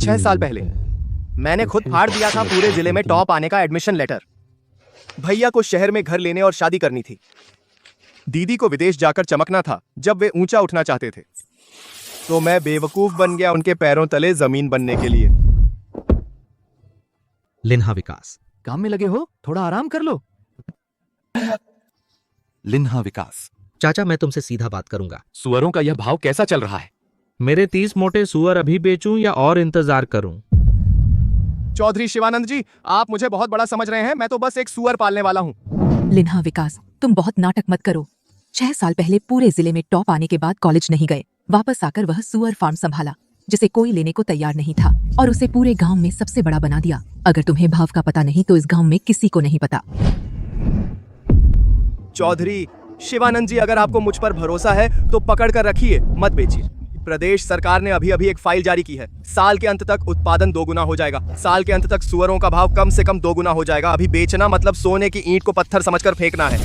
6 साल पहले मैंने खुद फाड़ दिया था पूरे जिले में टॉप आने का एडमिशन लेटर। भैया को शहर में घर लेने और शादी करनी थी। दीदी को विदेश जाकर चमकना था जब वे ऊंचा उठना चाहते थे। तो मैं बेवकूफ बन गया उनके पैरों तले जमीन बनने के लिए। लिन्हा विकास। काम में लगे हो, थोड़ा आराम कर लो। लिन्हा विकास। चाचा, मैं तुमसे सीधा बात करूंगा। सुअरों का यह भाव कैसा चल रहा है? मेरे 30 मोटे सुअर अभी बेचूं या और इंतजार करूं? चौधरी शिवानंद जी, आप मुझे बहुत बड़ा समझ रहे हैं। मैं तो बस एक सुअर पालने वाला हूँ। लिन्हा विकास, तुम बहुत नाटक मत करो। 6 साल पहले पूरे जिले में टॉप आने के बाद कॉलेज नहीं गए। वापस आकर वह सुअर फार्म संभाला जिसे कोई लेने को तैयार नहीं था और उसे पूरे गांव में सबसे बड़ा बना दिया। अगर तुम्हें भाव का पता नहीं तो इस गांव में किसी को नहीं पता। चौधरी शिवानंद जी, अगर आपको मुझ पर भरोसा है तो पकड़ कर रखिए, मत बेचिए। प्रदेश सरकार ने अभी एक फाइल जारी की है। साल के अंत तक उत्पादन 2 गुना हो जाएगा। साल के अंत तक सुअरों का भाव कम से कम 2 गुना हो जाएगा। अभी बेचना मतलब सोने की ईंट को पत्थर समझकर फेंकना है।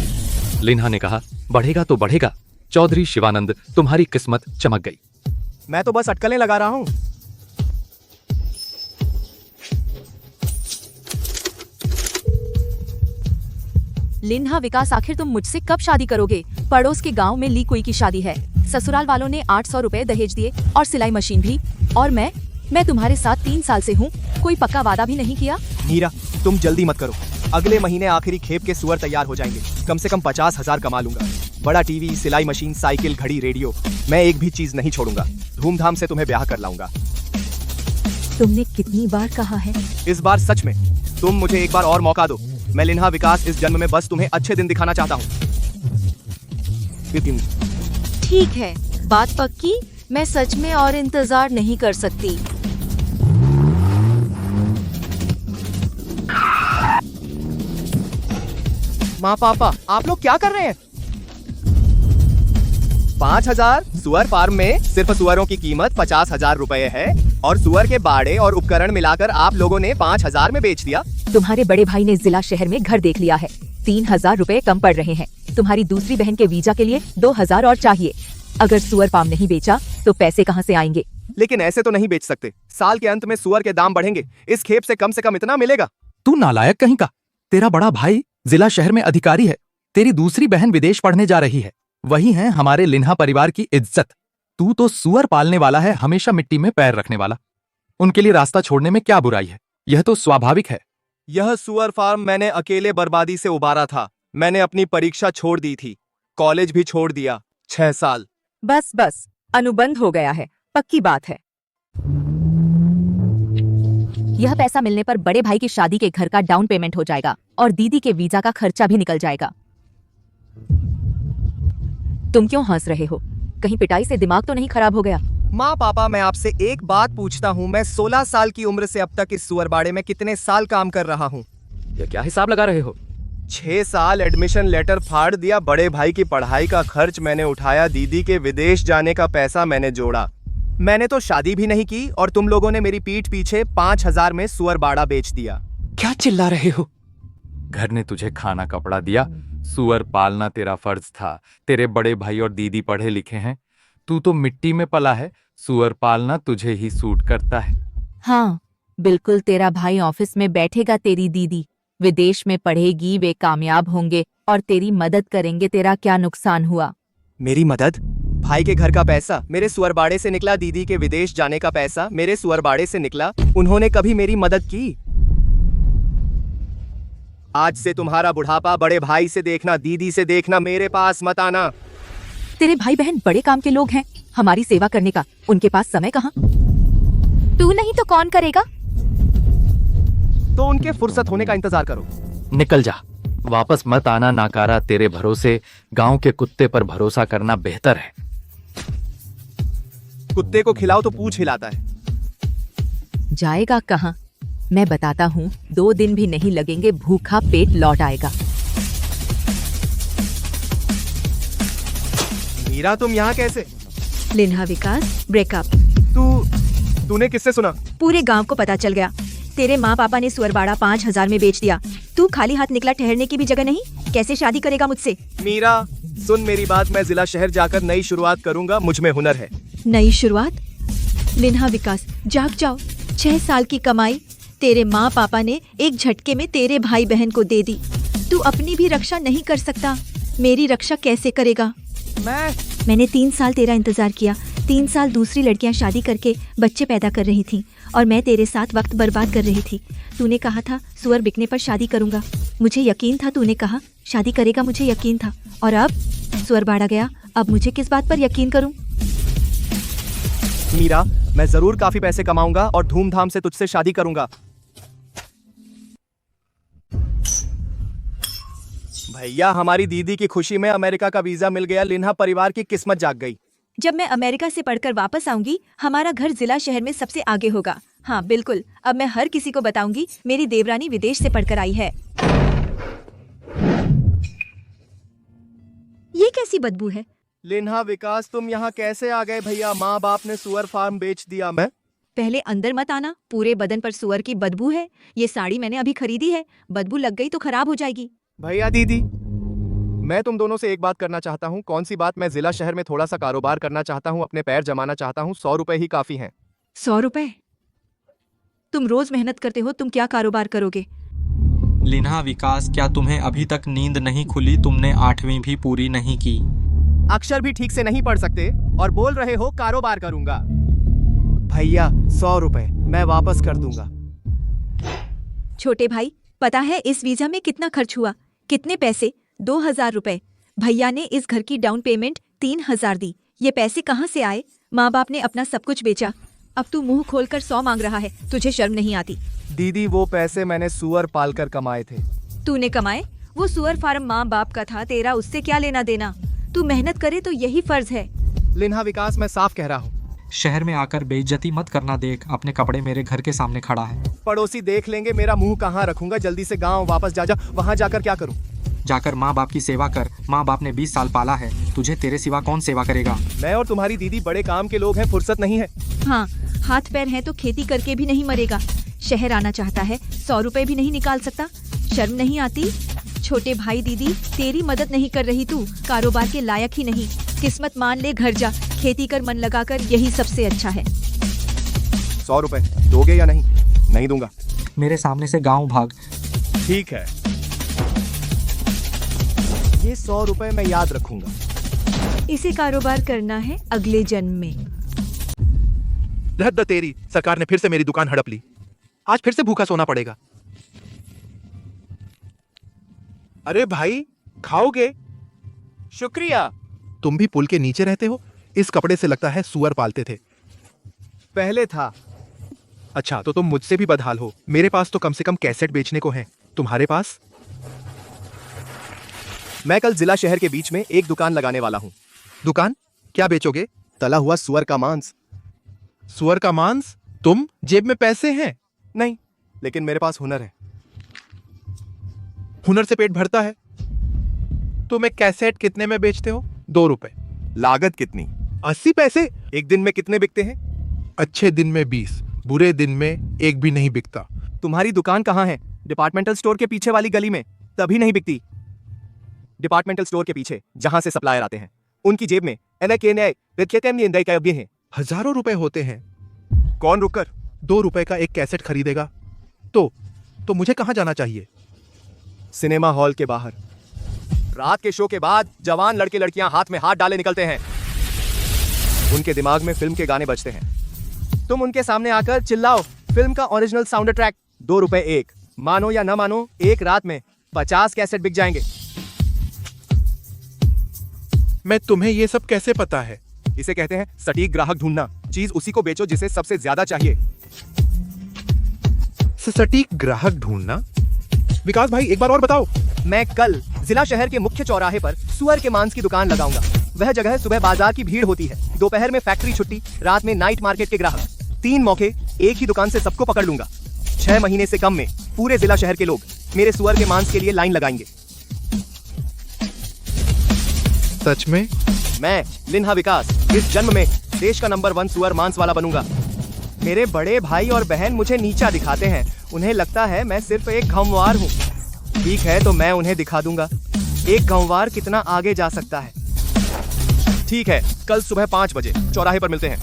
लिन्हा ने कहा, बढ़ेगा तो बढ़ेगा। चौधरी शिवानंद, तुम्हारी किस्मत चमक गई। मैं तो बस अटकलें लगा रहा हूँ। लिन्हा विकास, आखिर तुम मुझसे कब शादी करोगे? पड़ोस के गांव में ली कोई की शादी है। ससुराल वालों ने 800 रुपए दहेज दिए और सिलाई मशीन भी। और मैं तुम्हारे साथ 3 साल से हूँ, कोई पक्का वादा भी नहीं किया। मीरा, तुम जल्दी मत करो। अगले महीने आखिरी खेप के सुअर तैयार हो जाएंगे। कम से कम 50,000 कमा लूंगा। बड़ा टीवी, सिलाई मशीन, साइकिल, घड़ी, रेडियो, मैं एक भी चीज नहीं छोड़ूंगा। धूमधाम से तुम्हें ब्याह कर लाऊंगा। तुमने कितनी बार कहा है? इस बार सच में। तुम मुझे एक बार और मौका दो। मैं लिन्हा विकास इस जन्म में बस तुम्हें अच्छे दिन दिखाना चाहता हूँ। ठीक है, बात पक्की। मैं सच में और इंतजार नहीं कर सकती। माँ पापा, आप लोग क्या कर रहे हैं? 5,000 सुअर फार्म में सिर्फ सुअरों की कीमत 50,000 रुपए है और सुअर के बाड़े और उपकरण मिलाकर आप लोगों ने 5,000 में बेच दिया। तुम्हारे बड़े भाई ने जिला शहर में घर देख लिया है। 3,000 रुपए कम पड़ रहे हैं। तुम्हारी दूसरी बहन के वीजा के लिए 2,000 और चाहिए। अगर सुअर फार्म नहीं बेचा तो पैसे कहाँ से आएंगे? लेकिन ऐसे तो नहीं बेच सकते। साल के अंत में सुअर के दाम बढ़ेंगे। इस खेप से कम इतना मिलेगा। तू नालायक कहीं का। तेरा बड़ा भाई जिला शहर में अधिकारी है। तेरी दूसरी बहन विदेश पढ़ने जा रही है। वही है हमारे लिन्हा परिवार की इज्जत। तू तो सुअर पालने वाला है, हमेशा मिट्टी में पैर रखने वाला। उनके लिए रास्ता छोड़ने में क्या बुराई है? यह तो स्वाभाविक है। यह सुअर फार्म मैंने अकेले बर्बादी से उबारा था। मैंने अपनी परीक्षा छोड़ दी थी, कॉलेज भी छोड़ दिया। 6 साल। बस, अनुबंध हो गया है, पक्की बात है। यह पैसा मिलने पर बड़े भाई की शादी के घर का डाउन पेमेंट हो जाएगा और दीदी के वीजा का खर्चा भी निकल जाएगा। तुम क्यों हंस रहे हो? कहीं पिटाई से दिमाग तो नहीं खराब हो गया? माँ पापा, मैं आपसे एक बात पूछता हूँ। मैं 16 साल की उम्र से अब तक इस सुअर बाड़े में कितने साल काम कर रहा हूँ? यह क्या हिसाब लगा रहे हो? 6 साल एडमिशन लेटर फाड़ दिया। बड़े भाई की पढ़ाई का खर्च मैंने उठाया। दीदी के विदेश जाने का पैसा मैंने जोड़ा। मैंने तो शादी भी नहीं की और तुम लोगों ने मेरी पीठ पीछे 5,000 में सुअर बाड़ा बेच दिया। क्या चिल्ला रहे हो? घर ने तुझे खाना कपड़ा दिया। सुअर पालना तेरा फर्ज था। तेरे बड़े भाई और दीदी पढ़े लिखे हैं। तू तो मिट्टी में पला है। सुअर पालना तुझे ही सूट करता है। हाँ, बिल्कुल। तेरा भाई ऑफिस में बैठेगा, तेरी दीदी विदेश में पढ़ेगी। वे कामयाब होंगे और तेरी मदद करेंगे। तेरा क्या नुकसान हुआ? मेरी मदद? भाई के घर का पैसा मेरे सुअर बाड़े से निकला। दीदी के विदेश जाने का पैसा मेरे सुअर बाड़े से निकला। उन्होंने कभी मेरी मदद की? आज से तुम्हारा बुढ़ापा बड़े भाई से देखना, दीदी से देखना, मेरे पास मत आना। तेरे भाई बहन बड़े काम के लोग हैं, हमारी सेवा करने का उनके पास समय कहाँ? तू नहीं तो कौन करेगा? तो उनके फुर्सत होने का इंतजार करो। निकल जा, वापस मत आना। नाकारा, तेरे भरोसे गांव के कुत्ते पर भरोसा करना बेहतर है। कुत्ते को खिलाओ तो पूंछ हिलाता है। जाएगा कहाँ? मैं बताता हूँ, 2 दिन भी नहीं लगेंगे, भूखा पेट लौट आएगा। मीरा, तुम यहाँ कैसे? लिन्हा विकास, ब्रेकअप। तूने किससे सुना? पूरे गांव को पता चल गया। तेरे माँ पापा ने सुअर बाड़ा 5,000 में बेच दिया। तू खाली हाथ निकला, ठहरने की भी जगह नहीं। कैसे शादी करेगा मुझसे? मीरा, सुन मेरी बात। मैं जिला शहर जाकर नई शुरुआत करूंगा। मुझ में हुनर है। नई शुरुआत? लिन्हा विकास, जाग जाओ। 6 साल की कमाई तेरे माँ पापा ने एक झटके में तेरे भाई बहन को दे दी। तू अपनी भी रक्षा नहीं कर सकता, मेरी रक्षा कैसे करेगा? मैंने 3 साल तेरा इंतजार किया। 3 साल दूसरी लड़कियां शादी करके बच्चे पैदा कर रही थीं और मैं तेरे साथ वक्त बर्बाद कर रही थी। तूने कहा था सुअर बिकने पर शादी करूंगा, मुझे यकीन था। तूने कहा शादी करेगा, मुझे यकीन था। और अब सुअर बाड़ा गया, अब मुझे किस बात पर यकीन करूं? मीरा, मैं जरूर काफी पैसे कमाऊंगा और धूमधाम से तुझसे शादी करूंगा। भैया, हमारी दीदी की खुशी में अमेरिका का वीजा मिल गया। लिन्हा परिवार की किस्मत जाग गई। जब मैं अमेरिका से पढ़कर वापस आऊंगी, हमारा घर जिला शहर में सबसे आगे होगा। हाँ बिल्कुल, अब मैं हर किसी को बताऊंगी मेरी देवरानी विदेश से पढ़कर आई है। ये कैसी बदबू है? लिन्हा, विकास, तुम यहाँ कैसे आ गए? भैया, माँ बाप ने सुअर फार्म बेच दिया। मैं पहले अंदर मत आना, पूरे बदन पर सुअर की बदबू है। ये साड़ी मैंने अभी खरीदी है, बदबू लग गई तो खराब हो जाएगी। भैया, दीदी, मैं तुम दोनों से एक बात करना चाहता हूँ। कौन सी बात? मैं जिला शहर में थोड़ा सा कारोबार करना चाहता हूँ, अपने पैर जमाना चाहता हूँ। 100 रुपए ही काफी हैं। 100 रुपए? तुम रोज मेहनत करते हो, तुम क्या कारोबार करोगे? लिन्हा, विकास, क्या तुम्हें अभी तक नींद नहीं खुली? तुमने 8वीं भी पूरी नहीं की। अक्षर भी ठीक से नहीं पढ़ सकते और बोल रहे हो कारोबार करूंगा। भैया, 100 रुपए मैं वापस कर दूंगा। छोटे भाई, पता है इस वीजा में कितना खर्च हुआ? कितने पैसे? 2000 रुपए। भैया ने इस घर की डाउन पेमेंट 3000 दी। ये पैसे कहाँ से आए? माँ बाप ने अपना सब कुछ बेचा। अब तू मुंह खोलकर 100 मांग रहा है, तुझे शर्म नहीं आती? दीदी, वो पैसे मैंने सुअर पालकर कमाए थे। तूने कमाए? वो सुअर फार्म माँ बाप का था, तेरा उससे क्या लेना देना? तू मेहनत करे तो यही फर्ज है। लिन्हा, विकास, मैं साफ कह रहा हूँ। शहर में आकर बेइज्जती मत करना। देख, अपने कपड़े मेरे घर के सामने खड़ा है। पड़ोसी देख लेंगे, मेरा मुंह कहाँ रखूंगा? जल्दी से गांव वापस जा। वहां जाकर क्या करूं? जाकर माँ बाप की सेवा कर। माँ बाप ने 20 साल पाला है, तुझे तेरे सिवा कौन सेवा करेगा? मैं और तुम्हारी दीदी बड़े काम के लोग हैं, फुर्सत नहीं है। हाँ, हाथ पैर है तो खेती करके भी नहीं मरेगा। शहर आना चाहता है, 100 रुपए भी नहीं निकाल सकता? शर्म नहीं आती? छोटे भाई, दीदी तेरी मदद नहीं कर रही, तू कारोबार के लायक ही नहीं। किस्मत मान ले, घर जा, खेती कर मन लगाकर, यही सबसे अच्छा है। 100 रुपए दोगे या नहीं? नहीं दूंगा। मेरे सामने से गांव भाग। ठीक है, ये 100 रुपए मैं याद रखूंगा। इसे कारोबार करना है अगले जन्म में। हद तेरी, सरकार ने फिर से मेरी दुकान हड़प ली। आज फिर से भूखा सोना पड़ेगा। अरे भाई, खाओगे? शुक्रिया। तुम भी पुल के नीचे रहते हो? इस कपड़े से लगता है सुअर पालते थे। पहले था। अच्छा, तो तुम मुझसे भी बदहाल हो। मेरे पास तो कम से कम कैसेट बेचने को हैं। तुम्हारे पास? मैं कल जिला शहर के बीच में एक दुकान लगाने वाला हूँ। दुकान? क्या बेचोगे? तला हुआ सुअर का मांस। सुअर का मांस? तुम जेब में पैसे हैं? नहीं, लेकिन मेरे पास हुनर है। हुनर से पेट भरता है। तुम एक कैसेट कितने में बेचते हो? 2 रुपए। लागत कितनी? 80 पैसे। एक दिन में कितने बिकते हैं? अच्छे दिन में 20, बुरे दिन में एक भी नहीं बिकता। तुम्हारी दुकान कहाँ है? डिपार्टमेंटल स्टोर के पीछे वाली गली में, तभी नहीं बिकती। डिपार्टमेंटल स्टोर के पीछे जहां से सप्लायर आते हैं, उनकी जेब में हैं। हजारों रुपए होते हैं। कौन रुककर? 2 रुपए का एक कैसेट खरीदेगा तो मुझे कहाँ जाना चाहिए? सिनेमा हॉल के बाहर। रात के शो के बाद जवान लड़के लड़कियां हाथ में हाथ डाले निकलते हैं। उनके दिमाग में फिल्म के गाने बजते हैं। तुम उनके सामने आकर चिल्लाओ फिल्म का ओरिजिनल साउंड ट्रैक। 2 रुपए एक। मानो या न मानो, एक रात में 50 कैसेट बिक जाएंगे। मैं तुम्हें ये सब कैसे पता है? इसे कहते हैं सटीक ग्राहक ढूंढना। चीज उसी को बेचो जिसे सबसे ज्यादा चाहिए। सटीक ग्राहक ढूंढना? विकास भाई, एक बार और बताओ। मैं कल जिला शहर के मुख्य चौराहे पर सुअर के मांस की दुकान लगाऊंगा। वह जगह सुबह बाजार की भीड़ होती है, दोपहर में फैक्ट्री छुट्टी, रात में नाइट मार्केट के ग्राहक। 3 मौके, एक ही दुकान से सबको पकड़ लूंगा। 6 महीने से कम में पूरे जिला शहर के लोग मेरे सुअर के मांस के लिए लाइन लगाएंगे। सच में? मैं लिन्हा विकास इस जन्म में देश का नंबर 1 सुअर मांस वाला बनूंगा। मेरे बड़े भाई और बहन मुझे नीचा दिखाते हैं। उन्हें लगता है मैं सिर्फ एक घमवार हूँ। ठीक है, तो मैं उन्हें दिखा दूंगा एक घमवार कितना आगे जा सकता है। ठीक है, कल सुबह 5 बजे चौराहे पर मिलते हैं।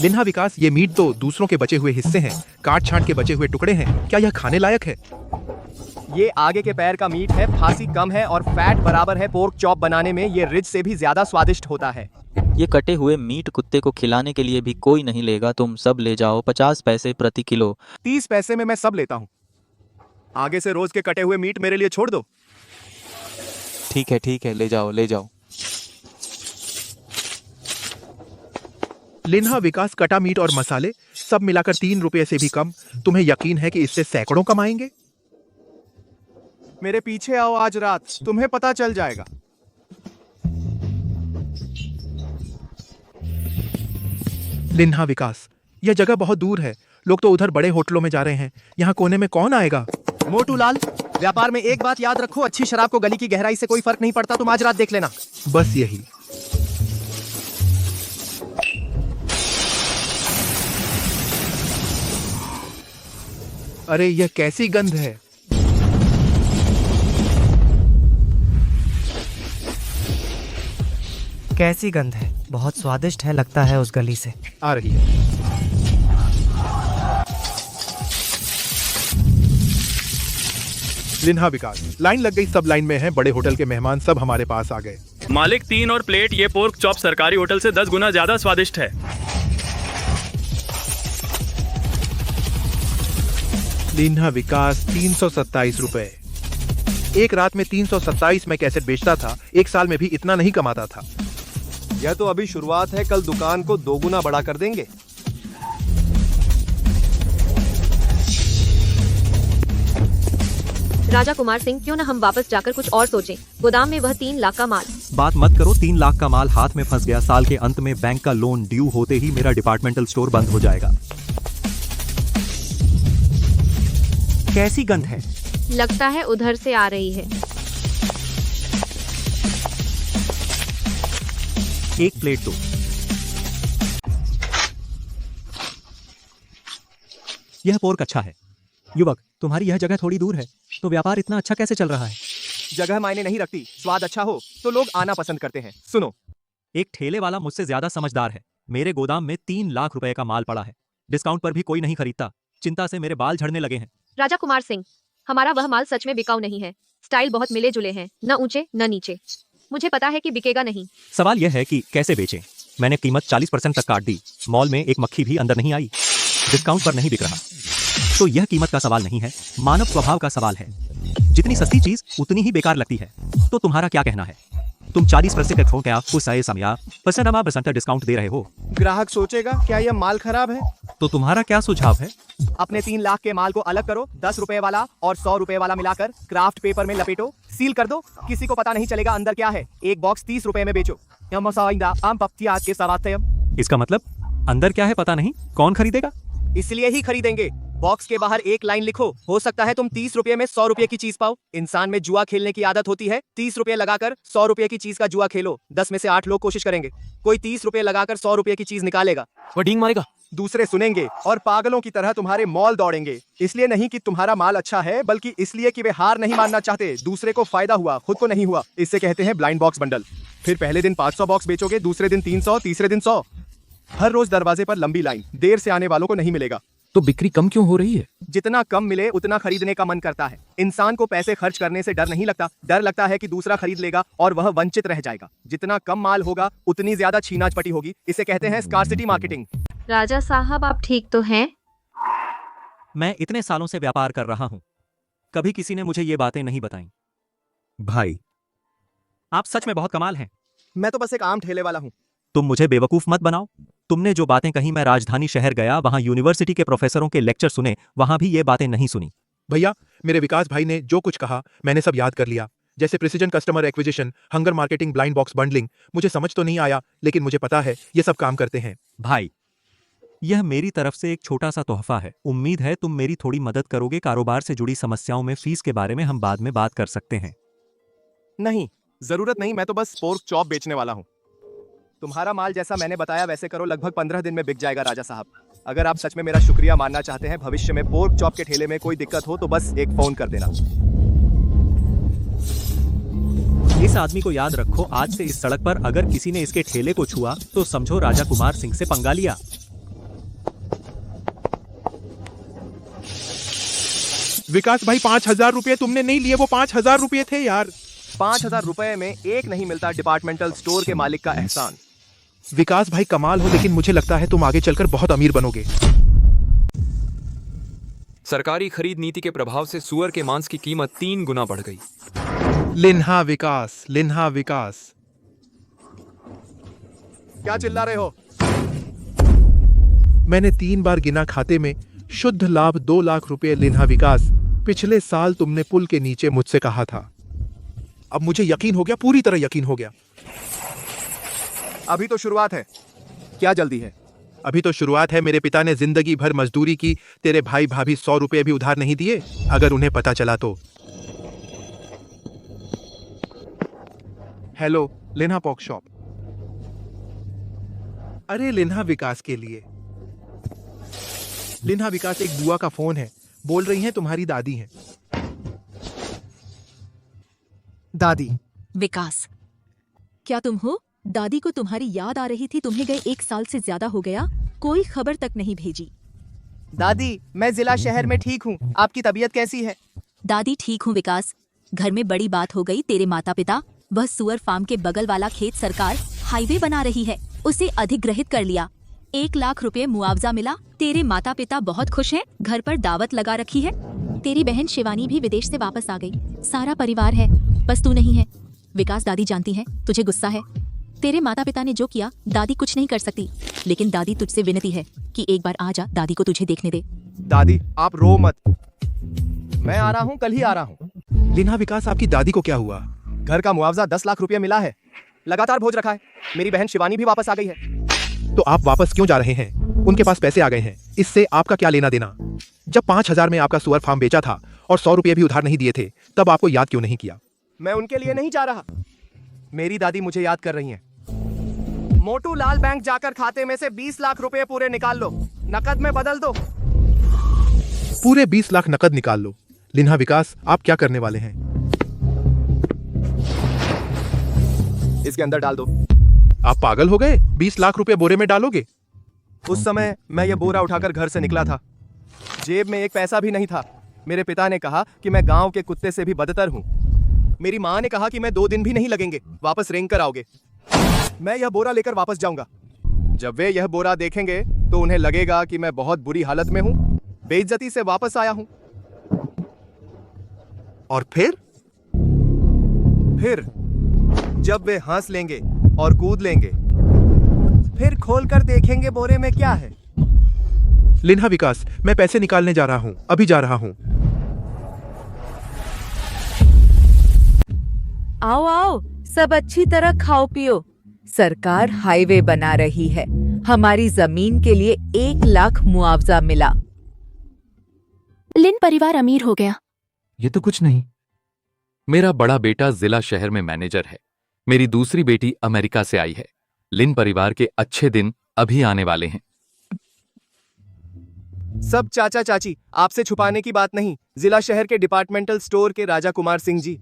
लिन्हा विकास, ये मीट तो दूसरों के बचे हुए हिस्से हैं, काट छांट के बचे हुए टुकड़े हैं। क्या यह खाने लायक है? ये आगे के पैर का मीट है, फांसी कम है और फैट बराबर है। पोर्क चॉप बनाने में ये रिज से भी ज्यादा स्वादिष्ट होता है। ये कटे हुए मीट कुत्ते को खिलाने के लिए भी कोई नहीं लेगा। तुम सब ले जाओ, 50 पैसे प्रति किलो। 30 पैसे में मैं सब लेता हूँ। आगे से रोज के कटे हुए मीट मेरे लिए छोड़ दो। ठीक है, ले जाओ ले जाओ। लिन्हा विकास, कटा मीट और मसाले सब मिलाकर 3 रुपए से भी कम। तुम्हें यकीन है कि इससे सैकड़ों कमाएंगे? मेरे पीछे आओ आज रात, तुम्हें पता चल जाएगा। लिन्हा विकास, यह जगह बहुत दूर है। लोग तो उधर बड़े होटलों में जा रहे हैं। यहाँ कोने में कौन आएगा? मोटू लाल, व्यापार में एक बात याद रखो, अच्छी शराब को गली की गहराई से कोई फर्क नहीं पड़ता। तुम आज रात देख लेना। बस यही। अरे यह कैसी गंध है? कैसी गंध है? बहुत स्वादिष्ट है, लगता है उस गली से आ रही है। लिन्हा विकास, लाइन लग गई, सब लाइन में हैं। बड़े होटल के मेहमान सब हमारे पास आ गए। मालिक, 3 और प्लेट। ये पोर्क चॉप सरकारी होटल से 10 गुना ज्यादा स्वादिष्ट है। लिन्हा विकास, 327 रुपए। एक रात में 327 में कैसेट बेचता था, एक साल में भी इतना नहीं कमाता था। यह तो अभी शुरुआत है, कल दुकान को 2 गुना बड़ा कर देंगे। राजा कुमार सिंह, क्यों न हम वापस जाकर कुछ और सोचें। गोदाम में वह 3 लाख का माल। बात मत करो, 3 लाख का माल हाथ में फंस गया। साल के अंत में बैंक का लोन ड्यू होते ही मेरा डिपार्टमेंटल स्टोर बंद हो जाएगा। कैसी गंध है? लगता है उधर से आ रही है। एक प्लेट दो। यह पोर्क अच्छा है। युवक, तुम्हारी यह जगह थोड़ी दूर है, तो व्यापार इतना अच्छा कैसे चल रहा है? जगह मायने नहीं रखती, स्वाद अच्छा हो तो लोग आना पसंद करते हैं। सुनो, एक ठेले वाला मुझसे ज्यादा समझदार है। मेरे गोदाम में 3 लाख रुपए का माल पड़ा है। डिस्काउंट पर भी कोई नहीं खरीदता। चिंता से मेरे बाल झड़ने लगे हैं। राजा कुमार सिंह, हमारा वह माल सच में बिकाऊ नहीं है। स्टाइल बहुत मिले जुले हैं, न ऊंचे न नीचे। मुझे पता है कि बिकेगा नहीं। सवाल यह है कि कैसे बेचें। मैंने कीमत 40% तक काट दी। मॉल में एक मक्खी भी अंदर नहीं आई। डिस्काउंट पर नहीं बिक रहा। तो यह कीमत का सवाल नहीं है, मानव स्वभाव का सवाल है। जितनी सस्ती चीज उतनी ही बेकार लगती है। तो तुम्हारा क्या कहना है? तुम 40% डिस्काउंट दे रहे हो। ग्राहक सोचेगा क्या यह माल खराब है? तो तुम्हारा क्या सुझाव है? अपने 3 लाख के माल को अलग करो, 10 रुपए वाला और 100 रुपए वाला मिलाकर क्राफ्ट पेपर में लपेटो, सील कर दो। किसी को पता नहीं चलेगा अंदर क्या है। एक बॉक्स 30 रुपए में बेचो। इसका मतलब अंदर क्या है पता नहीं, कौन खरीदेगा? इसलिए ही खरीदेंगे। बॉक्स के बाहर एक लाइन लिखो, हो सकता है तुम 30 रुपए में 100 रुपए की चीज पाओ। इंसान में जुआ खेलने की आदत होती है। 30 रुपए लगाकर 100 रुपए की चीज का जुआ खेलो। 10 में से 8 लोग कोशिश करेंगे। कोई 30 रुपए लगाकर 100 रुपए की चीज निकालेगा। वो डींग मारेगा। दूसरे सुनेंगे और पागलों की तरह तुम्हारे मॉल दौड़ेंगे। इसलिए नहीं कि तुम्हारा माल अच्छा है, बल्कि इसलिए कि वे हार नहीं मानना चाहते। दूसरे को फायदा हुआ, खुद को नहीं हुआ। इससे कहते हैं ब्लाइंड बॉक्स बंडल। फिर पहले दिन 500 बॉक्स बेचोगे, दूसरे दिन 300, तीसरे दिन 100। हर रोज दरवाजे पर लंबी लाइन। देर से आने वालों को नहीं मिलेगा। तो बिक्री कम क्यों हो रही है? जितना कम मिले उतना खरीदने का मन करता है। इंसान को पैसे खर्च करने से डर नहीं लगता। डर लगता है कि दूसरा खरीद लेगा और वह वंचित रह जाएगा। जितना कम माल होगा उतनी ज्यादा छीनाझपटी होगी। इसे कहते हैं स्कार्सिटी मार्केटिंग। राजा साहब, आप ठीक तो हैं? मैं इतने सालों से व्यापार कर रहा हूं, कभी किसी ने मुझे ये बातें नहीं बताई। भाई, आप सच में बहुत कमाल हैं। मैं तो बस एक आम ठेले वाला हूँ। तुम मुझे बेवकूफ मत बनाओ। तुमने जो बातें कही, मैं राजधानी शहर गया, वहां यूनिवर्सिटी के प्रोफेसरों के लेक्चर सुने, वहां भी ये बातें नहीं सुनी। भैया, मेरे विकास भाई ने जो कुछ कहा मैंने सब याद कर लिया। जैसे precision customer acquisition, hunger marketing, blind box bundling. मुझे समझ तो नहीं आया, लेकिन मुझे पता है ये सब काम करते हैं। भाई, यह मेरी तरफ से एक छोटा सा तोहफा है। उम्मीद है तुम मेरी थोड़ी मदद करोगे। कारोबार से जुड़ी समस्याओं में फीस के बारे में हम बाद में बात कर सकते हैं। नहीं, जरूरत नहीं। मैं तो बस पोर्क चॉप बेचने वाला हूँ। तुम्हारा माल जैसा मैंने बताया वैसे करो, लगभग 15 दिन में बिक जाएगा। राजा साहब, अगर आप सच में मेरा शुक्रिया मानना चाहते हैं, भविष्य में पोर्क चॉप के ठेले में कोई दिक्कत हो तो बस एक फोन कर देना। इस आदमी को याद रखो, आज से इस सड़क पर अगर किसी ने इसके ठेले को छुआ तो समझो राजा कुमार सिंह से पंगा लिया। विकास भाई 5,000 रुपये तुमने नहीं लिए, वो 5,000 रुपये थे यार। 5,000 रुपए में एक नहीं मिलता डिपार्टमेंटल स्टोर के मालिक का एहसान। विकास भाई कमाल हो, लेकिन मुझे लगता है तुम आगे चलकर बहुत अमीर बनोगे। सरकारी खरीद नीति के प्रभाव से सुअर के मांस की कीमत 3 गुना बढ़ गई। लिन्हा विकास, लिन्हा विकास। क्या चिल्ला रहे हो? मैंने 3 बार गिना खाते में, शुद्ध लाभ 2 लाख रुपए। लिन्हा विकास, पिछले साल तुमने पुल के नीचे मुझसे कहा था। अब मुझे यकीन हो गया, पूरी तरह यकीन हो गया। अभी तो शुरुआत है, क्या जल्दी है? अभी तो शुरुआत है। मेरे पिता ने जिंदगी भर मजदूरी की, तेरे भाई भाभी 100 रुपए भी उधार नहीं दिए। अगर उन्हें पता चला तो। हेलो, लिन्हा पॉक शॉप। अरे लिन्हा विकास के लिए। लिन्हा विकास, एक बुआ का फोन है, बोल रही हैं तुम्हारी दादी हैं। दादी। विकास, क्या तुम हो? दादी को तुम्हारी याद आ रही थी, तुम्हें गए 1 साल से ज्यादा हो गया, कोई खबर तक नहीं भेजी। दादी, मैं जिला शहर में ठीक हूँ, आपकी तबीयत कैसी है? दादी ठीक हूँ विकास। घर में बड़ी बात हो गई, तेरे माता पिता, वह सुअर फार्म के बगल वाला खेत सरकार हाईवे बना रही है, उसे अधिग्रहित कर लिया। 1 लाख रुपए मुआवजा मिला। तेरे माता पिता बहुत खुश हैं, घर पर दावत लगा रखी है। तेरी बहन शिवानी भी विदेश से वापस आ गई, सारा परिवार है, बस तू नहीं है। विकास, दादी जानती है तुझे गुस्सा है, तेरे माता पिता ने जो किया दादी कुछ नहीं कर सकती, लेकिन दादी तुझसे विनती है कि एक बार आ जा, दादी को तुझे देखने दे। दादी, आप रो मत, मैं आ रहा हूँ, कल ही आ रहा हूँ। लिन्हा विकास, आपकी दादी को क्या हुआ? घर का मुआवजा 10 लाख रुपया मिला है, लगातार भोज रखा है। मेरी बहन शिवानी भी वापस आ गई है। तो आप वापस क्यों जा रहे हैं? उनके पास पैसे आ गए हैं, इससे आपका क्या लेना देना? जब 5,000 में आपका सुअर फार्म बेचा था और 100 रुपये भी उधार नहीं दिए थे, तब आपको याद क्यों नहीं किया? मैं उनके लिए नहीं जा रहा, मेरी दादी मुझे याद कर रही हैं। मोटू लाल, बैंक जाकर खाते में से 20 लाख रुपए पूरे निकाल लो, नकद में बदल दो। पूरे 20 लाख नकद निकाल लो। लिन्हा विकास, आप क्या करने वाले हैं? इसके अंदर डाल दो। आप पागल हो गए? 20 लाख रुपए बोरे में डालोगे? उस समय मैं ये बोरा उठाकर घर से निकला था, जेब में एक पैसा भी नहीं था। मेरे पिता ने कहा कि मैं गांव के कुत्ते से भी बदतर हूँ। मेरी माँ ने कहा कि मैं 2 दिन भी नहीं लगेंगे, वापस रेंग कर आओगे। मैं यह बोरा लेकर वापस जाऊंगा। जब वे यह बोरा देखेंगे तो उन्हें लगेगा कि मैं बहुत बुरी हालत में हूँ, बेइज्जती से वापस आया हूँ। और फिर जब वे हंस लेंगे और कूद लेंगे, फिर खोलकर देखेंगे बोरे में क्या है। लिन्हा विकास, मैं पैसे निकालने जा रहा हूँ, अभी जा रहा हूँ। आओ आओ, सब अच्छी तरह खाओ पियो। सरकार हाईवे बना रही है, हमारी जमीन के लिए 1 लाख मुआवजा मिला। लिन परिवार अमीर हो गया। ये तो कुछ नहीं। मेरा बड़ा बेटा जिला शहर में मैनेजर है, मेरी दूसरी बेटी अमेरिका से आई है। लिन परिवार के अच्छे दिन अभी आने वाले हैं। सब चाचा चाची, आपसे छुपाने की बात नहीं। जिला शहर के डिपार्टमेंटल स्टोर के राजा कुमार सिंह जी।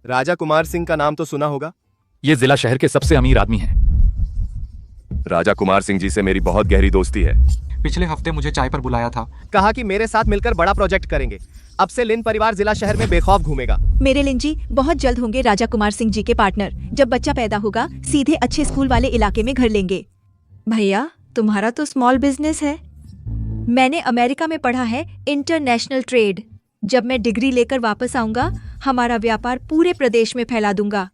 राजा कुमार सिंह का नाम तो सुना होगा। ये जिला शहर के सबसे अमीर आदमी हैं। राजा कुमार सिंह जी से मेरी बहुत गहरी दोस्ती है। पिछले हफ्ते मुझे चाय पर बुलाया था, कहा कि मेरे साथ मिलकर बड़ा प्रोजेक्ट करेंगे। अब से लिन परिवार जिला शहर में बेखौफ घूमेगा। मेरे लिन जी बहुत जल्द होंगे राजा कुमार सिंह जी के पार्टनर। जब बच्चा पैदा होगा सीधे अच्छे स्कूल वाले इलाके में घर लेंगे। भैया, तुम्हारा तो स्मॉल बिजनेस है। मैंने अमेरिका में पढ़ा है इंटरनेशनल ट्रेड। जब मैं डिग्री लेकर वापस आऊंगा, हमारा व्यापार पूरे प्रदेश में फैला दूंगा।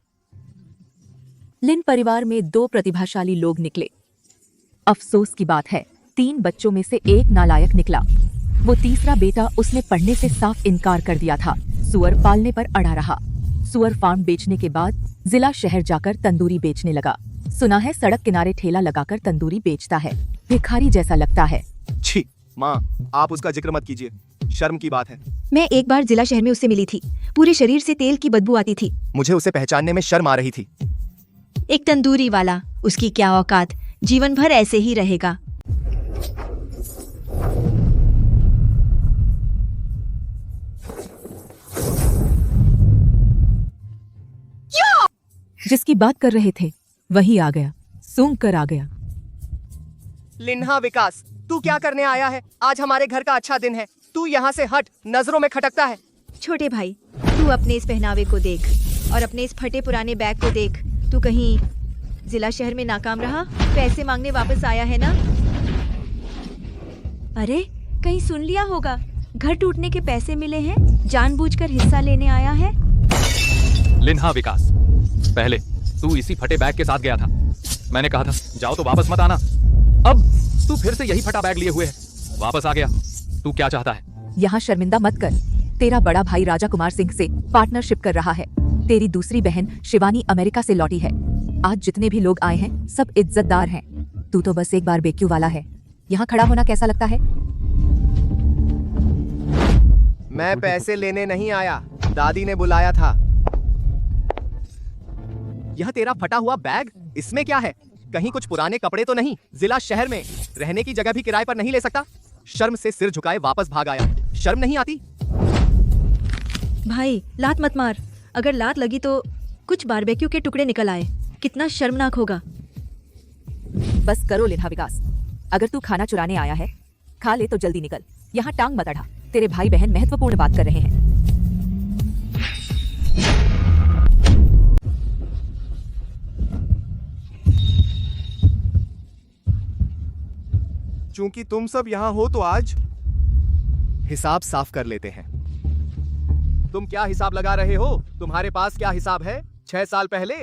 लिन परिवार में 2 प्रतिभाशाली लोग निकले। अफसोस की बात है, 3 बच्चों में से एक नालायक निकला। वो तीसरा बेटा, उसने पढ़ने से साफ इनकार कर दिया था, सुअर पालने पर अड़ा रहा। सुअर फार्म बेचने के बाद जिला शहर जाकर तंदूरी बेचने लगा। सुना है सड़क किनारे ठेला लगाकर तंदूरी बेचता है, भिखारी जैसा लगता है। छी माँ, आप उसका जिक्र मत कीजिए, शर्म की बात है। मैं एक बार जिला शहर में उससे मिली थी, पूरे शरीर से तेल की बदबू आती थी। मुझे उसे पहचानने में शर्म आ रही थी। एक तंदूरी वाला, उसकी क्या औकात, जीवन भर ऐसे ही रहेगा। जिसकी बात कर रहे थे वही आ गया, सूंघ कर आ गया। लिन्हा विकास, तू क्या करने आया है? आज हमारे घर का अच्छा दिन है, तू यहाँ से हट, नजरों में खटकता है। छोटे भाई, तू अपने इस पहनावे को देख और अपने इस फटे पुराने बैग को देख। तू कहीं जिला शहर में नाकाम रहा, पैसे मांगने वापस आया है ना? अरे कहीं सुन लिया होगा, घर टूटने के पैसे मिले हैं, जानबूझकर हिस्सा लेने आया है। लिन्हा विकास, पहले तू इसी फटे बैग के साथ गया था। मैंने कहा था जाओ तो वापस मत आना। अब तू फिर से यही फटा बैग लिए हुए है, वापस आ गया। तू क्या चाहता है? यहाँ शर्मिंदा मत कर। तेरा बड़ा भाई राजा कुमार सिंह से पार्टनरशिप कर रहा है। तेरी दूसरी बहन शिवानी अमेरिका से लौटी है। आज जितने भी लोग आए हैं सब इज्जतदार हैं। तू तो बस एक बार बेक्यू वाला है। यहाँ खड़ा होना कैसा लगता है? मैं पैसे लेने नहीं आया, दादी ने बुलाया था। यह तेरा फटा हुआ बैग, इसमें क्या है? कहीं कुछ पुराने कपड़े तो नहीं? जिला शहर में रहने की जगह भी किराए पर नहीं ले सकता? शर्म से सिर झुकाए वापस भाग आया। शर्म नहीं आती? भाई लात मत मार, अगर लात लगी तो कुछ बारबेक्यू के टुकड़े निकल आए, कितना शर्मनाक होगा। बस करो लिन्हा विकास, अगर तू खाना चुराने आया है खा ले तो जल्दी निकल। यहाँ टांग मत अड़ा, तेरे भाई बहन महत्वपूर्ण बात कर रहे हैं। चूंकि तुम सब यहाँ हो तो आज हिसाब साफ कर लेते हैं। तुम क्या हिसाब लगा रहे हो? तुम्हारे पास क्या हिसाब है? 6 साल पहले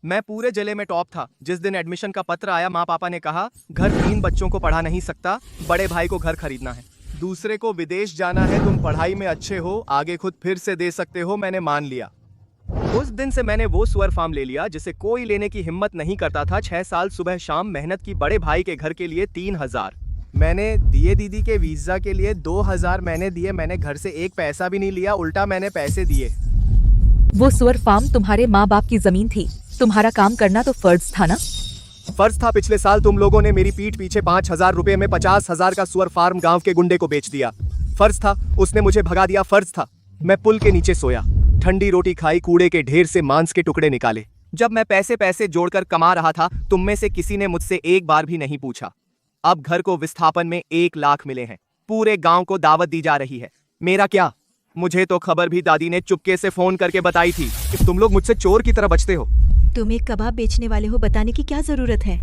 मैं पूरे जिले में टॉप था। जिस दिन एडमिशन का पत्र आया, माँ पापा ने कहा घर 3 बच्चों को पढ़ा नहीं सकता, बड़े भाई को घर खरीदना है, दूसरे को विदेश जाना है। तुम पढ़ाई में अच्छे हो, आगे खुद फिर से दे सकते हो। मैंने मान लिया। उस दिन से मैंने वो सुअर फार्म ले लिया जिसे कोई लेने की हिम्मत नहीं करता था। 6 साल सुबह शाम मेहनत की। बड़े भाई के घर के लिए 3000 मैंने दिए, दीदी के वीजा के लिए 2000 मैंने दिए। मैंने घर से एक पैसा भी नहीं लिया, उल्टा मैंने पैसे दिए। वो सुअर फार्म तुम्हारे माँ बाप की जमीन थी, तुम्हारा काम करना तो फर्ज था ना? फर्ज था। पिछले साल तुम लोगों ने मेरी पीठ पीछे 5000 रुपए में 50,000 का सुअर फार्म गांव के गुंडे को बेच दिया। फर्ज था, उसने मुझे भगा दिया। फर्ज था, मैं पुल के नीचे सोया, ठंडी रोटी खाई, कूड़े के ढेर से मांस के टुकड़े निकाले। जब मैं पैसे जोड़कर कमा रहा था, तुम में से किसी ने मुझसे एक बार भी नहीं पूछा। अब घर को विस्थापन में 1 लाख मिले हैं, पूरे गांव को दावत दी जा रही है। मेरा क्या? मुझे तो खबर भी दादी ने चुपके से फोन करके बताई थी कि तुम लोग मुझसे चोर की तरह बचते हो। तुम एक कबाब बेचने वाले हो, बताने की क्या जरूरत है?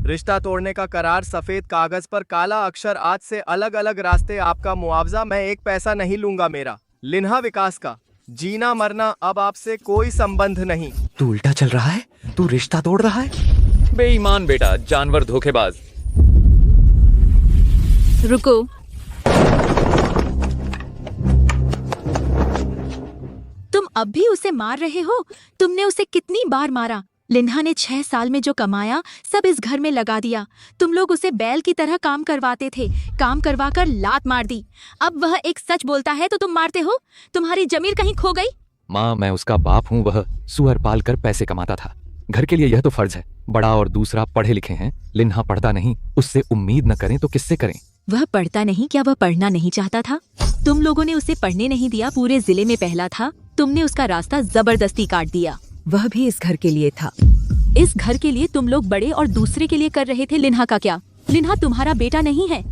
रिश्ता तोड़ने का करार सफेद कागज पर काला अक्षर, आज से अलग अलग रास्ते, आपका मुआवजा। मैं 1 पैसा नहीं लूंगा। मेरा लिन्हा विकास का जीना मरना अब आपसे कोई संबंध नहीं। तू उल्टा चल रहा है, तू रिश्ता तोड़ रहा है। बेईमान बेटा, जानवर, धोखेबाज। रुको, तुम अब भी उसे मार रहे हो? तुमने उसे कितनी बार मारा? लिन्हा ने 6 साल में जो कमाया सब इस घर में लगा दिया। तुम लोग उसे बैल की तरह काम करवाते थे, काम करवाकर लात मार दी। अब वह एक सच बोलता है तो तुम मारते हो? तुम्हारी जमीर कहीं खो गई? माँ, मैं उसका बाप हूँ, वह सुअर पाल कर पैसे कमाता था। घर के लिए यह तो फर्ज है। बड़ा और दूसरा पढ़े लिखे हैं, लिन्हा पढ़ता नहीं। उससे उम्मीद न करें तो किससे करें? वह पढ़ता नहीं, क्या वह पढ़ना नहीं चाहता था? तुम लोगों ने उसे पढ़ने नहीं दिया, पूरे जिले में पहला था। तुमने उसका रास्ता जबरदस्ती काट दिया। वह भी इस घर के लिए था। इस घर के लिए तुम लोग बड़े और दूसरे के लिए कर रहे थे। लिन्हा का क्या? लिन्हा तुम्हारा बेटा नहीं है।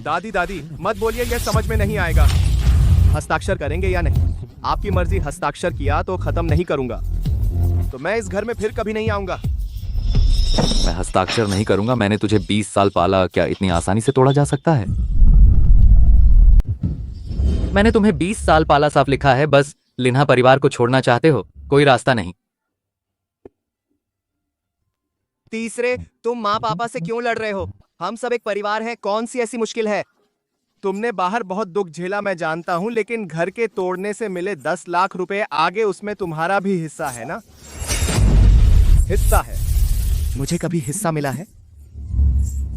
दादी मत बोलिए, यह समझ में नहीं आएगा। हस्ताक्षर करेंगे या नहीं? आपकी मर्जी। हस्ताक्षर किया तो खत्म नहीं करूंगा, तो मैं इस घर में फिर कभी नहीं आऊंगा। मैं हस्ताक्षर नहीं करूंगा। मैंने तुझे 20 साल पाला, क्या इतनी आसानी से तोड़ा जा सकता है? मैंने तुम्हें 20 साल पाला, साफ लिखा है। बस लिन्हा परिवार को छोड़ना चाहते हो, कोई रास्ता नहीं। तीसरे, तुम माँ पापा से क्यों लड़ रहे हो? हम सब एक परिवार हैं, कौन सी ऐसी मुश्किल है? तुमने बाहर बहुत दुख झेला, मैं जानता हूँ, लेकिन घर के तोड़ने से मिले 10 लाख रुपए आगे, उसमें तुम्हारा भी हिस्सा है ना? हिस्सा है। मुझे कभी हिस्सा मिला है?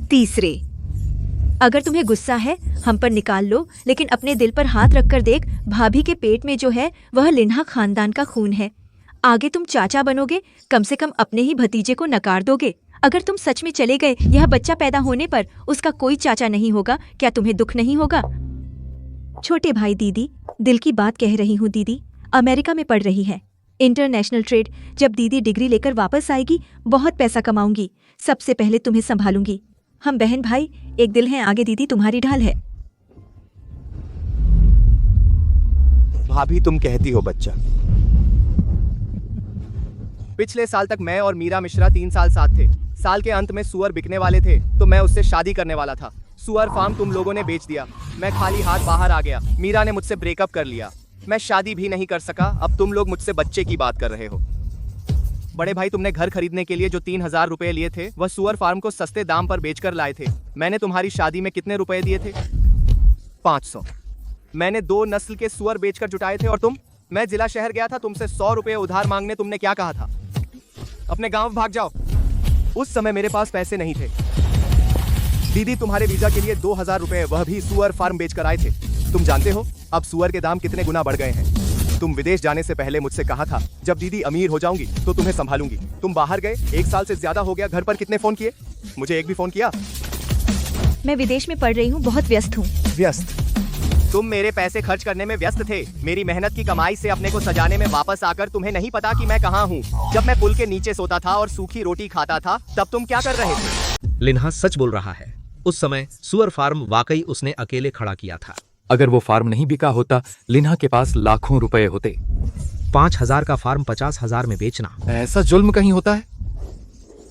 तीसरे, अगर तुम्हें गुस्सा है हम पर निकाल लो, लेकिन अपने दिल पर हाथ रखकर देख, भाभी के पेट में जो है वह लिन्हा खानदान का खून है। आगे तुम चाचा बनोगे, कम से कम अपने ही भतीजे को नकार दोगे। अगर तुम सच में चले गए, यह बच्चा पैदा होने पर उसका कोई चाचा नहीं होगा, क्या तुम्हें दुख नहीं होगा? छोटे भाई, दीदी, दिल की बात कह रही हूँ। दीदी अमेरिका में पढ़ रही है, इंटरनेशनल ट्रेड। जब दीदी डिग्री लेकर वापस आएगी बहुत पैसा कमाऊंगी। सबसे पहले तुम्हें संभालूंगी। हम बहन भाई एक दिल हैं, आगे दीदी तुम्हारी ढाल है। भाभी तुम कहती हो बच्चा। पिछले साल तक मैं और मीरा मिश्रा 3 साल साथ थे। साल के अंत में सुअर बिकने वाले थे तो मैं उससे शादी करने वाला था। सुअर फार्म तुम लोगों ने बेच दिया। मैं खाली हाथ बाहर आ गया। मीरा ने मुझसे ब्रेकअप कर लिया। मैं शादी भी नहीं कर सका। अब तुम लोग मुझसे बच्चे की बात कर रहे हो। बड़े भाई तुमने घर खरीदने के लिए जो 3000 रुपए लिए थे वह सुअर फार्म को सस्ते दाम पर बेचकर लाए थे। मैंने तुम्हारी शादी में कितने रुपए दिए थे? 500। मैंने 2 नस्ल के सुअर बेचकर जुटाए थे। और तुम? मैं जिला शहर गया था तुमसे 100 रुपए उधार मांगने। तुमने क्या कहा था? अपने गांव भाग जाओ। उस समय मेरे पास पैसे नहीं थे। दीदी तुम्हारे वीजा के लिए 2000 रुपए वह भी सुअर फार्म बेचकर आए थे। तुम जानते हो अब सुअर के दाम कितने गुना बढ़ गए हैं। तुम विदेश जाने से पहले मुझसे कहा था जब दीदी अमीर हो जाऊंगी तो तुम्हें संभालूंगी। तुम बाहर गए, 1 साल से ज्यादा हो गया। घर पर कितने फोन किए? मुझे एक भी फोन किया? मैं विदेश में पढ़ रही हूँ, बहुत व्यस्त हूँ। व्यस्त? तुम मेरे पैसे खर्च करने में व्यस्त थे। मेरी मेहनत की कमाई से अपने को सजाने में वापस आकर तुम्हें नहीं पता कि मैं कहाँ हूँ। जब मैं पुल के नीचे सोता था और सूखी रोटी खाता था तब तुम क्या कर रहे थे? लिन्हा सच बोल रहा है। उस समय सुअर फार्म वाकई उसने अकेले खड़ा किया था। अगर वो फार्म नहीं बिका होता लिन्हा के पास लाखों रुपए होते। 5000 का फार्म 50,000 में बेचना ऐसा जुल्म कहीं होता है?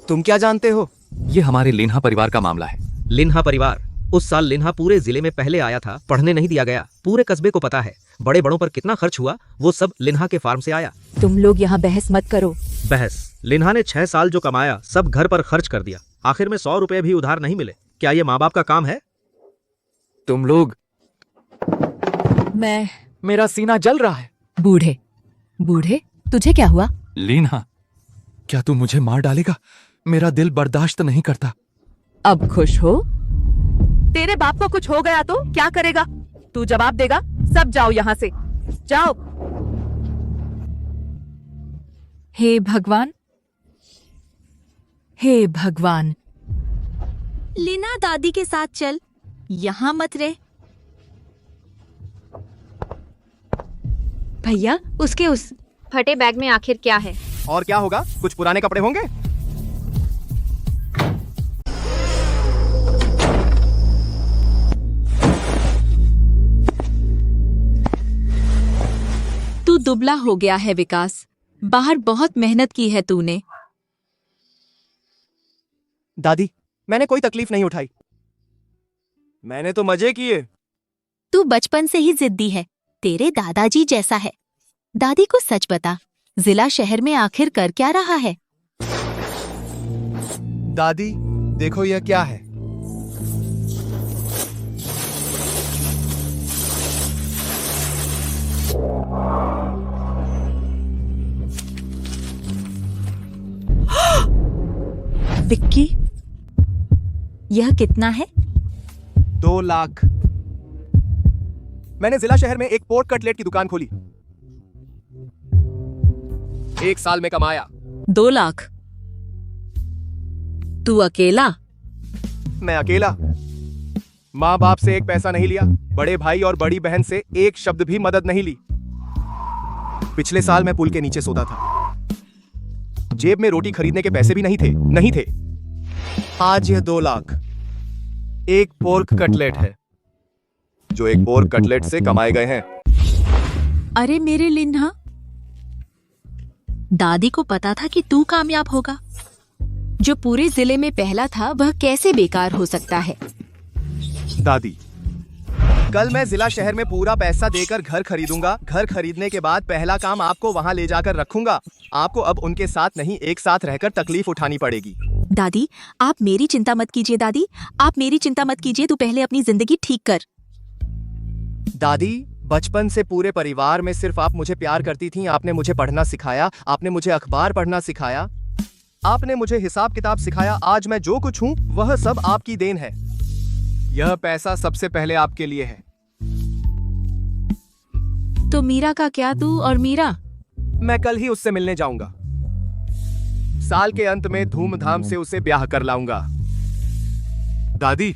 तुम क्या जानते हो? ये हमारे लिन्हा परिवार का मामला है। लिन्हा परिवार? उस साल लिन्हा पूरे जिले में पहले आया था। पढ़ने नहीं दिया गया। पूरे कस्बे को पता है बड़े बड़ों पर कितना खर्च हुआ। वो सब लिन्हा के फार्म से आया। तुम लोग यहाँ बहस मत करो। बहस? लिन्हा ने 6 साल जो कमाया सब घर पर खर्च कर दिया। आखिर में 100 रुपए भी उधार नहीं मिले। क्या ये माँ बाप का काम है? तुम लोग। मेरा सीना जल रहा है। बूढ़े बूढ़े तुझे क्या हुआ? लिन्हा, क्या तू मुझे मार डालेगा? मेरा दिल बर्दाश्त नहीं करता। अब खुश हो? तेरे बाप को कुछ हो गया तो क्या करेगा? तू जवाब देगा? सब जाओ यहाँ से, जाओ। हे भगवान, हे भगवान। लीना दादी के साथ चल, यहाँ मत रह। भैया उसके उस फटे बैग में आखिर क्या है? और क्या होगा? कुछ पुराने कपड़े होंगे। तू दुबला हो गया है विकास। बाहर बहुत मेहनत की है तूने। दादी मैंने कोई तकलीफ नहीं उठाई। मैंने तो मजे किए। तू बचपन से ही जिद्दी है, तेरे दादाजी जैसा है। दादी को सच बता, जिला शहर में आखिर कर क्या रहा है? दादी देखो यह क्या है। विक्की, यह कितना है? 2 लाख। मैंने जिला शहर में एक पोर्क कटलेट की दुकान खोली। 1 साल में कमाया 2 लाख। तू अकेला? मैं अकेला। माँ बाप से एक पैसा नहीं लिया। बड़े भाई और बड़ी बहन से एक शब्द भी मदद नहीं ली। पिछले साल मैं पुल के नीचे सोता था। जेब में रोटी खरीदने के पैसे भी नहीं थे। आज यह 2 लाख एक पोर्क कटलेट है जो एक पोर्क कटलेट से कमाए गए हैं। अरे मेरे लिन्हा, दादी को पता था कि तू कामयाब होगा। जो पूरे जिले में पहला था वह कैसे बेकार हो सकता है? दादी कल मैं जिला शहर में पूरा पैसा देकर घर खरीदूंगा। घर खरीदने के बाद पहला काम आपको वहां ले जाकर रखूंगा। आपको अब उनके साथ नहीं, एक साथ रहकर तकलीफ उठानी पड़ेगी। दादी आप मेरी चिंता मत कीजिए। दादी आप मेरी चिंता मत कीजिए। तू पहले अपनी जिंदगी ठीक कर। दादी बचपन से पूरे परिवार में सिर्फ आप मुझे प्यार करती थीं। आपने मुझे पढ़ना सिखाया, आपने मुझे अखबार पढ़ना सिखाया, आपने मुझे हिसाब किताब सिखाया। आज मैं जो कुछ हूँ वह सब आपकी देन है। यह पैसा सबसे पहले आपके लिए है। तो मीरा का क्या? तू और मीरा? मैं कल ही उससे मिलने जाऊंगा। साल के अंत में धूमधाम से उसे ब्याह कर लाऊंगा। दादी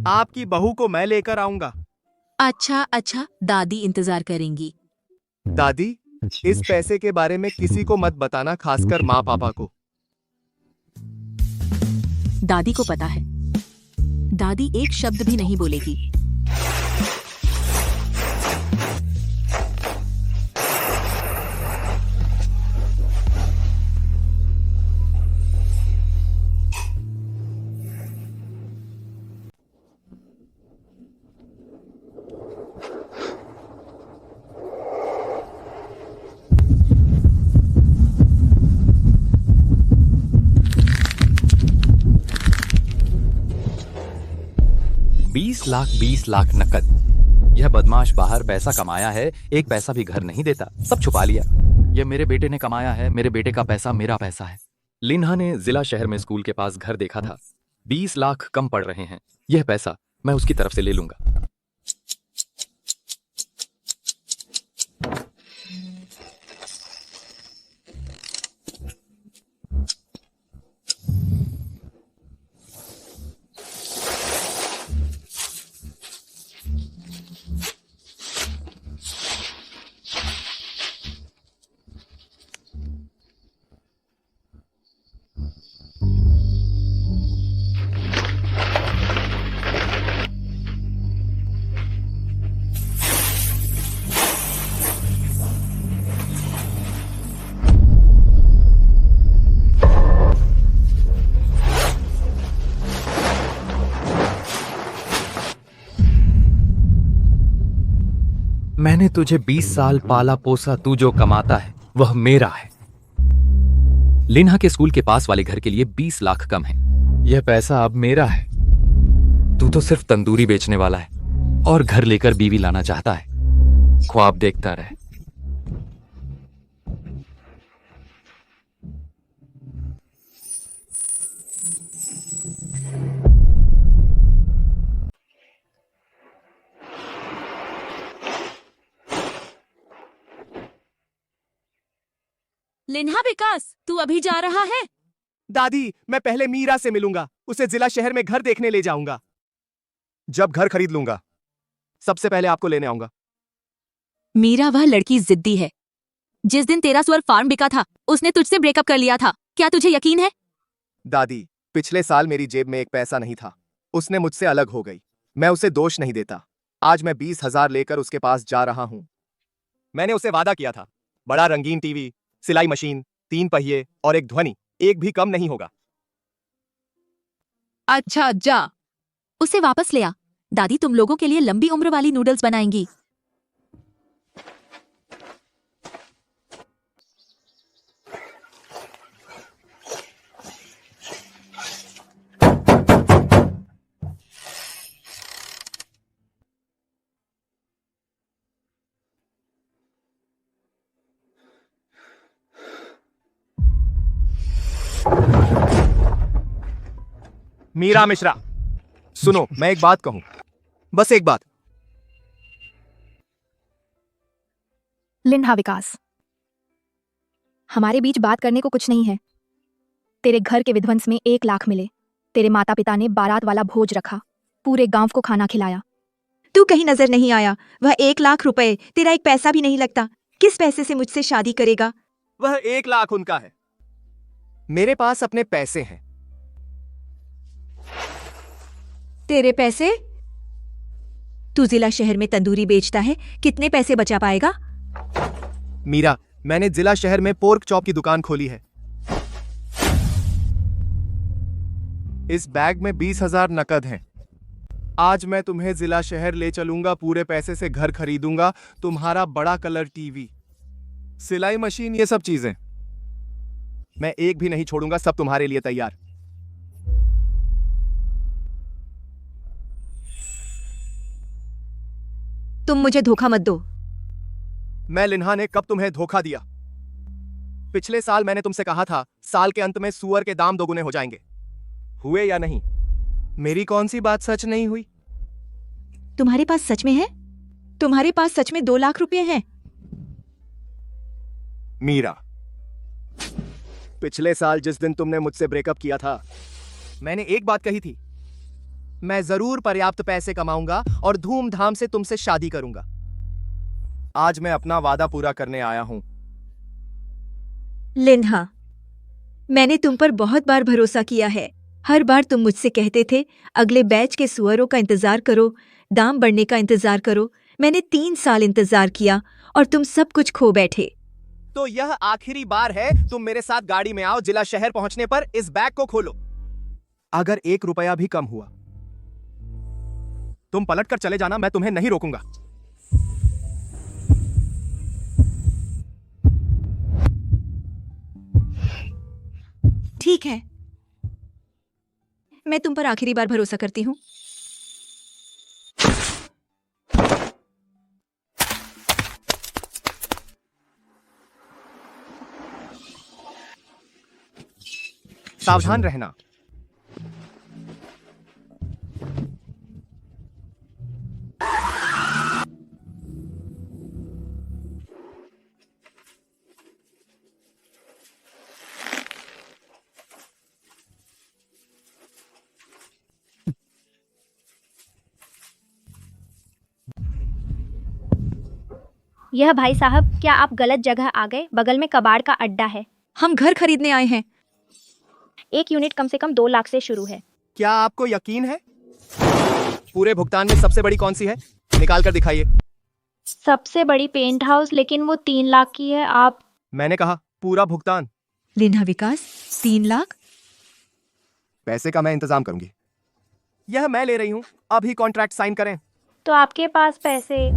आपकी बहू को मैं लेकर आऊंगा। अच्छा, दादी इंतजार करेंगी। दादी इस पैसे के बारे में किसी को मत बताना, खासकर माँ पापा को। दादी को पता है। दादी एक शब्द भी नहीं बोलेगी। बीस लाख नकद। यह बदमाश बाहर पैसा कमाया है, एक पैसा भी घर नहीं देता, सब छुपा लिया। यह मेरे बेटे ने कमाया है, मेरे बेटे का पैसा मेरा पैसा है। लिन्हा ने जिला शहर में स्कूल के पास घर देखा था। 20 लाख कम पड़ रहे हैं, यह पैसा मैं उसकी तरफ से ले लूंगा। मैंने तुझे 20 साल पाला पोसा, तू जो कमाता है वह मेरा है। लिन्हा के स्कूल के पास वाले घर के लिए 20 लाख कम है। यह पैसा अब मेरा है। तू तो सिर्फ तंदूरी बेचने वाला है और घर लेकर बीवी लाना चाहता है। ख्वाब देखता रहे। लिन्हा विकास, तू अभी जा रहा है? दादी, मैं पहले मीरा से मिलूंगा, उसे जिला शहर में घर देखने ले जाऊंगा। जब घर खरीद लूंगा सबसे पहले आपको लेने आऊंगा। मीरा वह लड़की जिद्दी है। जिस दिन तेरा सुअर फार्म बिका था, उसने तुझसे ब्रेकअप कर लिया था। क्या तुझे यकीन है? दादी, पिछले साल मेरी जेब में एक पैसा नहीं था, उसने मुझसे अलग हो गई। मैं उसे दोष नहीं देता। आज मैं 20,000 लेकर उसके पास जा रहा हूं। मैंने उसे वादा किया था, बड़ा रंगीन टीवी, सिलाई मशीन, 3 पहिए और एक ध्वनि, एक भी कम नहीं होगा। अच्छा, जा उसे वापस ले आ। दादी तुम लोगों के लिए लंबी उम्र वाली नूडल्स बनाएंगी। मीरा मिश्रा, सुनो, मैं एक बात कहूं, बस एक बात। लिन्हा विकास, हमारे बीच बात करने को कुछ नहीं है। तेरे घर के विध्वंस में 1 लाख मिले। तेरे माता पिता ने बारात वाला भोज रखा, पूरे गांव को खाना खिलाया। तू कहीं नजर नहीं आया। वह 1 लाख रुपए तेरा एक पैसा भी नहीं लगता। किस पैसे से मुझसे शादी करेगा? वह 1 लाख उनका है, मेरे पास अपने पैसे हैं। तेरे पैसे? तू जिला शहर में तंदूरी बेचता है, कितने पैसे बचा पाएगा? मीरा, मैंने जिला शहर में पोर्क चॉप की दुकान खोली है। इस बैग में 20,000 नकद हैं। आज मैं तुम्हें जिला शहर ले चलूंगा, पूरे पैसे से घर खरीदूंगा, तुम्हारा बड़ा कलर टीवी, सिलाई मशीन, ये सब चीजें। मैं एक भी नहीं छोड़ूंगा, सब तुम्हारे लिए तैयार। तुम मुझे धोखा मत दो। मैं लिन्हा ने कब तुम्हें धोखा दिया? पिछले साल मैंने तुमसे कहा था, साल के अंत में सुअर के दाम 2 गुने हो जाएंगे। हुए या नहीं? मेरी कौन सी बात सच नहीं हुई? तुम्हारे पास सच में है? तुम्हारे पास सच में 2 लाख रुपए हैं? मीरा, पिछले साल जिस दिन तुमने मुझसे ब्रेकअप किया था, मैंने एक बात कही थी, मैं जरूर पर्याप्त पैसे कमाऊंगा और धूमधाम से तुमसे शादी करूंगा। आज मैं अपना वादा पूरा करने आया हूँ। लिन्हा, मैंने तुम पर बहुत बार भरोसा किया है। हर बार तुम मुझसे कहते थे अगले बैच के सुअरों का इंतजार करो, दाम बढ़ने का इंतजार करो। मैंने 3 साल इंतजार किया और तुम सब कुछ खो बैठे। तो यह आखिरी बार है, तुम मेरे साथ गाड़ी में आओ। जिला शहर पहुंचने पर इस बैग को खोलो। अगर 1 रुपया भी कम हुआ तुम पलट कर चले जाना, मैं तुम्हें नहीं रोकूंगा। ठीक है, मैं तुम पर आखिरी बार भरोसा करती हूँ। सावधान रहना। यह भाई साहब, क्या आप गलत जगह आ गए? बगल में कबाड़ का अड्डा है। हम घर खरीदने आए हैं। 1 यूनिट कम से कम 2 लाख से शुरू है। क्या आपको यकीन है? पूरे भुगतान में सबसे बड़ी कौन सी है? निकाल कर दिखाइए। सबसे बड़ी पेंट हाउस, लेकिन वो 3 लाख की है। आप मैंने कहा पूरा भुगतान। लिन्हा विकास, 3 लाख? पैसे का मैं इंतजाम करूंगी। यह मैं ले रही हूँ, अभी कॉन्ट्रैक्ट साइन करें। तो आपके पास पैसे?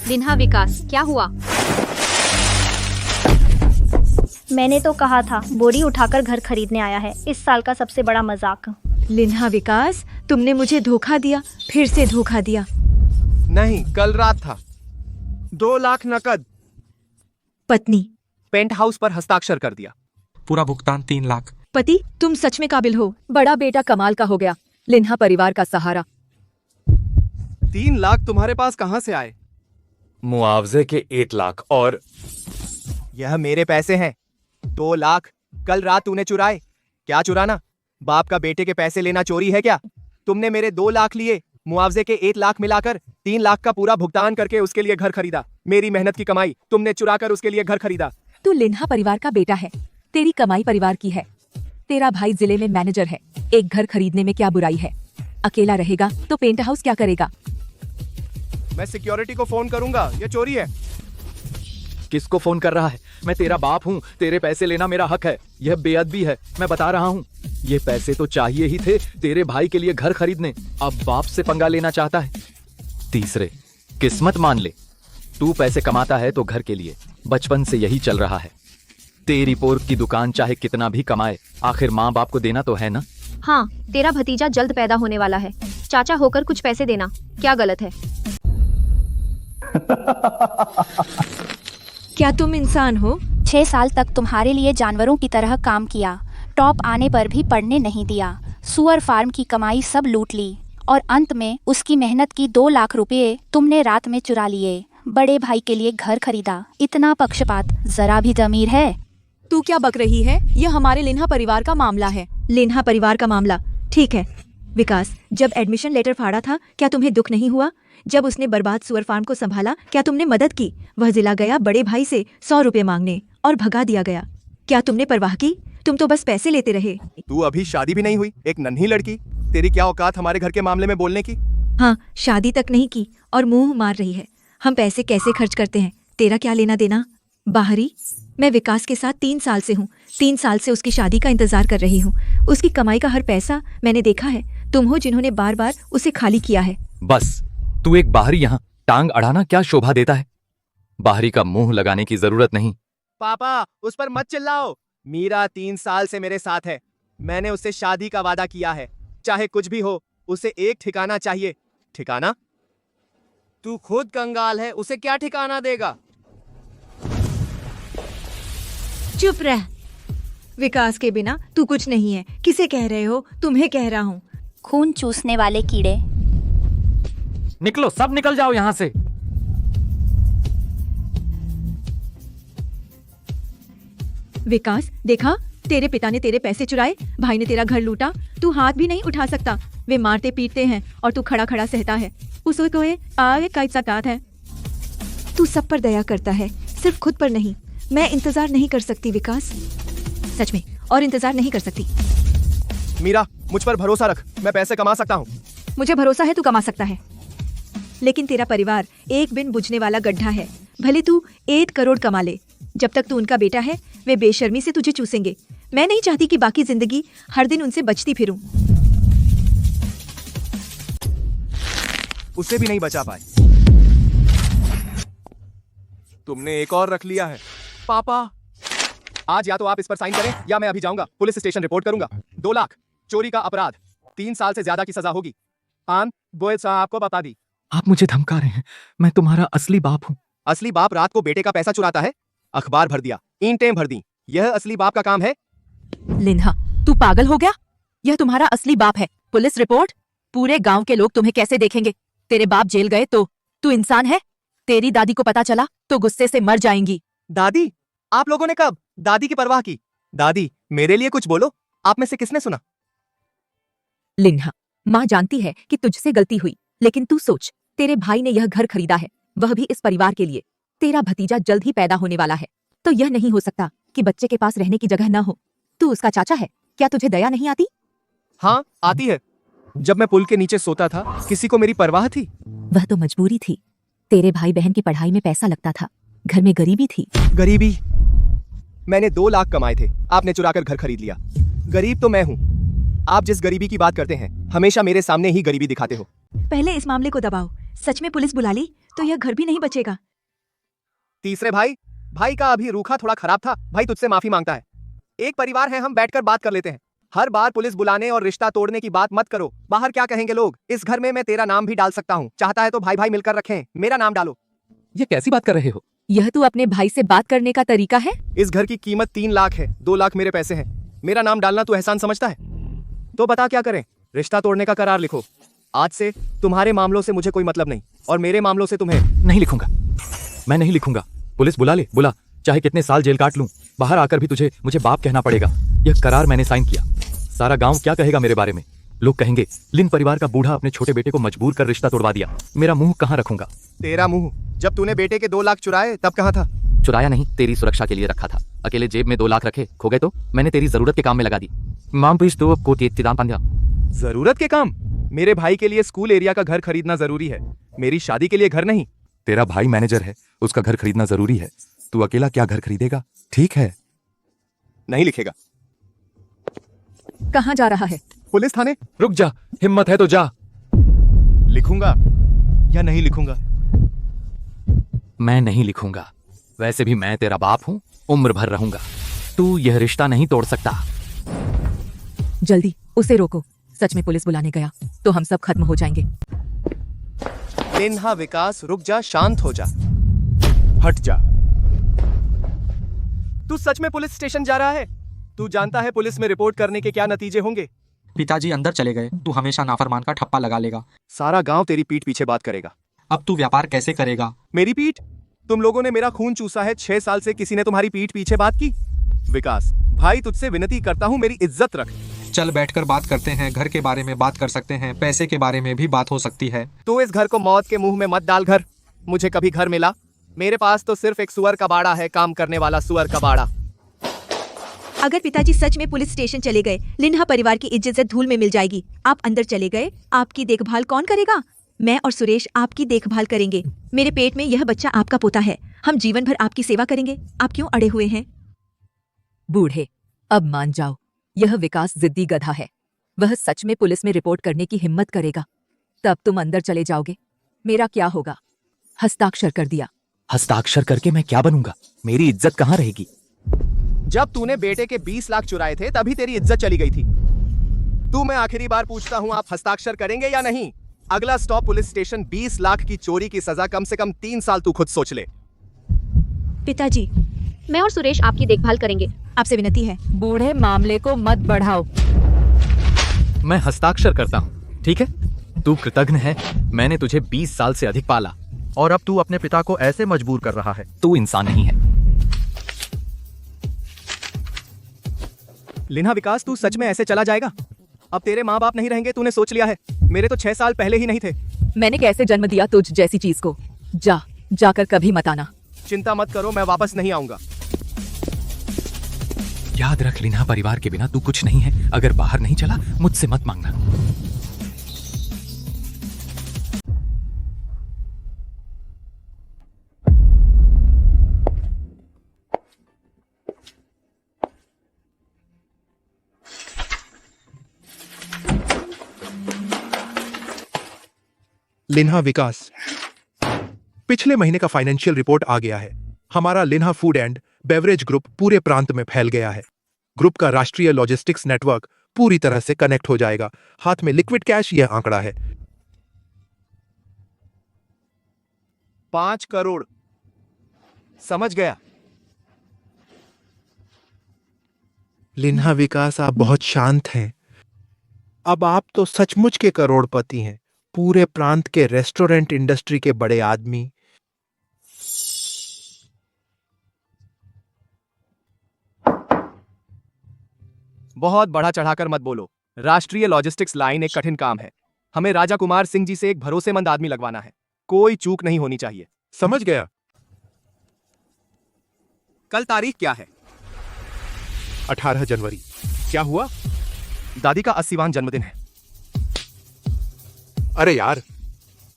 लिन्हा विकास, क्या हुआ? मैंने तो कहा था बोरी उठाकर घर खरीदने आया है। इस साल का सबसे बड़ा मजाक। लिन्हा विकास, तुमने मुझे धोखा दिया, फिर से धोखा दिया। नहीं, कल रात था। 2 लाख नकद। पत्नी, पेंट हाउस पर हस्ताक्षर कर दिया। पूरा भुगतान 3 लाख। पति, तुम सच में काबिल हो। बड़ा बेटा कमाल का हो गया, लिन्हा परिवार का सहारा। 3 लाख तुम्हारे पास कहाँ से आए? मुआवजे के 1 लाख और यह मेरे पैसे हैं। 2 लाख कल रात तूने चुराए। क्या चुराना? बाप का बेटे के पैसे लेना चोरी है क्या? तुमने मेरे 2 लाख लिए, मुआवजे के 1 लाख मिलाकर 3 लाख का पूरा भुगतान करके उसके लिए घर खरीदा। मेरी मेहनत की कमाई तुमने चुरा कर उसके लिए घर खरीदा। तू लिन्हा परिवार का बेटा है, तेरी कमाई परिवार की है। तेरा भाई जिले में मैनेजर है, एक घर खरीदने में क्या बुराई है? अकेला रहेगा तो पेंट हाउस क्या करेगा? मैं सिक्योरिटी को फोन करूंगा, ये चोरी है। किसको फोन कर रहा है? मैं तेरा बाप हूँ, तेरे पैसे लेना मेरा हक है। यह बेअदबी है, मैं बता रहा हूँ। ये पैसे तो चाहिए ही थे तेरे भाई के लिए घर खरीदने, अब बाप से पंगा लेना चाहता है। तीसरे, किस्मत मान ले, तू पैसे कमाता है तो घर के लिए, बचपन से यही चल रहा है। तेरी पोर्क की दुकान चाहे कितना भी कमाए, आखिर माँ बाप को देना तो है ना। हाँ, तेरा भतीजा जल्द पैदा होने वाला है, चाचा होकर कुछ पैसे देना क्या गलत है? क्या तुम इंसान हो? 6 साल तक तुम्हारे लिए जानवरों की तरह काम किया, टॉप आने पर भी पढ़ने नहीं दिया, सुअर फार्म की कमाई सब लूट ली और अंत में उसकी मेहनत की 2 लाख रुपए तुमने रात में चुरा लिए। बड़े भाई के लिए घर खरीदा। इतना पक्षपात, जरा भी ज़मीर है? तू क्या बक रही है? यह हमारे लिन्हा परिवार का मामला है। लिन्हा परिवार का मामला, ठीक है। विकास, जब एडमिशन लेटर फाड़ा था क्या तुम्हें दुख नहीं हुआ? जब उसने बर्बाद सुअर फार्म को संभाला क्या तुमने मदद की? वह जिला गया बड़े भाई से 100 रुपए मांगने और भगा दिया गया। क्या तुमने परवाह की? तुम तो बस पैसे लेते रहे। तू अभी शादी भी नहीं हुई, एक नन्ही लड़की, तेरी क्या औकात हमारे घर के मामले में बोलने की? हाँ, शादी तक नहीं की और मुंह मार रही है। हम पैसे कैसे खर्च करते हैं, तेरा क्या लेना देना? बाहरी, मैं विकास के साथ 3 साल से हूँ। 3 साल से उसकी शादी का इंतजार कर रही हूँ। उसकी कमाई का हर पैसा मैंने देखा है। तुम हो जिन्होंने बार बार उसे खाली किया है। बस, तू एक बाहरी यहाँ टांग अड़ाना क्या शोभा देता है? बाहरी का मुंह लगाने की जरूरत नहीं। पापा, उस पर मत चिल्लाओ। मीरा 3 साल से मेरे साथ है। मैंने उससे शादी का वादा किया है। चाहे कुछ भी हो, उसे एक ठिकाना चाहिए। ठिकाना? तू खुद कंगाल है, उसे क्या ठिकाना देगा? चुप रह। विकास के बिना तू कुछ नहीं है। किसे कह रहे हो? तुम्हें कह रहा हूँ। खून चूसने वाले कीड़े। निकलो, सब निकल जाओ यहाँ से। विकास, देखा, तेरे पिता ने तेरे पैसे चुराए, भाई ने तेरा घर लूटा, तू हाथ भी नहीं उठा सकता। वे मारते पीटते हैं और तू खड़ा खड़ा सहता है। उसको कोई आगे का साकात है। तू सब पर दया करता है, सिर्फ खुद पर नहीं। मैं इंतजार नहीं कर सकती विकास, सच में, और इंतजार नहीं कर सकती। मीरा, मुझ पर भरोसा रख, मैं पैसे कमा सकता हूँ। मुझे भरोसा है तू कमा सकता है, लेकिन तेरा परिवार एक बिन बुझने वाला गड्ढा है। भले तू 1 करोड़ कमा ले, जब तक तू उनका बेटा है वे बेशर्मी से तुझे चूसेंगे। मैं नहीं चाहती कि बाकी जिंदगी हर दिन उनसे बचती फिरूं। उससे भी नहीं बचा पाए। तुमने एक और रख लिया है। पापा, आज या तो आप इस पर साइन करें या मैं अभी जाऊंगा, पुलिस स्टेशन रिपोर्ट करूंगा। 2 लाख, चोरी का अपराध, 3 साल से ज्यादा की सजा होगी। बोयल साहब आपको बता दी। आप मुझे धमका रहे हैं, मैं तुम्हारा असली बाप हूँ। असली बाप रात को बेटे का पैसा चुराता है? अखबार भर दिया, ईंटें भर दी, यह असली बाप का काम है? लिन्हा, तू पागल हो गया? यह तुम्हारा असली बाप है। Police report? पूरे गांव के लोग तुम्हें कैसे देखेंगे? तेरे बाप जेल गए तो तू इंसान है? तेरी दादी को पता चला तो गुस्से से मर जाएंगी। दादी? आप लोगों ने कब दादी की परवाह की? दादी, मेरे लिए कुछ बोलो, आप में से किसने सुना? लिन्हा, माँ जानती है कि तुझसे गलती हुई, लेकिन तू सोच, तेरे भाई ने यह घर खरीदा है, वह भी इस परिवार के लिए। तेरा भतीजा जल्द ही पैदा होने वाला है, तो यह नहीं हो सकता कि बच्चे के पास रहने की जगह न हो। तू उसका चाचा है, क्या तुझे दया नहीं आती? हाँ, आती है। जब मैं पुल के नीचे सोता था, किसी को मेरी परवाह थी? वह तो मजबूरी थी। तेरे भाई बहन की पढ़ाई में पैसा लगता था, घर में गरीबी थी। गरीबी? मैंने 2 लाख कमाए थे, आपने चुराकर घर खरीद लिया। गरीब तो मैं हूँ। आप जिस गरीबी की बात करते हैं, हमेशा मेरे सामने ही गरीबी दिखाते हो। पहले इस मामले को दबाओ। सच में पुलिस बुला ली तो यह घर भी नहीं बचेगा। तीसरे भाई का अभी रूखा थोड़ा खराब था, भाई तुझसे माफी मांगता है। एक परिवार है, हम बैठकर बात कर लेते हैं। हर बार पुलिस बुलाने और रिश्ता तोड़ने की बात मत करो। बाहर क्या कहेंगे लोग? इस घर में मैं तेरा नाम भी डाल सकता हूँ, चाहता है तो भाई भाई मिलकर रखें, मेरा नाम डालो। ये कैसी बात कर रहे हो? यह तू अपने भाई से बात करने का तरीका है? इस घर की कीमत 3 लाख है, 2 लाख मेरे पैसे हैं। मेरा नाम डालना तू एहसान समझता है? तो बता क्या करें? रिश्ता तोड़ने का करार लिखो। आज से तुम्हारे मामलों से मुझे कोई मतलब नहीं, और मेरे मामलों से तुम्हें। नहीं लिखूंगा, मैं नहीं लिखूंगा। पुलिस बुला ले, बुला, चाहे कितने साल जेल काट लूं, बाहर आकर भी मुझे बाप कहना पड़ेगा। यह करार मैंने साइन किया। सारा गांव क्या कहेगा मेरे बारे में? लोग कहेंगे लिन परिवार का बूढ़ा अपने छोटे बेटे को मजबूर कर रिश्ता तोड़वा दिया। मेरा मुंह कहाँ रखूंगा? तेरा मुंह? जब तूने बेटे के 2 लाख चुराए तब कहाँ था? चुराया नहीं, तेरी सुरक्षा के लिए रखा था। अकेले जेब में 2 लाख रखे, खो गए तो मैंने तेरी जरूरत के काम में लगा दी। माम पीस तो को जरूरत के काम? मेरे भाई के लिए स्कूल एरिया का घर खरीदना जरूरी है, मेरी शादी के लिए घर नहीं। तेरा भाई मैनेजर है, उसका घर खरीदना जरूरी है। तू अकेला क्या घर खरीदेगा? ठीक है, नहीं लिखेगा। कहाँ जा रहा है? पुलिस थाने। रुक जा, हिम्मत है तो जा। लिखूंगा या नहीं लिखूंगा? मैं नहीं लिखूंगा। वैसे भी मैं तेरा बाप हूँ, उम्र भर रहूंगा। तू यह रिश्ता नहीं तोड़ सकता। जल्दी उसे रोको। सच में पुलिस बुलाने गया तो हम सब खत्म हो जाएंगे। लिन्हा, विकास, रुक जा, शांत हो जा, हट जा। तू सच में पुलिस स्टेशन जा रहा है? तू जानता है पुलिस में रिपोर्ट करने के क्या नतीजे होंगे? पिताजी अंदर चले गए। तू हमेशा नाफरमान का ठप्पा लगा लेगा। सारा गांव तेरी पीठ पीछे बात करेगा। अब तू व्यापार कैसे करेगा? मेरी पीठ? तुम लोगों ने मेरा खून चूसा है। 6 साल से किसी ने तुम्हारी पीठ पीछे बात की? विकास भाई, तुझसे विनती करता हूँ, मेरी इज्जत रख। चल बैठकर बात करते हैं, घर के बारे में बात कर सकते हैं, पैसे के बारे में भी बात हो सकती है। तू इस घर को मौत के मुंह में मत डाल। घर मुझे कभी घर मिला? मेरे पास तो सिर्फ एक सुअर का बाड़ा है, काम करने वाला सुअर का बाड़ा। अगर पिताजी सच में पुलिस स्टेशन चले गए, लिन्हा परिवार की इज्जत धूल में मिल जाएगी। आप अंदर चले गए, आपकी देखभाल कौन करेगा? मैं और सुरेश आपकी देखभाल करेंगे। मेरे पेट में यह बच्चा आपका पोता है, हम जीवन भर आपकी सेवा करेंगे। आप क्यों अड़े हुए हैं? बूढ़े, अब मान जाओ, यह विकास जिद्दी गधा है। वह सच में पुलिस में रिपोर्ट करने की हिम्मत करेगा, तब तुम अंदर चले जाओगे। मेरा क्या होगा? हस्ताक्षर कर दिया। हस्ताक्षर करके मैं क्या बनूंगा? मेरी इज्जत कहाँ रहेगी? जब तूने बेटे के 20 लाख चुराए थे तभी तेरी इज्जत चली गई थी। तू, मैं आखिरी बार पूछता हूँ, आप हस्ताक्षर करेंगे या नहीं? अगला स्टॉप पुलिस स्टेशन। 20 लाख की चोरी की सजा कम से कम 3 साल, तू खुद सोच ले। पिताजी, मैं और सुरेश आपकी देखभाल करेंगे। आपसे विनती है। बूढ़े, मामले को मत बढ़ाओ। मैं हस्ताक्षर करता हूँ, ठीक है? तू कृतज्ञ है, मैंने तुझे 20 साल से अधिक पाला, और अब तू अपने पिता को ऐसे मजबूर कर रहा है। तू इंसान नहीं है। लिन्हा, विकास, तू सच में ऐसे चला जाएगा? अब तेरे माँ बाप नहीं रहेंगे, तूने सोच लिया है। मेरे तो 6 साल पहले ही नहीं थे। मैंने कैसे जन्म दिया तुझ जैसी चीज को? जाकर कभी मत आना। चिंता मत करो, मैं वापस नहीं आऊंगा। याद रख लिन्हा, परिवार के बिना तू कुछ नहीं है। अगर बाहर नहीं चला मुझसे मत मांगना। लिन्हा विकास, पिछले महीने का फाइनेंशियल रिपोर्ट आ गया है। हमारा लिन्हा फूड एंड बेवरेज ग्रुप पूरे प्रांत में फैल गया है। ग्रुप का राष्ट्रीय लॉजिस्टिक्स नेटवर्क पूरी तरह से कनेक्ट हो जाएगा। हाथ में लिक्विड कैश यह आंकड़ा है। 5 करोड़। समझ गया। लिन्हा विकास, आप बहुत शांत हैं। अब आप तो सचमुच के करोड़पति हैं। पूरे प्रांत के रेस्टोरेंट इंडस्ट्री के बड़े आदमी बहुत बढ़ा चढ़ाकर मत बोलो। राष्ट्रीय लॉजिस्टिक्स लाइन एक कठिन काम है। हमें राजा कुमार सिंह जी से एक भरोसेमंद आदमी लगवाना है। कोई चूक नहीं होनी चाहिए। समझ गया। कल तारीख क्या है? 18 जनवरी। क्या हुआ? दादी का 80वां जन्मदिन है। अरे यार,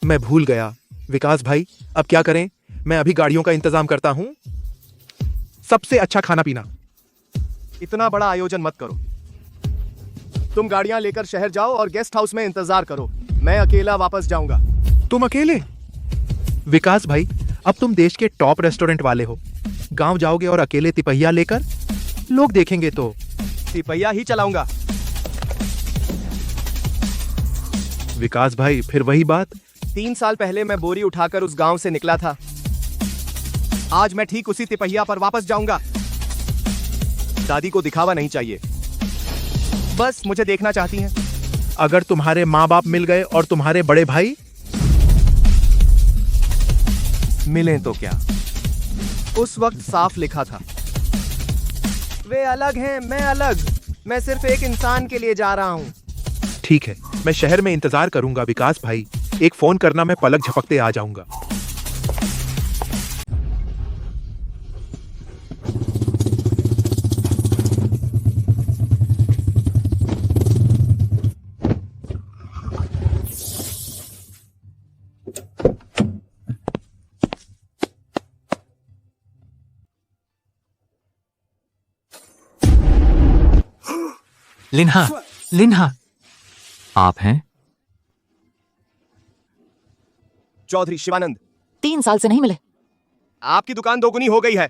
मैं भूल गया। विकास भाई, अब क्या करें? मैं अभी गाड़ियों का इंतजाम करता हूं। सबसे अच्छा खाना पीना। इतना बड़ा आयोजन मत करो। तुम गाड़ियां लेकर शहर जाओ और गेस्ट हाउस में इंतजार करो। मैं अकेला वापस जाऊंगा। तुम अकेले? विकास भाई, अब तुम देश के टॉप रेस्टोरेंट वाले हो। गांव जाओगे और अकेले तिपहिया लेकर? लोग देखेंगे तो। तिपहिया ही चलाऊंगा। विकास भाई, फिर वही बात। 3 साल पहले मैं बोरी उठाकर उस गांव से निकला था। आज मैं ठीक उसी तिपहिया पर वापस जाऊंगा। दादी को दिखावा नहीं चाहिए, बस मुझे देखना चाहती हैं। अगर तुम्हारे माँ बाप मिल गए और तुम्हारे बड़े भाई मिलें तो क्या? उस वक्त साफ लिखा था, वे अलग हैं, मैं अलग। मैं सिर्फ एक इंसान के लिए जा रहा हूं। ठीक है, मैं शहर में इंतजार करूंगा विकास भाई। एक फोन करना, मैं पलक झपकते आ जाऊंगा। लिन्हा, लिन्हा, आप हैं? चौधरी शिवानंद। 3 साल से नहीं मिले। आपकी दुकान दोगुनी हो गई है।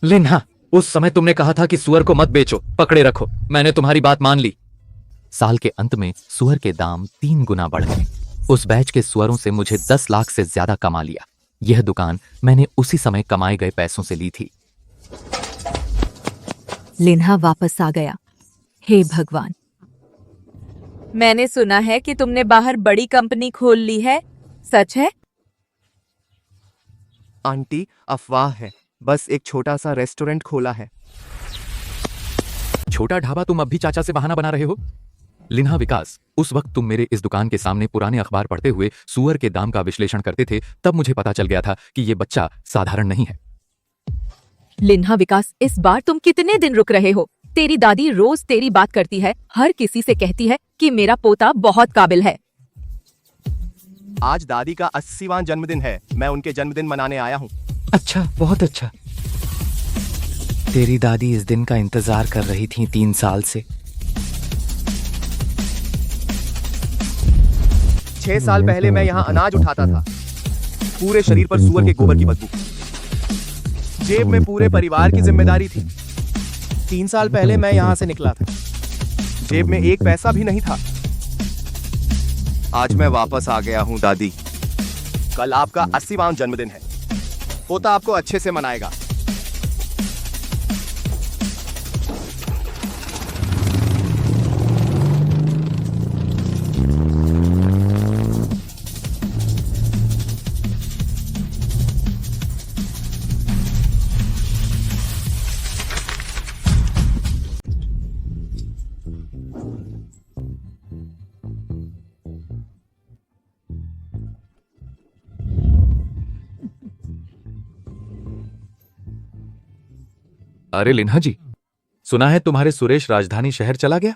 लिन्हा, उस समय तुमने कहा था कि सुअर को मत बेचो, पकड़े रखो। मैंने तुम्हारी बात मान ली। साल के अंत में सुअर के दाम 3 गुना बढ़ गए। उस बैच के सुअरों से मुझे 10 लाख से ज्यादा कमा लिया। यह दुकान मैंने उसी समय कमाए गए पैसों से ली थी। लिन्हा वापस आ गया। हे भगवान, मैंने सुना है कि तुमने बाहर बड़ी कंपनी खोल ली है, सच है? आंटी, अफवाह है। बस एक छोटा सा रेस्टोरेंट खोला है। छोटा ढाबा? तुम अब भी चाचा से बहाना बना रहे हो? लिन्हा विकास, उस वक्त तुम मेरे इस दुकान के सामने पुराने अखबार पढ़ते हुए सुअर के दाम का विश्लेषण करते थे। तब मुझे पता चल गया था कि ये बच्चा साधारण नहीं है। लिन्हा विकास, इस बार तुम कितने दिन रुक रहे हो? तेरी दादी रोज तेरी बात करती है, हर किसी से कहती है कि मेरा पोता बहुत काबिल है। आज दादी का 80वां जन्मदिन है। मैं उनके जन्मदिन मनाने आया हूँ। अच्छा, बहुत अच्छा। तेरी दादी इस दिन का इंतजार कर रही थी 3 साल से। 6 साल पहले मैं यहाँ अनाज उठाता था। पूरे शरीर पर सुअर के गोबर की बदबू। जेब में पूरे परिवार की जिम्मेदारी थी। 3 साल पहले मैं यहाँ से निकला था। जेब में 1 पैसा भी नहीं था। आज मैं वापस आ गया हूँ दादी। कल आपका 80वां जन्मदिन है। पोता आपको अच्छे से मनाएगा। अरे लिन्हा जी, सुना है तुम्हारे सुरेश राजधानी शहर चला गया?